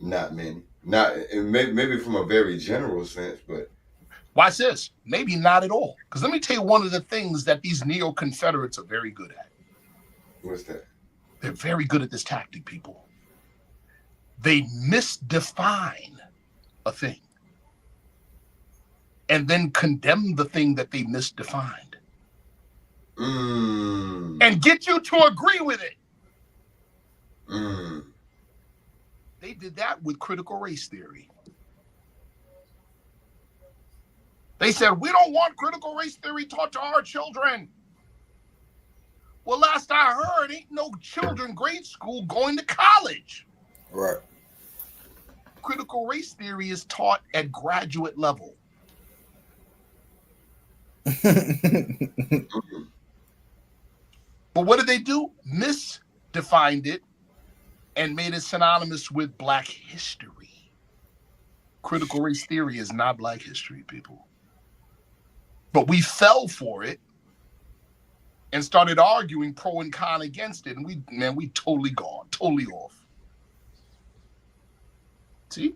Not many. Not maybe from a very general sense, but Watch this. Maybe not at all. Because let me tell you one of the things that these neo-Confederates are very good at. what's that? They're very good at this tactic, people. They misdefine a thing and then condemn the thing that they misdefined. And get you to agree with it. They did that with critical race theory. They said, we don't want critical race theory taught to our children. Well, last I heard, ain't no children grade school going to college. Right. Critical race theory is taught at graduate level. But what did they do? Misdefined it and made it synonymous with Black history. Critical race theory is not Black history, people. But we fell for it and started arguing pro and con against it. And we totally gone, totally off. See?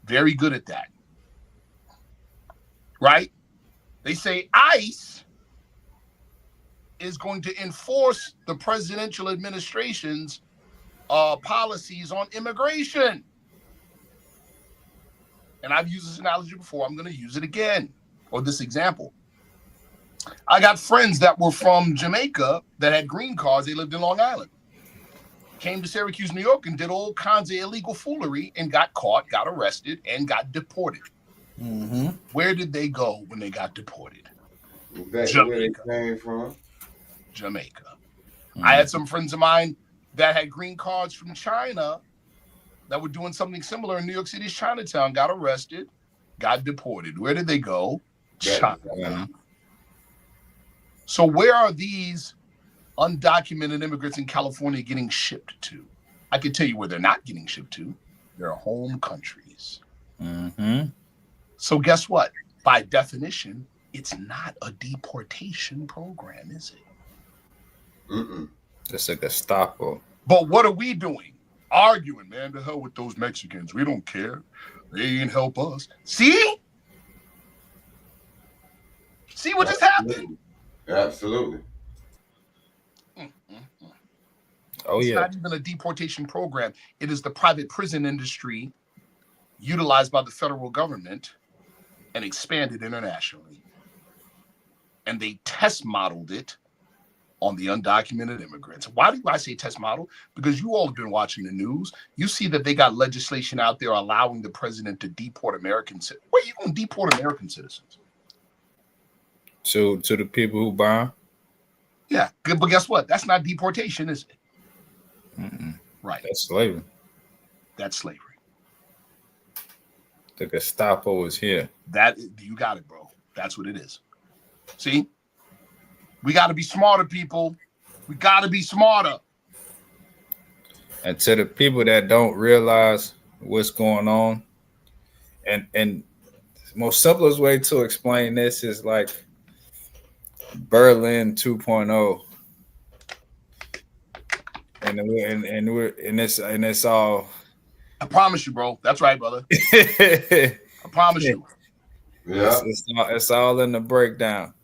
Very good at that. Right? They say ICE is going to enforce the presidential administration's policies on immigration. And I've used this analogy before. I'm going to use it again, or this example. I got friends that were from Jamaica that had green cards. They lived in Long Island. Came to Syracuse, New York, and did all kinds of illegal foolery and got caught, got arrested, and got deported. Mm-hmm. Where did they go when they got deported? Jamaica. Where they came from? Jamaica. Mm-hmm. I had some friends of mine that had green cards from China that were doing something similar in New York City's Chinatown, got arrested, got deported. Where did they go? China. Yeah. So where are these undocumented immigrants in California getting shipped to? I can tell you where they're not getting shipped to. Their home countries. Mm-hmm. So guess what? By definition, it's not a deportation program, is it? Mm-mm. It's a Gestapo. But what are we doing? Arguing, man, to hell with those Mexicans. We don't care. They ain't help us. See? See what just happened? Absolutely. Oh, it's yeah. not even a deportation program. It is the private prison industry utilized by the federal government and expanded internationally. And they test modeled it on the undocumented immigrants. Why do I say test model? Because you all have been watching the news. You see that they got legislation out there allowing the president to deport American citizens. Where are you going to deport American citizens? To the people who buy them? Yeah, good, but guess what? That's not deportation, is it? Mm-mm. Right. That's slavery. That's slavery. The Gestapo is here. You got it, bro. That's what it is. See? We got to be smarter, people. We got to be smarter. And to the people that don't realize what's going on, and the most simplest way to explain this is like Berlin 2.0. And it's all. I promise you, bro. That's right, brother. I promise you. Yeah. It's all in the breakdown.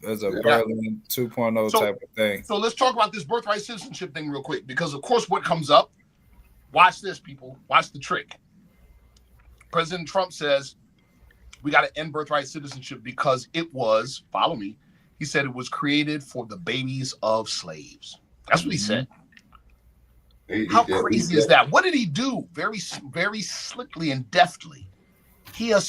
It's a Berlin 2.0 type of thing. So let's talk about this birthright citizenship thing real quick, because of course what comes up, watch this, people, watch the trick. President Trump says we got to end birthright citizenship because it was, follow me, He said it was created for the babies of slaves. That's what he said. How crazy is that? What did he do? Very, very slickly and deftly. He made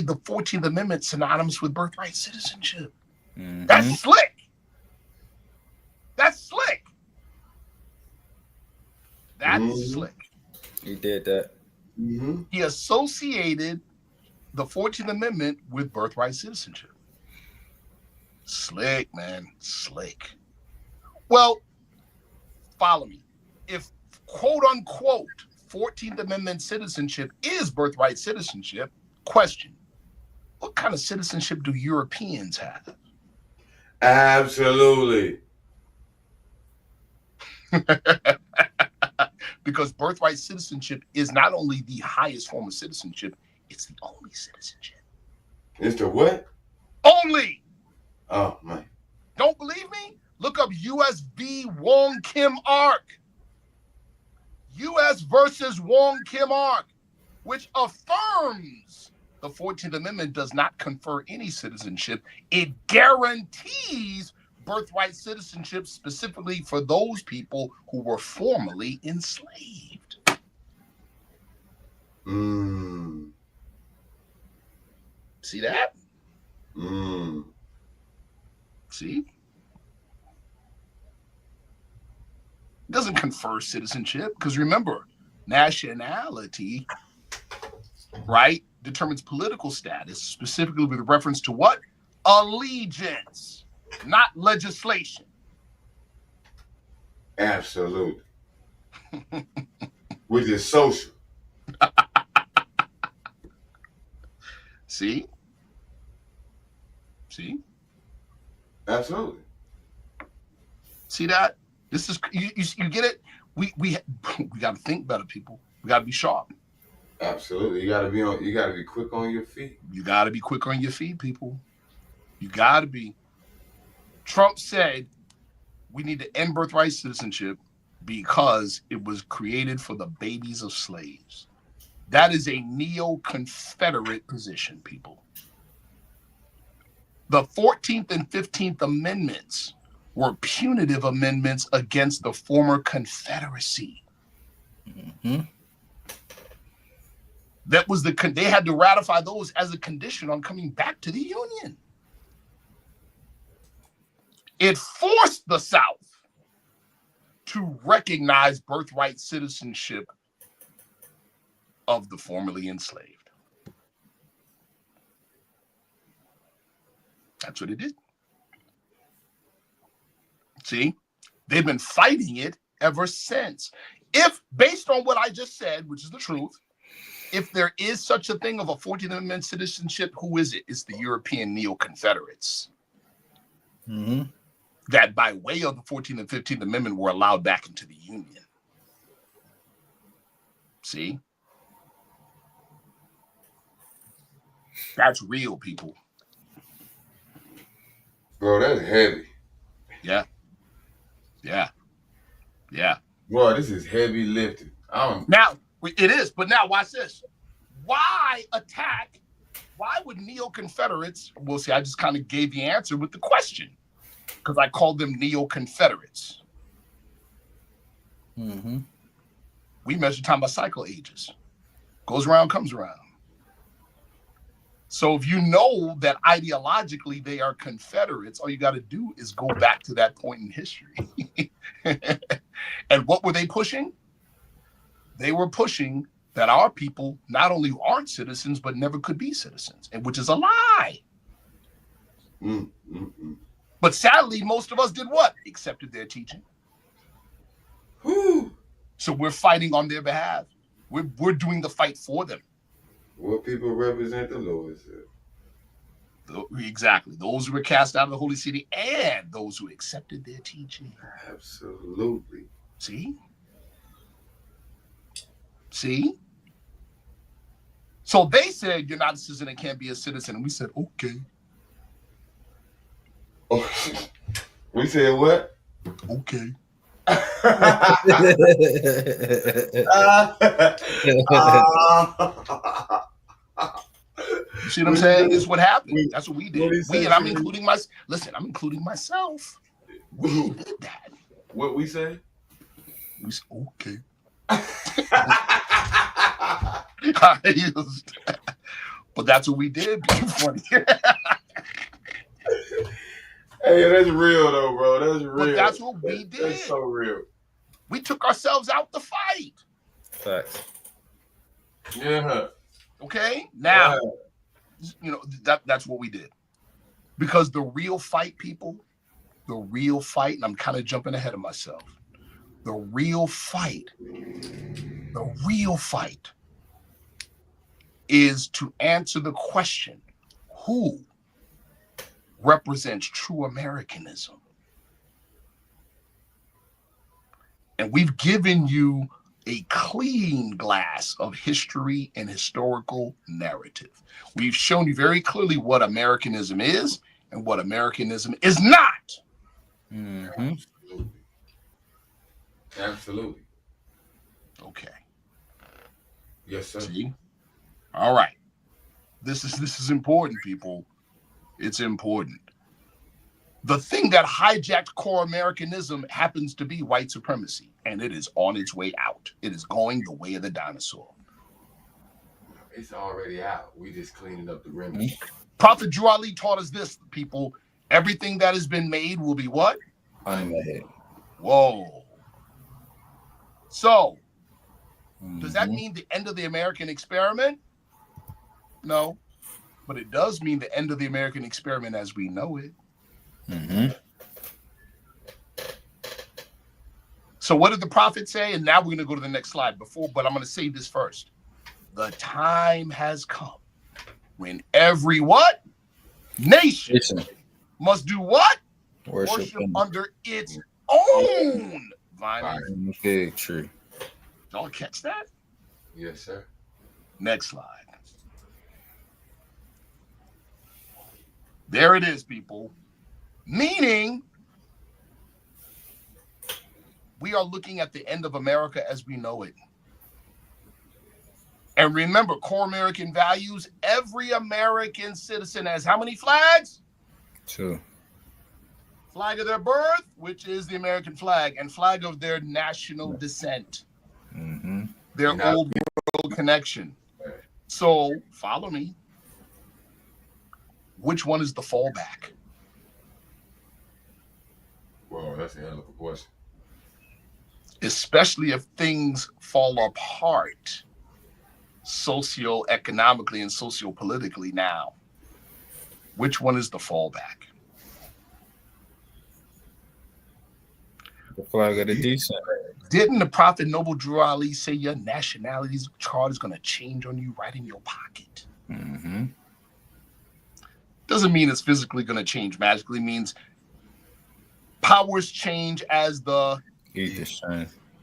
the 14th Amendment synonymous with birthright citizenship. That's slick. That's slick. That's slick. He did that. He associated the 14th Amendment with birthright citizenship. Slick, man. Slick. Well, follow me. If quote unquote 14th Amendment citizenship is birthright citizenship, question, what kind of citizenship do Europeans have? Absolutely. Because birthright citizenship is not only the highest form of citizenship, it's the only citizenship. It's the what? Only. Oh, man. Don't believe me? Look up U.S. v. Wong Kim Ark. U.S. versus Wong Kim Ark, which affirms the 14th Amendment does not confer any citizenship. It guarantees birthright citizenship specifically for those people who were formerly enslaved. See that? See? It doesn't confer citizenship because remember, nationality, right, determines political status, specifically with reference to what? Allegiance, not legislation. Absolutely. Which is social. See? See? Absolutely. See that? This is you get it? We got to think better, people. We got to be sharp. Absolutely. You got to be quick on your feet. You got to be quick on your feet, people. You got to be. Trump said we need to end birthright citizenship because it was created for the babies of slaves. That is a neo-Confederate position, people. The 14th and 15th Amendments were punitive amendments against the former Confederacy. That was they had to ratify those as a condition on coming back to the Union. It forced the South to recognize birthright citizenship of the formerly enslaved. That's what it did. See, they've been fighting it ever since. If, based on what I just said, which is the truth, if there is such a thing of a 14th Amendment citizenship, who is it? It's the European neo-Confederates. That by way of the 14th and 15th Amendment were allowed back into the Union. See? That's real, people. Bro, that's heavy. Yeah. Yeah. Yeah. Bro, this is heavy lifting. Now, it is, but now watch this. Why attack? Why would neo-Confederates? Well, see, I just kind of gave the answer with the question because I called them neo-Confederates. We measure time by cycle ages. Goes around, comes around. So if you know that ideologically they are Confederates, all you got to do is go back to that point in history. And what were they pushing? They were pushing that our people not only aren't citizens, but never could be citizens, and which is a lie. But sadly, most of us did what? Accepted their teaching. So we're fighting on their behalf. We're doing the fight for them. What people represent the Lord, sir. Exactly. Those who were cast out of the holy city and those who accepted their teaching. Absolutely. See? See? So they said you're not a citizen and can't be a citizen. And we said, okay. Oh, we said what? Okay. You see what I'm saying? This is what happened. That's what we did. We, and I'm including myself. Listen, I'm including myself. We did that. What we say? We said, okay. But that's what we did. Funny. Hey, that's real though, bro. That's real. But that's what we did. That's so real. We took ourselves out the fight. Facts. Yeah. Okay. Now, you know, that's what we did. Because the real fight, people, the real fight, and I'm kind of jumping ahead of myself. The real fight is to answer the question, who represents true Americanism? And we've given you a clean glass of history and historical narrative. We've shown you very clearly what Americanism is and what Americanism is not. Mm-hmm. Absolutely. Okay. Yes, sir. See? All right. This is important, people. It's important. The thing that hijacked core Americanism happens to be white supremacy, and it is on its way out. It is going the way of the dinosaur. It's already out. We just cleaning up the remnants. Prophet Drew Ali taught us this, people. Everything that has been made will be what? Unmade. Whoa. So, does that mean the end of the American experiment? No. But it does mean the end of the American experiment as we know it. Mm-hmm. So what did the prophet say? And now we're going to go to the next slide but I'm going to say this first. The time has come when every what? Nation must do what? Worship under its own vine. Fig tree. Y'all catch that? Yes, sir. Next slide. There it is, people. Meaning, we are looking at the end of America as we know it. And remember, core American values, every American citizen has how many flags? 2. Flag of their birth, which is the American flag, and flag of their national descent. Mm-hmm. Their old world connection. So, follow me. Which one is the fallback? Well, that's a hell of a question. Especially if things fall apart socioeconomically and sociopolitically now. Which one is the fallback? The flag of the decent. Didn't the prophet Noble Drew Ali say your nationality's chart is going to change on you right in your pocket? Mm-hmm. Doesn't mean it's physically going to change magically. It means powers change as the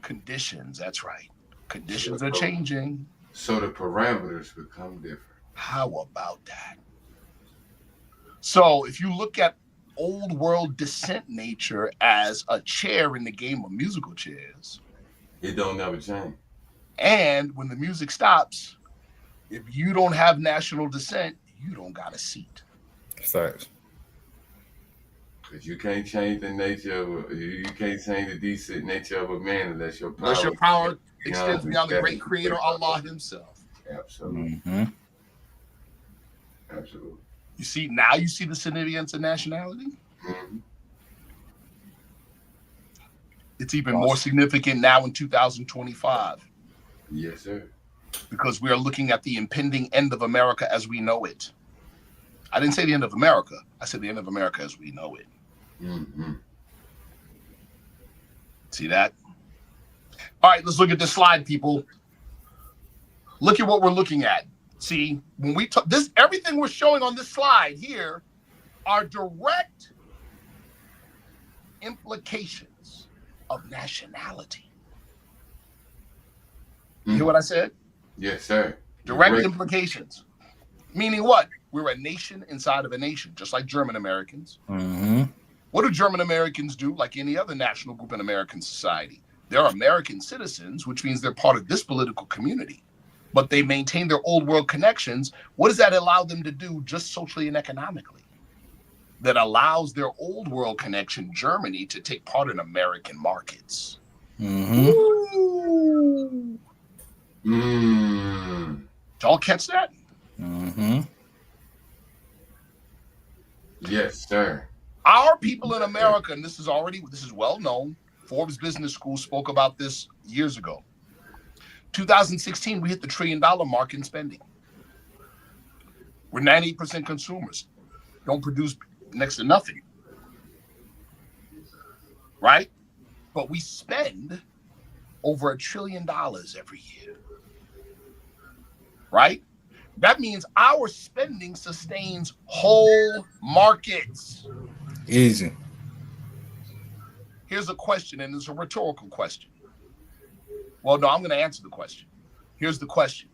conditions. That's right. Conditions are changing. So the parameters become different. How about that? So if you look at old world descent nature as a chair in the game of musical chairs, it don't never change. And when the music stops, if you don't have national descent, you don't got a seat. Facts. Because you can't change the nature of you can't change the decent nature of a man unless your power extends beyond the great creator Allah himself. Absolutely. Mm-hmm. Absolutely. You see, now you see the significance of nationality? Mm-hmm. It's even more significant now in 2025. Yes, sir. Because we are looking at the impending end of America as we know it. I didn't say the end of America. I said the end of America as we know it. Mm-hmm. See that? All right, let's look at this slide, people. Look at what we're looking at. See, when we talk this, everything we're showing on this slide here are direct implications of nationality. You hear what I said? Yes, sir. Direct implications. Meaning what? We're a nation inside of a nation, just like German Americans. Mm-hmm. What do German Americans do like any other national group in American society? They're American citizens, which means they're part of this political community. but they maintain their old world connections. What does that allow them to do just socially and economically? That allows their old world connection, Germany, to take part in American markets. Mm. Y'all catch that? Yes, sir. Our people in America, and this is well known. Forbes Business School spoke about this years ago. 2016, we hit the $1 trillion mark in spending. We're 98% consumers. Don't produce next to nothing. Right? But we spend over $1 trillion every year. Right? That means our spending sustains whole markets. Easy. Here's a question, and it's a rhetorical question. Well, no, I'm going to answer the question. Here's the question.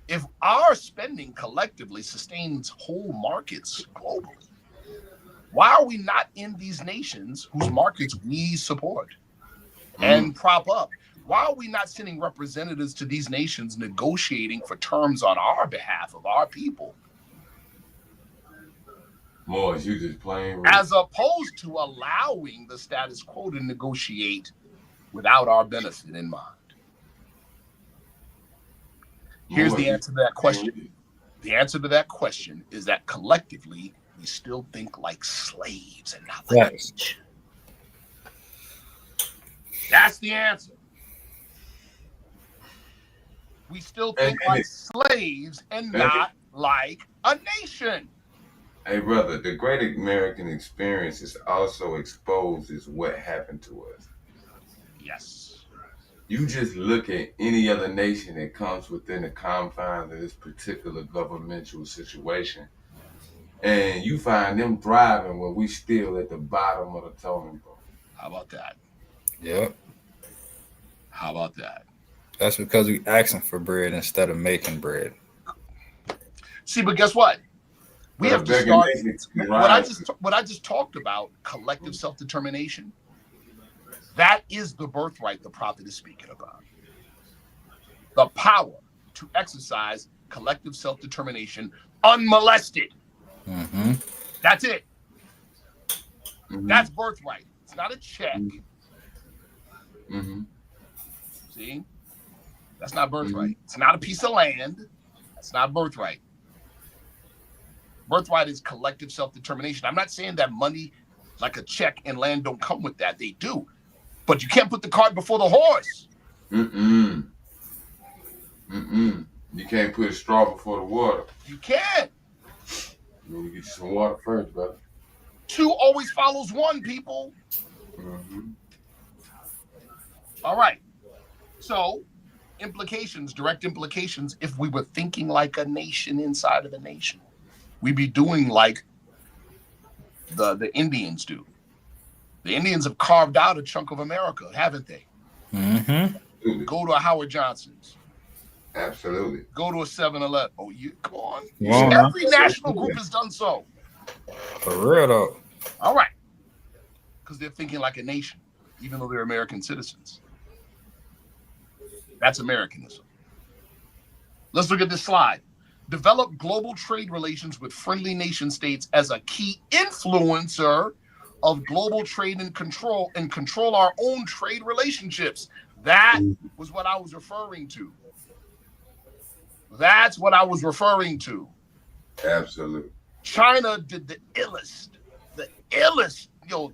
If our spending collectively sustains whole markets globally, why are we not in these nations whose markets we support and prop up? Why are we not sending representatives to these nations negotiating for terms on our behalf of our people? Moors, you just plain rude. As opposed to allowing the status quo to negotiate without our benefit in mind. Here's the answer to that question. The answer to that question is that collectively, we still think like slaves and not like rich. That's the answer. We still think like slaves and not like a nation. Hey, brother, the great American experience is also exposes what happened to us. Yes. You just look at any other nation that comes within the confines of this particular governmental situation, and you find them thriving when we still at the bottom of the totem pole. How about that? Yep. How about that? That's because we asking for bread instead of making bread. See, but guess what? We have to start what I just talked about, collective self-determination. That is the birthright the prophet is speaking about. The power to exercise collective self-determination unmolested. That's it. That's birthright. It's not a check. See? That's not birthright. It's not a piece of land. That's not birthright. Birthright is collective self-determination. I'm not saying that money, like a check and land, don't come with that. They do. But you can't put the cart before the horse. You can't put a straw before the water. You can't. You need to get you some water first, brother. 2 always follows 1, people. All right. So, direct implications, if we were thinking like a nation inside of a nation, we'd be doing like the Indians do. The Indians have carved out a chunk of America, haven't they? Go to a Howard Johnson's. Absolutely. Go to a 7-Eleven. Oh, come on. Yeah. Every national group has done so. For real though. All right. Because they're thinking like a nation, even though they're American citizens. That's Americanism. Let's look at this slide. Develop global trade relations with friendly nation states as a key influencer of global trade and control our own trade relationships. That was what I was referring to. That's what I was referring to. Absolutely. China did the illest. Yo.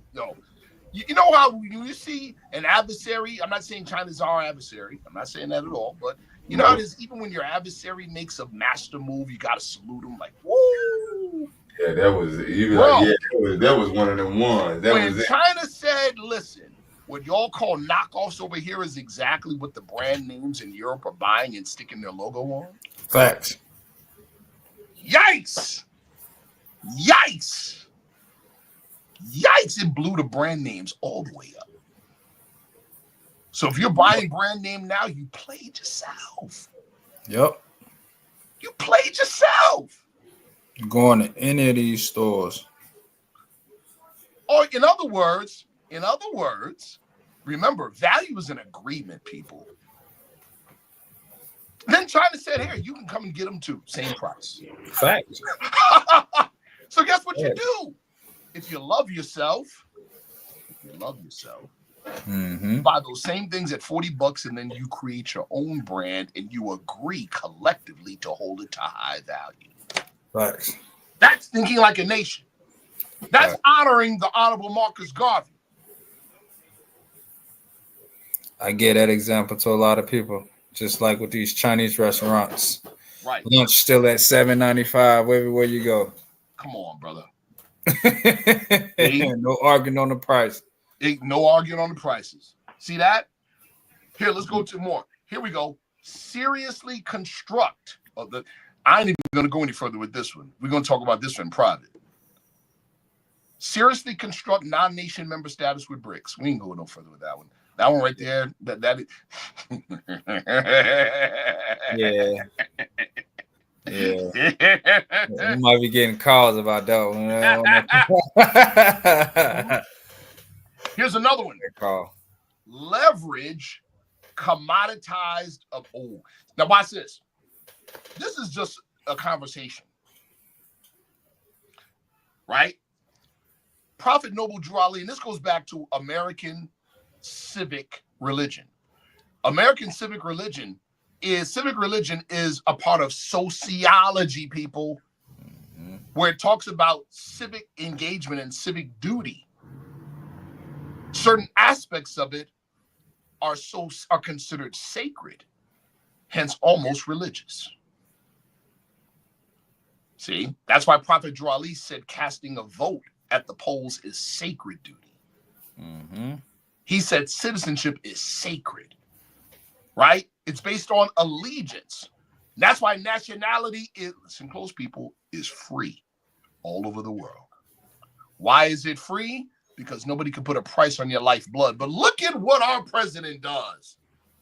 You know how you see an adversary? I'm not saying China's our adversary. I'm not saying that at all. But you know how it is, even when your adversary makes a master move, you got to salute him like, woo. Yeah, that was even like, that was one of them ones. When China said, listen, what y'all call knockoffs over here is exactly what the brand names in Europe are buying and sticking their logo on. Facts. Yikes! It blew the brand names all the way up. So if you're buying brand name now, you played yourself. Yep. You played yourself. Going to any of these stores. Or in other words, remember, value is an agreement, people. Then China said, here, you can come and get them too. Same price. Facts. So guess what you do? If you love yourself, you buy those same things at $40 and then you create your own brand and you agree collectively to hold it to high value. Facts. That's thinking like a nation. That's honoring the Honorable Marcus Garvey. I give that example to a lot of people, just like with these Chinese restaurants. Right. Lunch still at $7.95 everywhere you go. Come on, brother. No arguing on the price. No arguing on the prices. See that? Here, let's go to more. Here we go. Seriously construct. I ain't even going to go any further with this one. We're going to talk about this one in private. Seriously construct non-nation member status with BRICS. We ain't going no further with that one. That one right there. Yeah. You might be getting calls about that one. Here's another one. Leverage commoditized of old. Now watch this. This is just a conversation, right? Prophet Noble Drew Ali, and this goes back to American civic religion. American civic religion is a part of sociology, people, where it talks about civic engagement and civic duty. Certain aspects of it are considered sacred, hence almost religious. See, that's why Prophet Drew Ali said casting a vote at the polls is sacred duty. He said citizenship is sacred, right? It's based on allegiance. That's why nationality is, listen close, people, is free all over the world. Why is it free? Because nobody can put a price on your lifeblood. But look at what our president does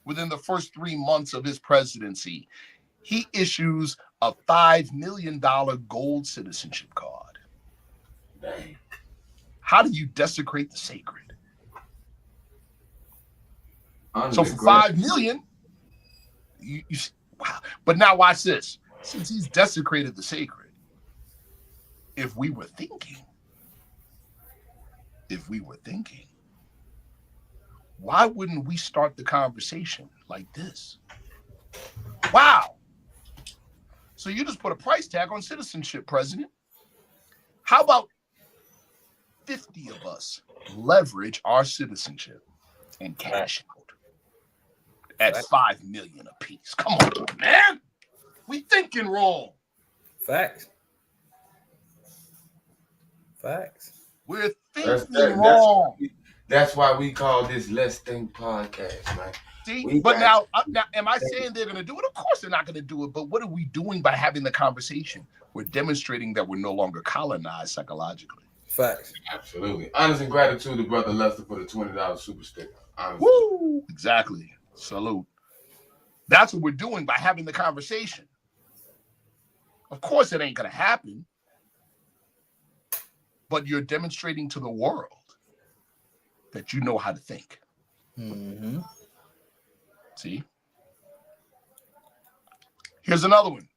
within the first 3 months of his presidency. He issues a $5 million gold citizenship card. Dang. How do you desecrate the sacred? So for $5 million, wow. But now watch this. Since he's desecrated the sacred, if we were thinking, why wouldn't we start the conversation like this? Wow. So you just put a price tag on citizenship, President. How about 50 of us leverage our citizenship and cash out at $5 million apiece? Come on, man. We thinking wrong. Facts. We're thinking wrong. That's why we call this Let's Think podcast, man. See, but now, am I saying they're going to do it? Of course they're not going to do it. But what are we doing by having the conversation? We're demonstrating that we're no longer colonized psychologically. Facts. Absolutely. Honest and gratitude to Brother Lester for the $20 super sticker. Honestly. Woo! Exactly. Salute. That's what we're doing by having the conversation. Of course it ain't going to happen. But you're demonstrating to the world that you know how to think. See? Here's another one.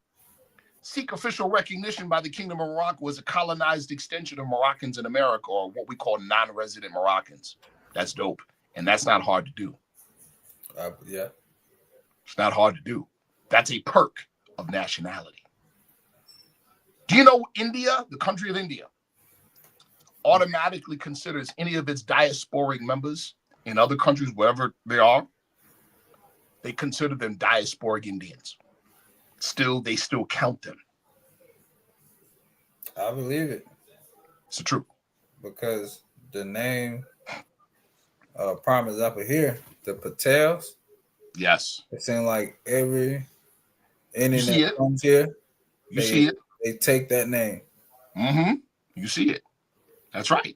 Seek official recognition by the Kingdom of Morocco as a colonized extension of Moroccans in America, or what we call non-resident Moroccans. That's dope. And that's not hard to do. Yeah. It's not hard to do. That's a perk of nationality. Do you know India, the country of India, automatically considers any of its diasporic members in other countries, wherever they are, they consider them diasporic Indians. They still count them. I believe it. It's the truth. Because the name promise up here, the Patels. Yes. It seems like every Indian that comes here, see it. They take that name. You see it. That's right.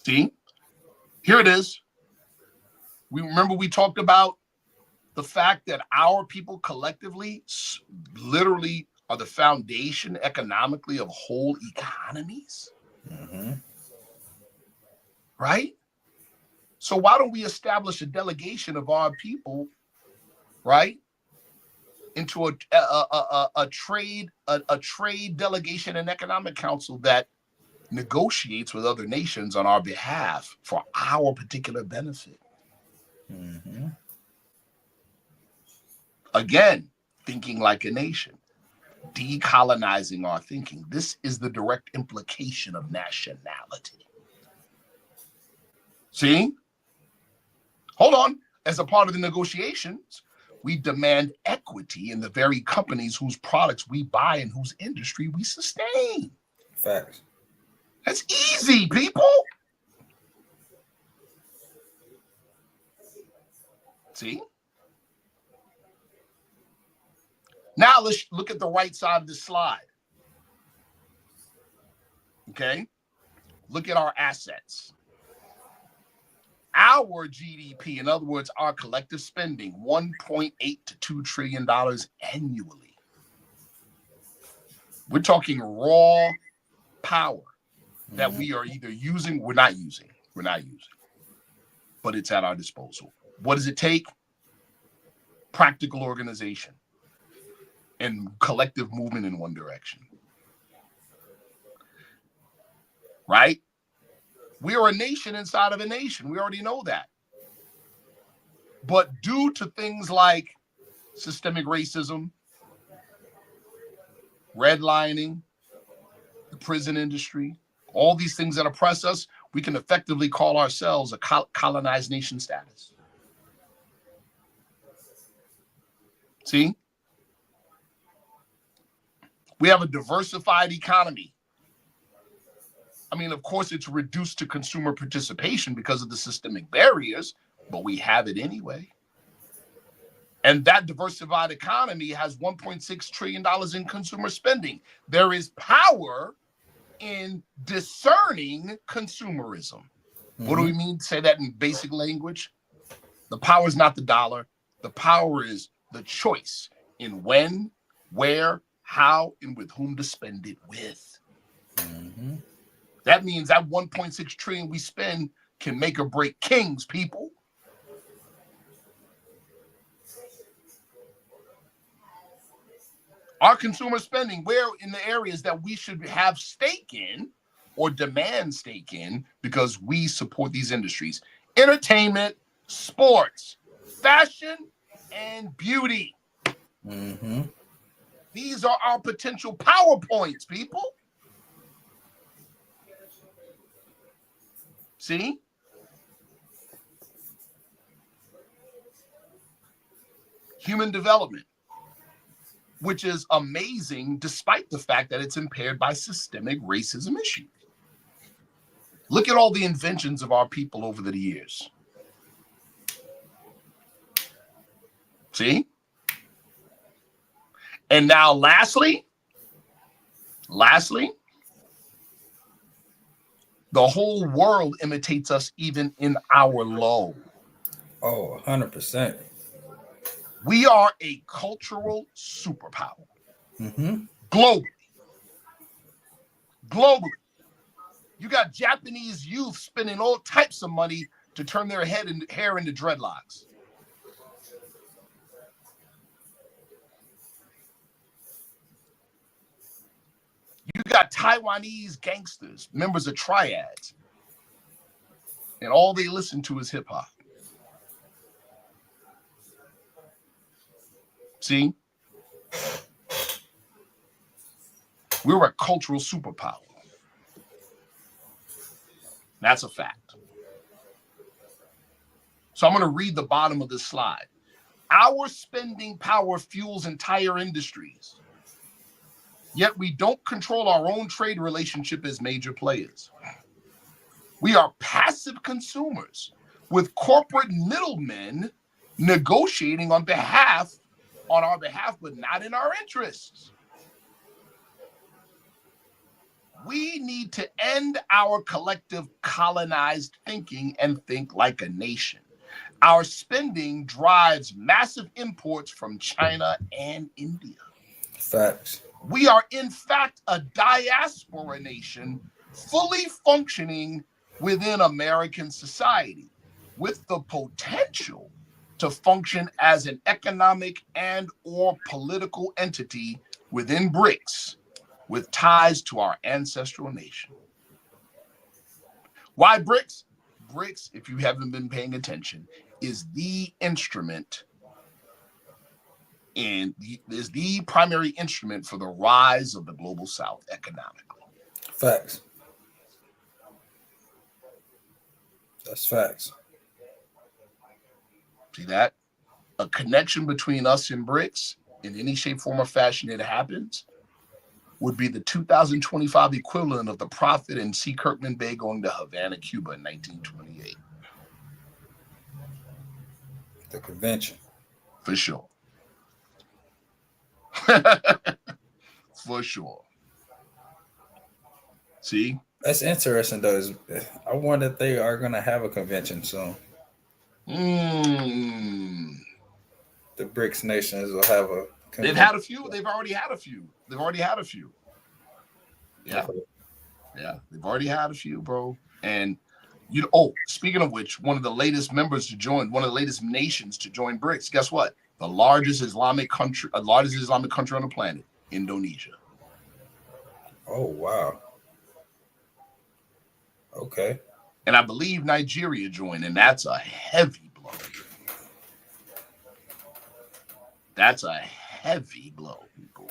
See? Here it is. We talked about the fact that our people collectively literally are the foundation economically of whole economies. Right? So why don't we establish a delegation of our people, right, into a trade delegation and economic council that negotiates with other nations on our behalf for our particular benefit. Mm-hmm. Again, thinking like a nation, decolonizing our thinking. This is the direct implication of nationality. See? Hold on. As a part of the negotiations, we demand equity in the very companies whose products we buy and whose industry we sustain. Facts. That's easy, people. See? Now let's look at the right side of this slide. Okay? Look at our assets. Our GDP, in other words, our collective spending, $1.8 to $2 trillion annually. We're talking raw power that we are either using, we're not using, but it's at our disposal. What does it take? Practical organization and collective movement in one direction. Right? We are a nation inside of a nation. We already know that. But due to things like systemic racism, redlining, the prison industry, all these things that oppress us, we can effectively call ourselves a colonized nation status. See? We have a diversified economy. I mean, of course, it's reduced to consumer participation because of the systemic barriers, but we have it anyway. And that diversified economy has $1.6 trillion in consumer spending. There is power in discerning consumerism. Mm-hmm. What do we mean to say that in basic language? The power is not the dollar. The power is the choice in when, where, how, and with whom to spend it with. Mm-hmm. That means that 1.6 trillion we spend can make or break kings, people. Our consumer spending, where in the areas that we should have stake in or demand stake in because we support these industries: entertainment, sports, fashion, and beauty. Mm-hmm. These are our potential power points, people. See? Human development, which is amazing despite the fact that it's impaired by systemic racism issues. Look at all the inventions of our people over the years. See? And now lastly, the whole world imitates us even in our low. Oh, 100%. We are a cultural superpower. Mm-hmm. Globally. You got Japanese youth spending all types of money to turn their hair into dreadlocks. You got Taiwanese gangsters, members of triads, and all they listen to is hip hop. See? We're a cultural superpower. That's a fact. So I'm going to read the bottom of this slide. Our spending power fuels entire industries. Yet we don't control our own trade relationship as major players. We are passive consumers with corporate middlemen negotiating on our behalf, but not in our interests. We need to end our collective colonized thinking and think like a nation. Our spending drives massive imports from China and India. Facts. We are, in fact, a diaspora nation fully functioning within American society with the potential to function as an economic and or political entity within BRICS with ties to our ancestral nation. Why BRICS? BRICS, if you haven't been paying attention, is the instrument and is the primary instrument for the rise of the global South economically. Facts. That's facts. See that? A connection between us and BRICS in any shape, form, or fashion it happens would be the 2025 equivalent of the Prophet and C. Kirkman Bey going to Havana, Cuba in 1928. The convention. For sure. For sure. See? That's interesting, though. I wonder if they are going to have a convention soon. The BRICS nations will have a convention. They've had a few. They've already had a few. Yeah. Yeah. They've already had a few, bro. And, speaking of which, one of the latest nations to join BRICS, guess what? The largest Islamic country on the planet, Indonesia. Oh, wow. Okay. And I believe Nigeria joined, and that's a heavy blow. That's a heavy blow, people.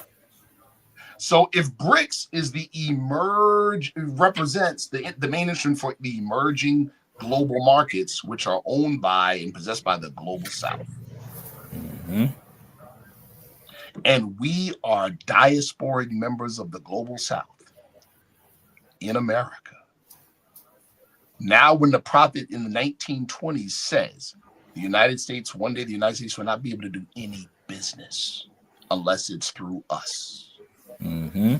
So if BRICS is represents the main instrument for the emerging global markets, which are owned by and possessed by the global South. Mm-hmm. And we are diasporic members of the global South in America. Now, when the prophet in the 1920s says one day the United States will not be able to do any business unless it's through us. Mm-hmm.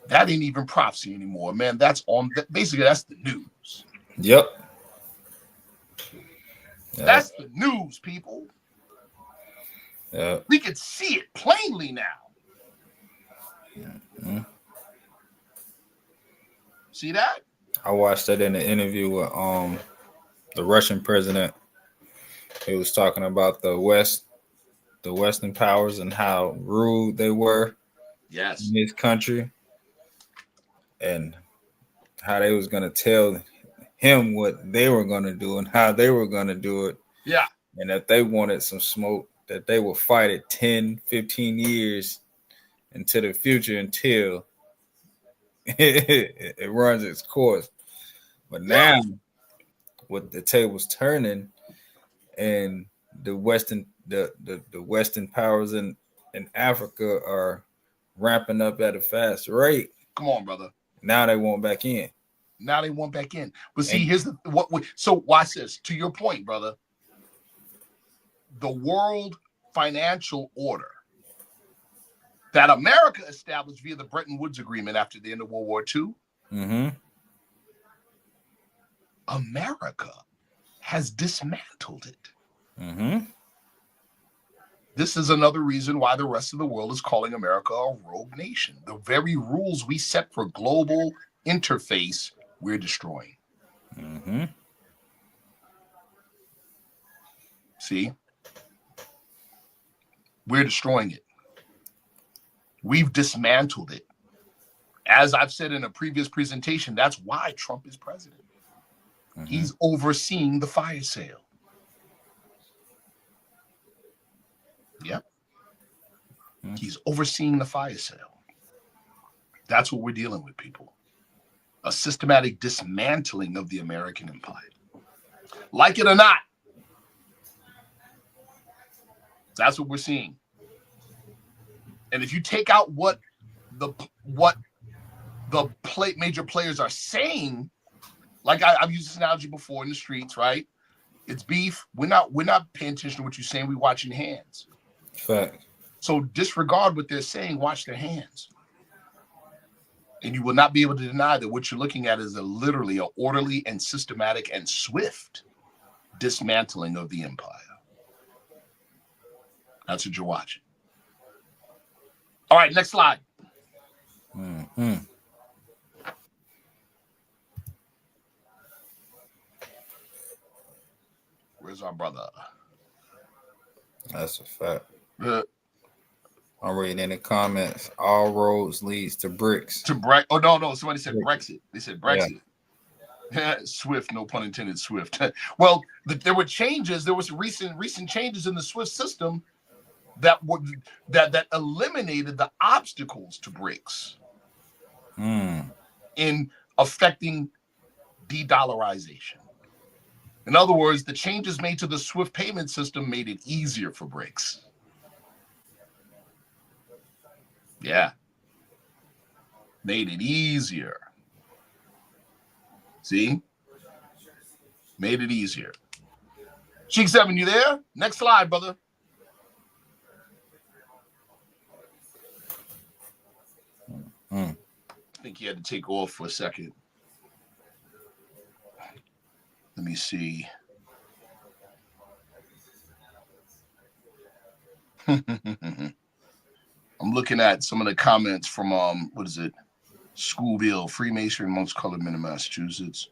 That ain't even prophecy anymore, man. That's the news. Yep. That's the news, people. Yep. We can see it plainly now. Mm-hmm. See that? I watched that in an interview with the Russian president. He was talking about the Western powers and how rude they were in his country, and how they was going to tell him what they were going to do and how they were going to do it. Yeah. And if they wanted some smoke, that they would fight it 10, 15 years into the future until it runs its course. But now, with the tables turning, and the Western powers in Africa are ramping up at a fast rate. Come on, brother. Now they want back in. But see, here's so watch this. To your point, brother. The world financial order that America established via the Bretton Woods Agreement after the end of World War II. Mm-hmm. America has dismantled it. Mm-hmm. This is another reason why the rest of the world is calling America a rogue nation. The very rules we set for global interface, we're destroying. Mm-hmm. See? We're destroying it. We've dismantled it. As I've said in a previous presentation, that's why Trump is president. Mm-hmm. He's overseeing the fire sale. Yep. Mm-hmm. He's overseeing the fire sale. That's what we're dealing with, people. A systematic dismantling of the American empire. Like it or not. That's what we're seeing. And if you take out what the major players are saying, like I've used this analogy before in the streets, right? It's beef. We're not paying attention to what you're saying. We're watching hands. Fact. So disregard what they're saying. Watch their hands. And you will not be able to deny that what you're looking at is literally an orderly and systematic and swift dismantling of the empire. That's what you're watching. All right, next slide. Mm-hmm. Where's our brother? That's a fact. I'm reading in the comments. All roads leads to BRICS. Oh no! Somebody said Brexit. They said Brexit. Yeah. SWIFT, no pun intended. SWIFT. Well, there were changes. There was recent changes in the SWIFT system that eliminated the obstacles to BRICS in affecting de-dollarization. In other words, the changes made to the SWIFT payment system made it easier for BRICS. Yeah. Made it easier. See? Made it easier. Sheik 7, you there? Next slide, brother. I think he had to take off for a second. Let me see. I'm looking at some of the comments from what is it? Schoolville, Freemasonry amongst colored men in Massachusetts.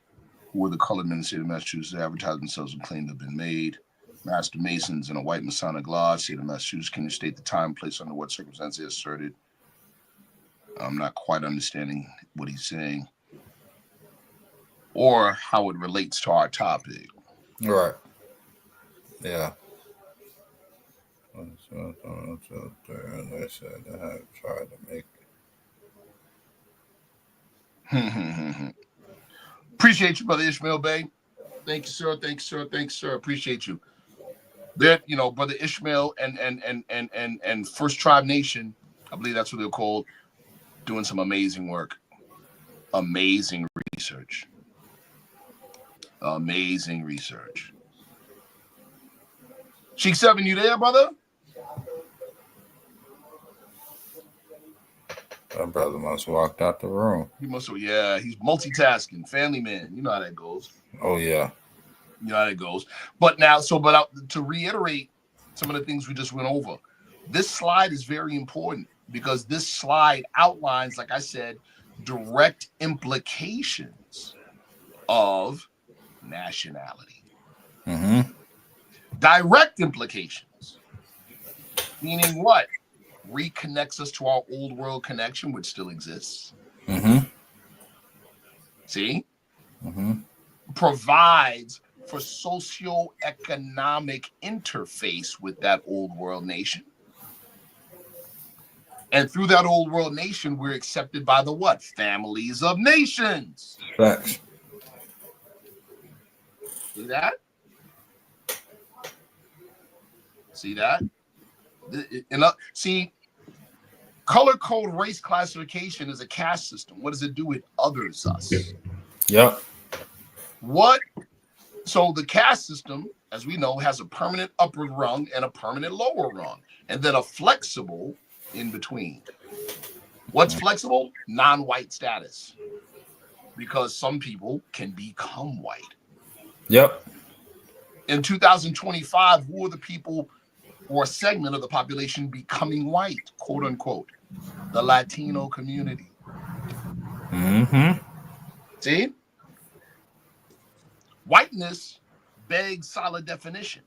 Who were the colored men in the state of Massachusetts advertised themselves and claimed to have been made. Master Masons in a white Masonic lodge, state of Massachusetts. Can you state the time, place, under what circumstances they asserted? I'm not quite understanding what he's saying or how it relates to our topic. Right. Yeah. They said they had tried to make it. Appreciate you, Brother Ishmael-Bey. Thank you, sir. Thank you, sir. Thank you, sir. Appreciate you. There, Brother Ishmael and First Tribe Nation, I believe that's what they're called, doing some amazing work. Amazing research. Amazing research. Sheik 7, you there, brother? That brother must have walked out the room. He must have, yeah. He's multitasking, family man. You know how that goes. Oh yeah. You know how that goes. But to reiterate some of the things we just went over, this slide is very important because this slide outlines, like I said, direct implications of nationality. Direct implications. Meaning what? Reconnects us to our old world connection, which still exists. See? Provides for socio-economic interface with that old world nation. And through that old world nation, we're accepted by the what? Families of nations. Facts. See that? See that? See, color code race classification is a caste system. What does it do? It others us. Yep. So the caste system, as we know, has a permanent upper rung and a permanent lower rung, and then a flexible in between. What's flexible? Non-white status. Because some people can become white. Yep. In 2025, who are the people or a segment of the population becoming white, quote unquote? The Latino community. See? Whiteness begs solid definition.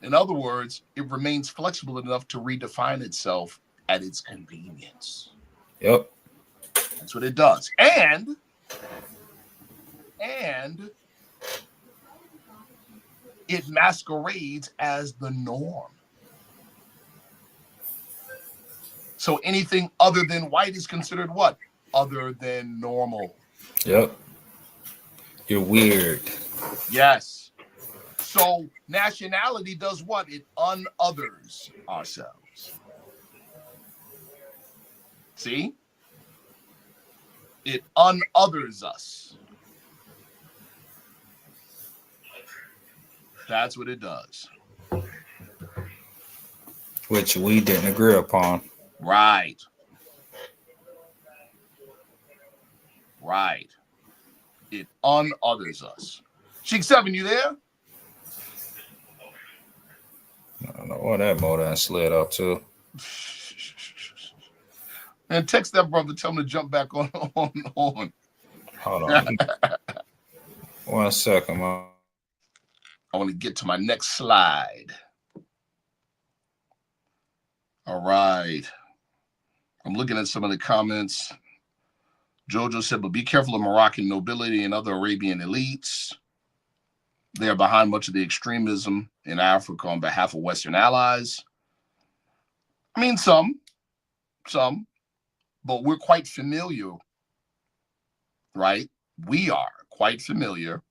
In other words, it remains flexible enough to redefine itself at its convenience. Yep. That's what it does. And it masquerades as the norm. So anything other than white is considered what? Other than normal. Yep. You're weird. Yes. So nationality does what? It unothers ourselves. See? It unothers us. That's what it does. Which we didn't agree upon. Right. Right. It unothers us. Sheik 7, you there? I don't know what that motor slid up to. And text that brother, tell him to jump back on. Hold on. 1 second, man. I want to get to my next slide. All right. I'm looking at some of the comments. Jojo said, but be careful of Moroccan nobility and other Arabian elites. They are behind much of the extremism in Africa on behalf of Western allies. I mean, some, but we're quite familiar, right? We are quite familiar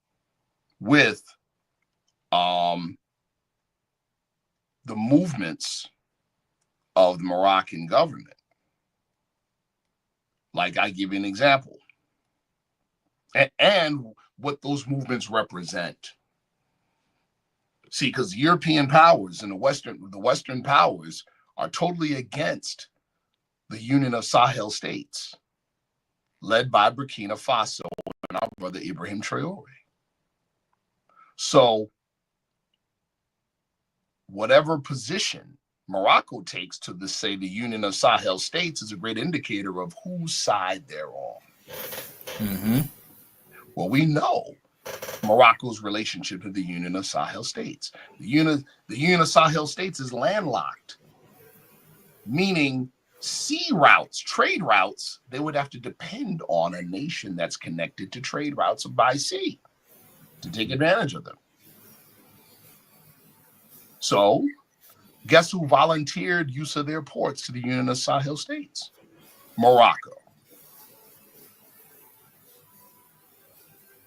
with the movements of the Moroccan government. Like, I give you an example. And what those movements represent. See, because European powers and the Western powers are totally against the Union of Sahel states, led by Burkina Faso and our brother Ibrahim Traore. So, whatever position Morocco takes to say the Union of Sahel states is a great indicator of whose side they're on. Mm-hmm. Well, we know Morocco's relationship to the Union of Sahel states. The Union of Sahel states is landlocked, meaning sea routes, trade routes, they would have to depend on a nation that's connected to trade routes by sea to take advantage of them. So, guess who volunteered use of their ports to the Union of Sahel states? Morocco.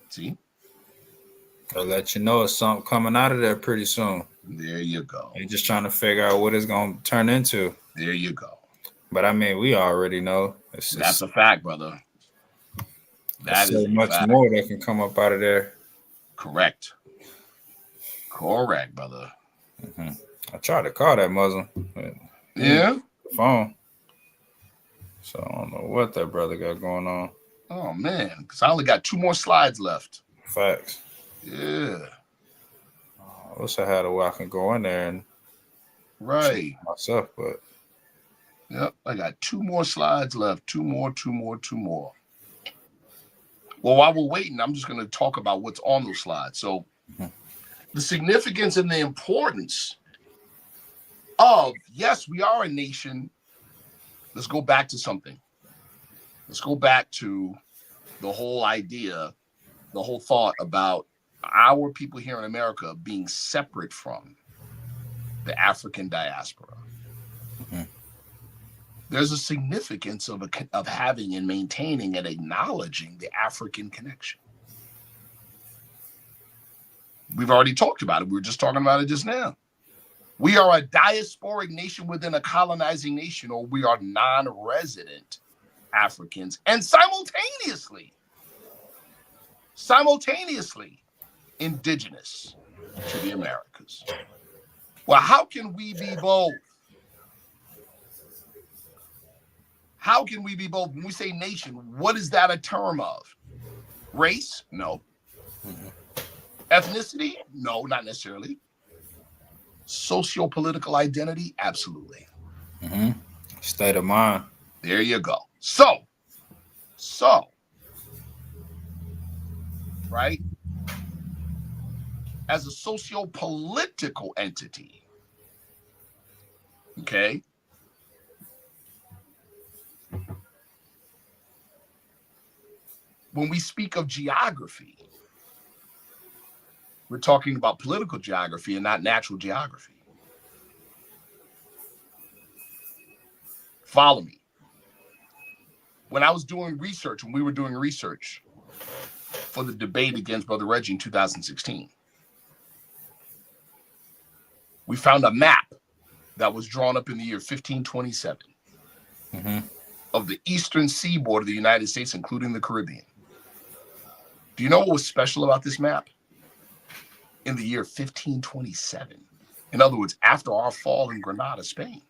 See? I'll let you know it's something coming out of there pretty soon. There you go. You're just trying to figure out what it's going to turn into. There you go. But I mean, we already know. That's a fact, brother. That is so much more that can come up out of there. Correct. Correct, brother. Mm-hmm. I tried to call that Muslim. Yeah? Phone. So I don't know what that brother got going on. Oh, man. Because I only got 2 more slides left. Facts. Yeah. I wish I had a way I can go in there and myself, but yep, I got 2 more slides left. 2 more. Well, while we're waiting, I'm just going to talk about what's on those slides. So the significance and the importance of, yes, we are a nation. Let's go back to something. Let's go back to the whole idea, the whole thought about our people here in America being separate from the African diaspora. Mm-hmm. There's a significance of having and maintaining and acknowledging the African connection. We've already talked about it. We were just talking about it just now. We are a diasporic nation within a colonizing nation, or we are non-resident Africans, and simultaneously indigenous to the Americas. Well, how can we be both? How can we be both? When we say nation, what is that a term of? Race? No. Mm-hmm. Ethnicity? No, not necessarily. Socio-political identity? Absolutely. Mm-hmm. State of mind. There you go. So, right? As a socio-political entity, okay? When we speak of geography, we're talking about political geography and not natural geography. Follow me. When I was doing research, when we were doing research for the debate against Brother Reggie in 2016, we found a map that was drawn up in the year 1527 of the eastern seaboard of the United States, including the Caribbean. Do you know what was special about this map? In the year 1527, in other words, after our fall in Granada, Spain,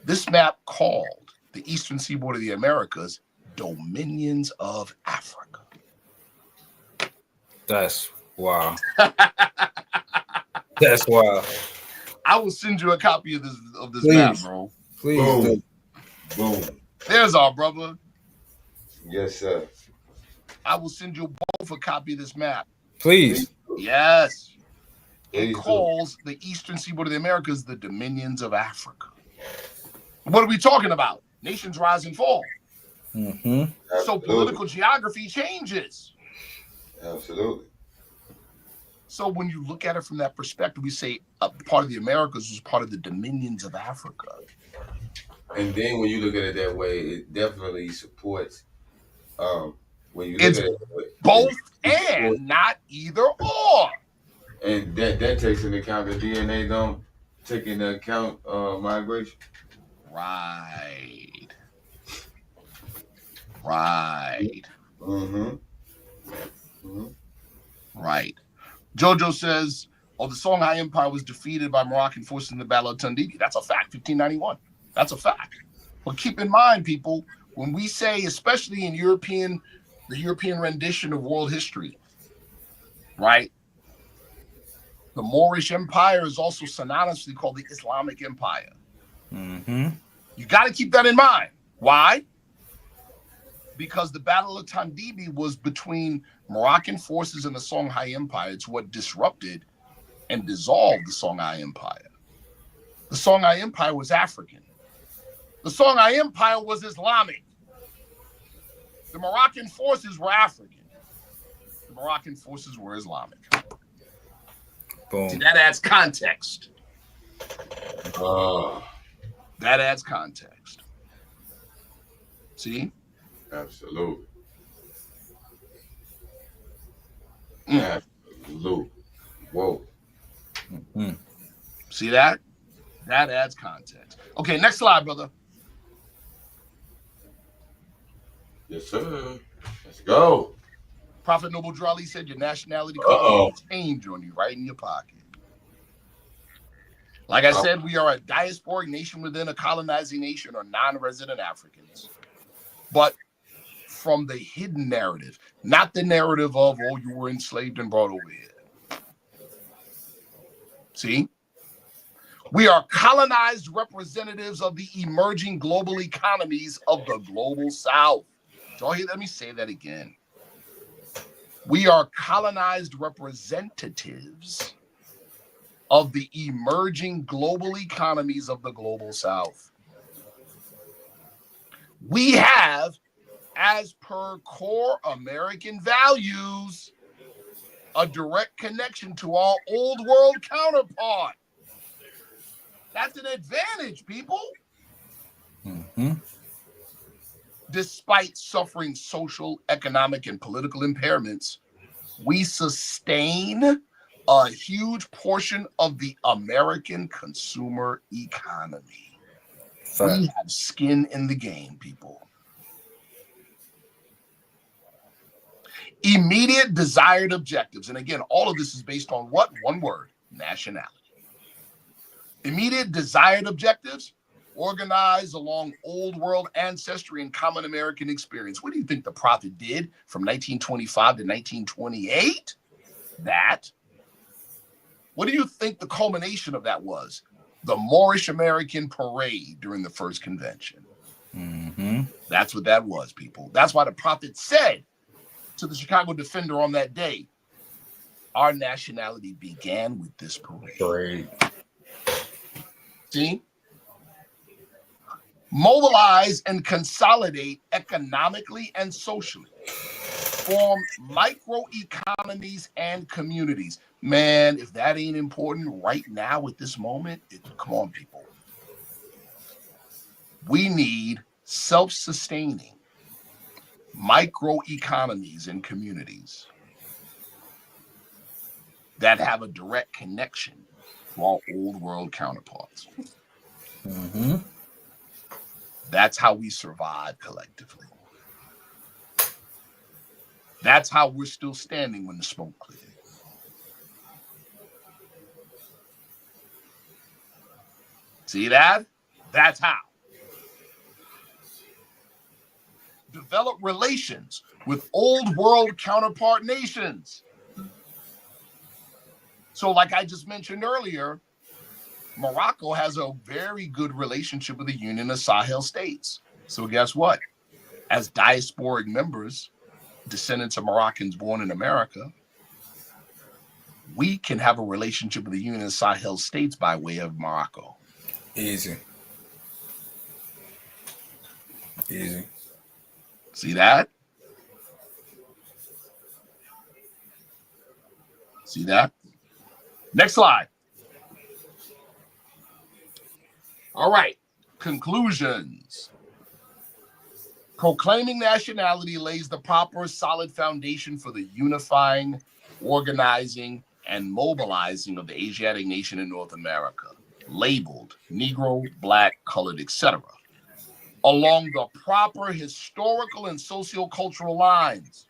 this map called the eastern seaboard of the Americas dominions of Africa. That's wow. That's wild. I will send you a copy of this map, bro. Please. Boom. There's our brother. Yes, sir. I will send you both a copy of this map. Please. Yes. Please It calls the eastern seaboard of the Americas the dominions of Africa. What are we talking about? Nations rise and fall. Mm-hmm. So political geography changes. Absolutely. So when you look at it from that perspective, we say a part of the Americas was part of the dominions of Africa. And then when you look at it that way, it definitely supports. When you look at it that way, both and not either or. And that takes into account the DNA don't take into account migration. Right. Mm-hmm. Right. Jojo says, the Songhai Empire was defeated by Moroccan forces in the Battle of Tundibi. That's a fact, 1591. That's a fact. But keep in mind, people, when we say, especially in the European rendition of world history, right? The Moorish Empire is also synonymously called the Islamic Empire. Mm-hmm. You got to keep that in mind. Why? Because the Battle of Tundibi was between Moroccan forces and the Songhai Empire. It's what disrupted and dissolved the Songhai Empire. The Songhai Empire was African. The Songhai Empire was Islamic. The Moroccan forces were African. The Moroccan forces were Islamic. Boom. See, that adds context. That adds context. See? Absolutely. Absolutely. Whoa. Mm-hmm. See that? That adds context. Okay, next slide, brother. Yes, sir. Let's go. Prophet Noble Drew Ali said your nationality card is change on you right in your pocket. Like I said, we are a diasporic nation within a colonizing nation or non-resident Africans. But from the hidden narrative, not the narrative of, you were enslaved and brought over here. See? We are colonized representatives of the emerging global economies of the global South. Y'all hear? Let me say that again. We are colonized representatives of the emerging global economies of the global South. We have, as per core American values, a direct connection to our old world counterpart. That's an advantage, people. Mm-hmm. Despite suffering social, economic, and political impairments, we sustain a huge portion of the American consumer economy. We have skin in the game, people. Immediate desired objectives. And again, all of this is based on what? One word: nationality. Immediate desired objectives organized along old world ancestry and common American experience. What do you think the prophet did from 1925 to 1928? That. What do you think the culmination of that was? The Moorish American parade during the first convention. Mm-hmm. That's what that was, people. That's why the prophet said to the Chicago Defender on that day, our nationality began with this parade. See? Mobilize and consolidate economically and socially. Form microeconomies and communities. Man, if that ain't important right now at this moment, come on, people. We need self-sustaining microeconomies and communities that have a direct connection to our old world counterparts. Mm-hmm. That's how we survive collectively. That's how we're still standing when the smoke clears. See that? That's how. Develop relations with old world counterpart nations. So like I just mentioned earlier, Morocco has a very good relationship with the Union of Sahel States. So guess what? As diasporic members, descendants of Moroccans born in America, we can have a relationship with the Union of Sahel States by way of Morocco. Easy. Easy. See that? See that? Next slide. All right. Conclusions. Proclaiming nationality lays the proper solid foundation for the unifying, organizing, and mobilizing of the Asiatic nation in North America, labeled Negro, Black, Colored, etc., along the proper historical and sociocultural lines.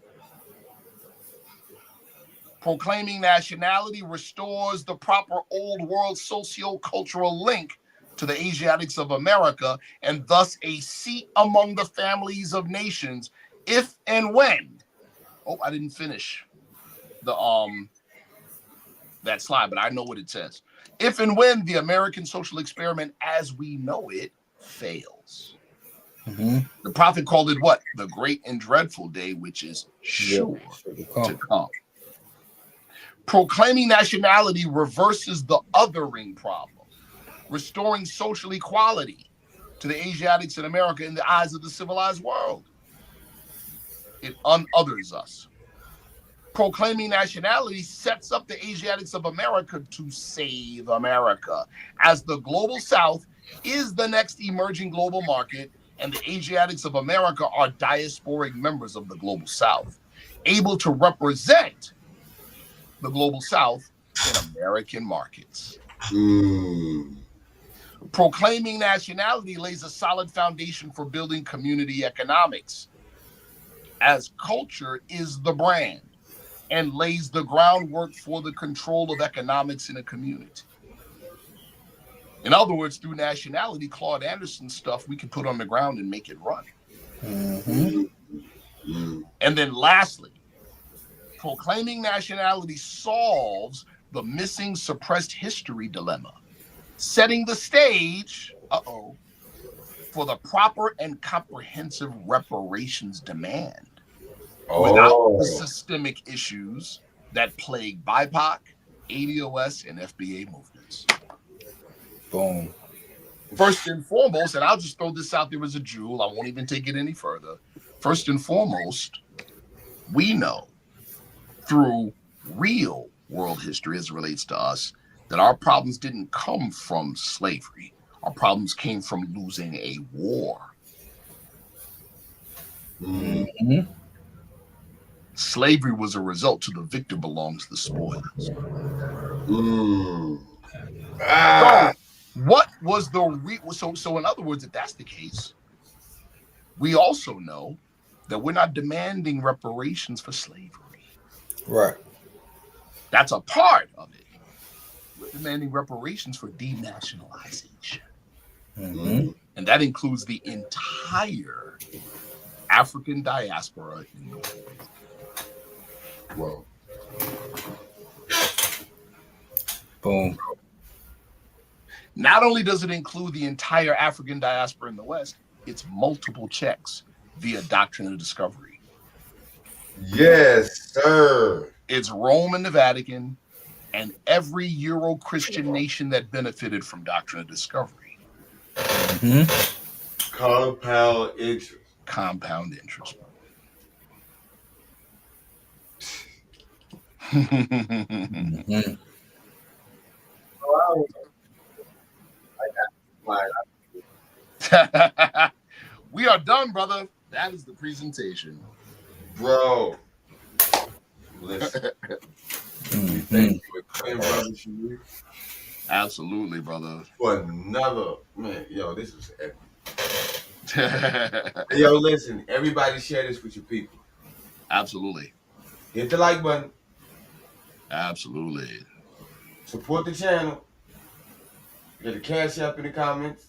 Proclaiming nationality restores the proper old world socio-cultural link to the Asiatics of America, and thus a seat among the families of nations, if and when. Oh, I didn't finish the that slide, but I know what it says. If and when the American social experiment as we know it fails. Mm-hmm. The prophet called it what? The great and dreadful day, which is sure to come. Proclaiming nationality reverses the othering problem, restoring social equality to the Asiatics in America in the eyes of the civilized world. It unothers us. Proclaiming nationality sets up the Asiatics of America to save America, as the global South is the next emerging global market, and the Asiatics of America are diasporic members of the global South, able to represent the global South in American markets. Proclaiming nationality lays a solid foundation for building community economics, as culture is the brand and lays the groundwork for the control of economics in a community. In other words, through nationality, Claude Anderson stuff we can put on the ground and make it run. Mm-hmm. And then lastly, proclaiming nationality solves the missing suppressed history dilemma, setting the stage, for the proper and comprehensive reparations demand without the systemic issues that plague BIPOC, ADOS, and FBA movements. Boom. First and foremost, and I'll just throw this out there as a jewel, I won't even take it any further. First and foremost, we know through real world history as it relates to us that our problems didn't come from slavery. Our problems came from losing a war. Mm-hmm. Slavery was a result. To the victor belongs the spoils. So what was the so in other words, if that's the case, we also know that we're not demanding reparations for slavery. Right. That's a part of it. We're demanding reparations for denationalization. Mm-hmm. And that includes the entire African diaspora in the world. Whoa. Boom. Not only does it include the entire African diaspora in the West, it's multiple checks via Doctrine of Discovery. Yes, sir. It's Rome and the Vatican and every Euro-Christian nation that benefited from Doctrine of Discovery. Mm-hmm. Compound interest. Compound interest. Mm-hmm. We are done, brother. That is the presentation. Bro. Listen. Thank you again, Brother Sharif. Absolutely, brother. For another, man, yo, this was epic. Yo, listen, everybody share this with your people. Absolutely. Hit the like button. Absolutely. Support the channel. Get the cash app in the comments.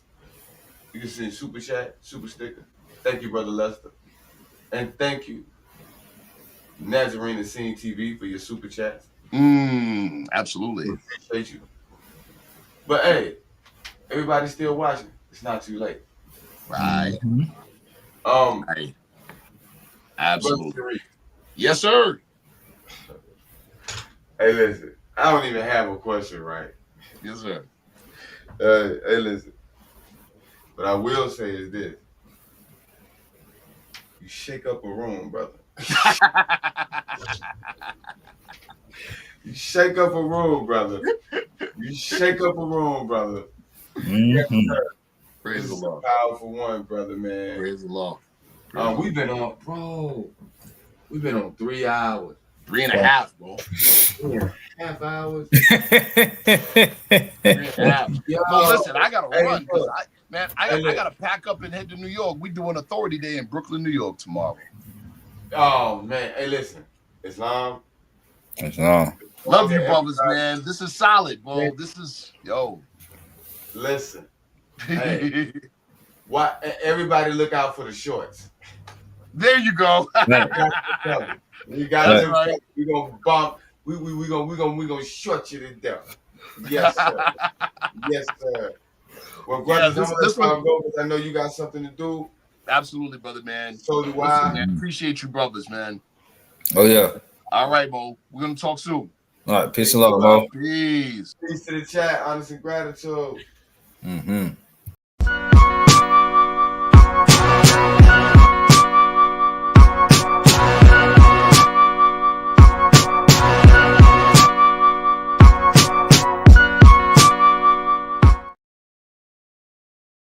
You can send super chat, super sticker. Thank you, Brother Lester. And thank you, Nazarene and Scene TV, for your super chats. Absolutely. We appreciate you. But hey, everybody's still watching. It's not too late. Right. Right. Absolutely. Yes, sir. Hey, listen. I don't even have a question, right? Yes, sir. Hey, listen. What I will say is this. You shake up a room, brother. You shake up a room, brother. You shake up a room, brother. Yes, sir. Praise the Lord. Powerful one, brother, man. Praise the Lord. We've been on, bro. We've been on 3 hours. 3.5, bro. 3.5 hours. 3.5. Yo, No, listen, I gotta run because I gotta pack up and head to New York. We doing Authority Day in Brooklyn, New York tomorrow. Oh man, hey, listen, Islam. Love you, brothers, man. This is solid, bro. This is Listen, hey, why? Everybody, look out for the shorts. There you go. You got them. Right. We gonna bump. We gonna short you to death. Yes, sir. Yes, sir. Well, brothers, I'm gonna let y'all go because I know you got something to do. Absolutely, brother, man. So do I. Man, appreciate you, brothers, man. Oh yeah. All right, Mo. We're gonna talk soon. All right, peace and love, Mo. Peace. Peace to the chat. Honest and gratitude.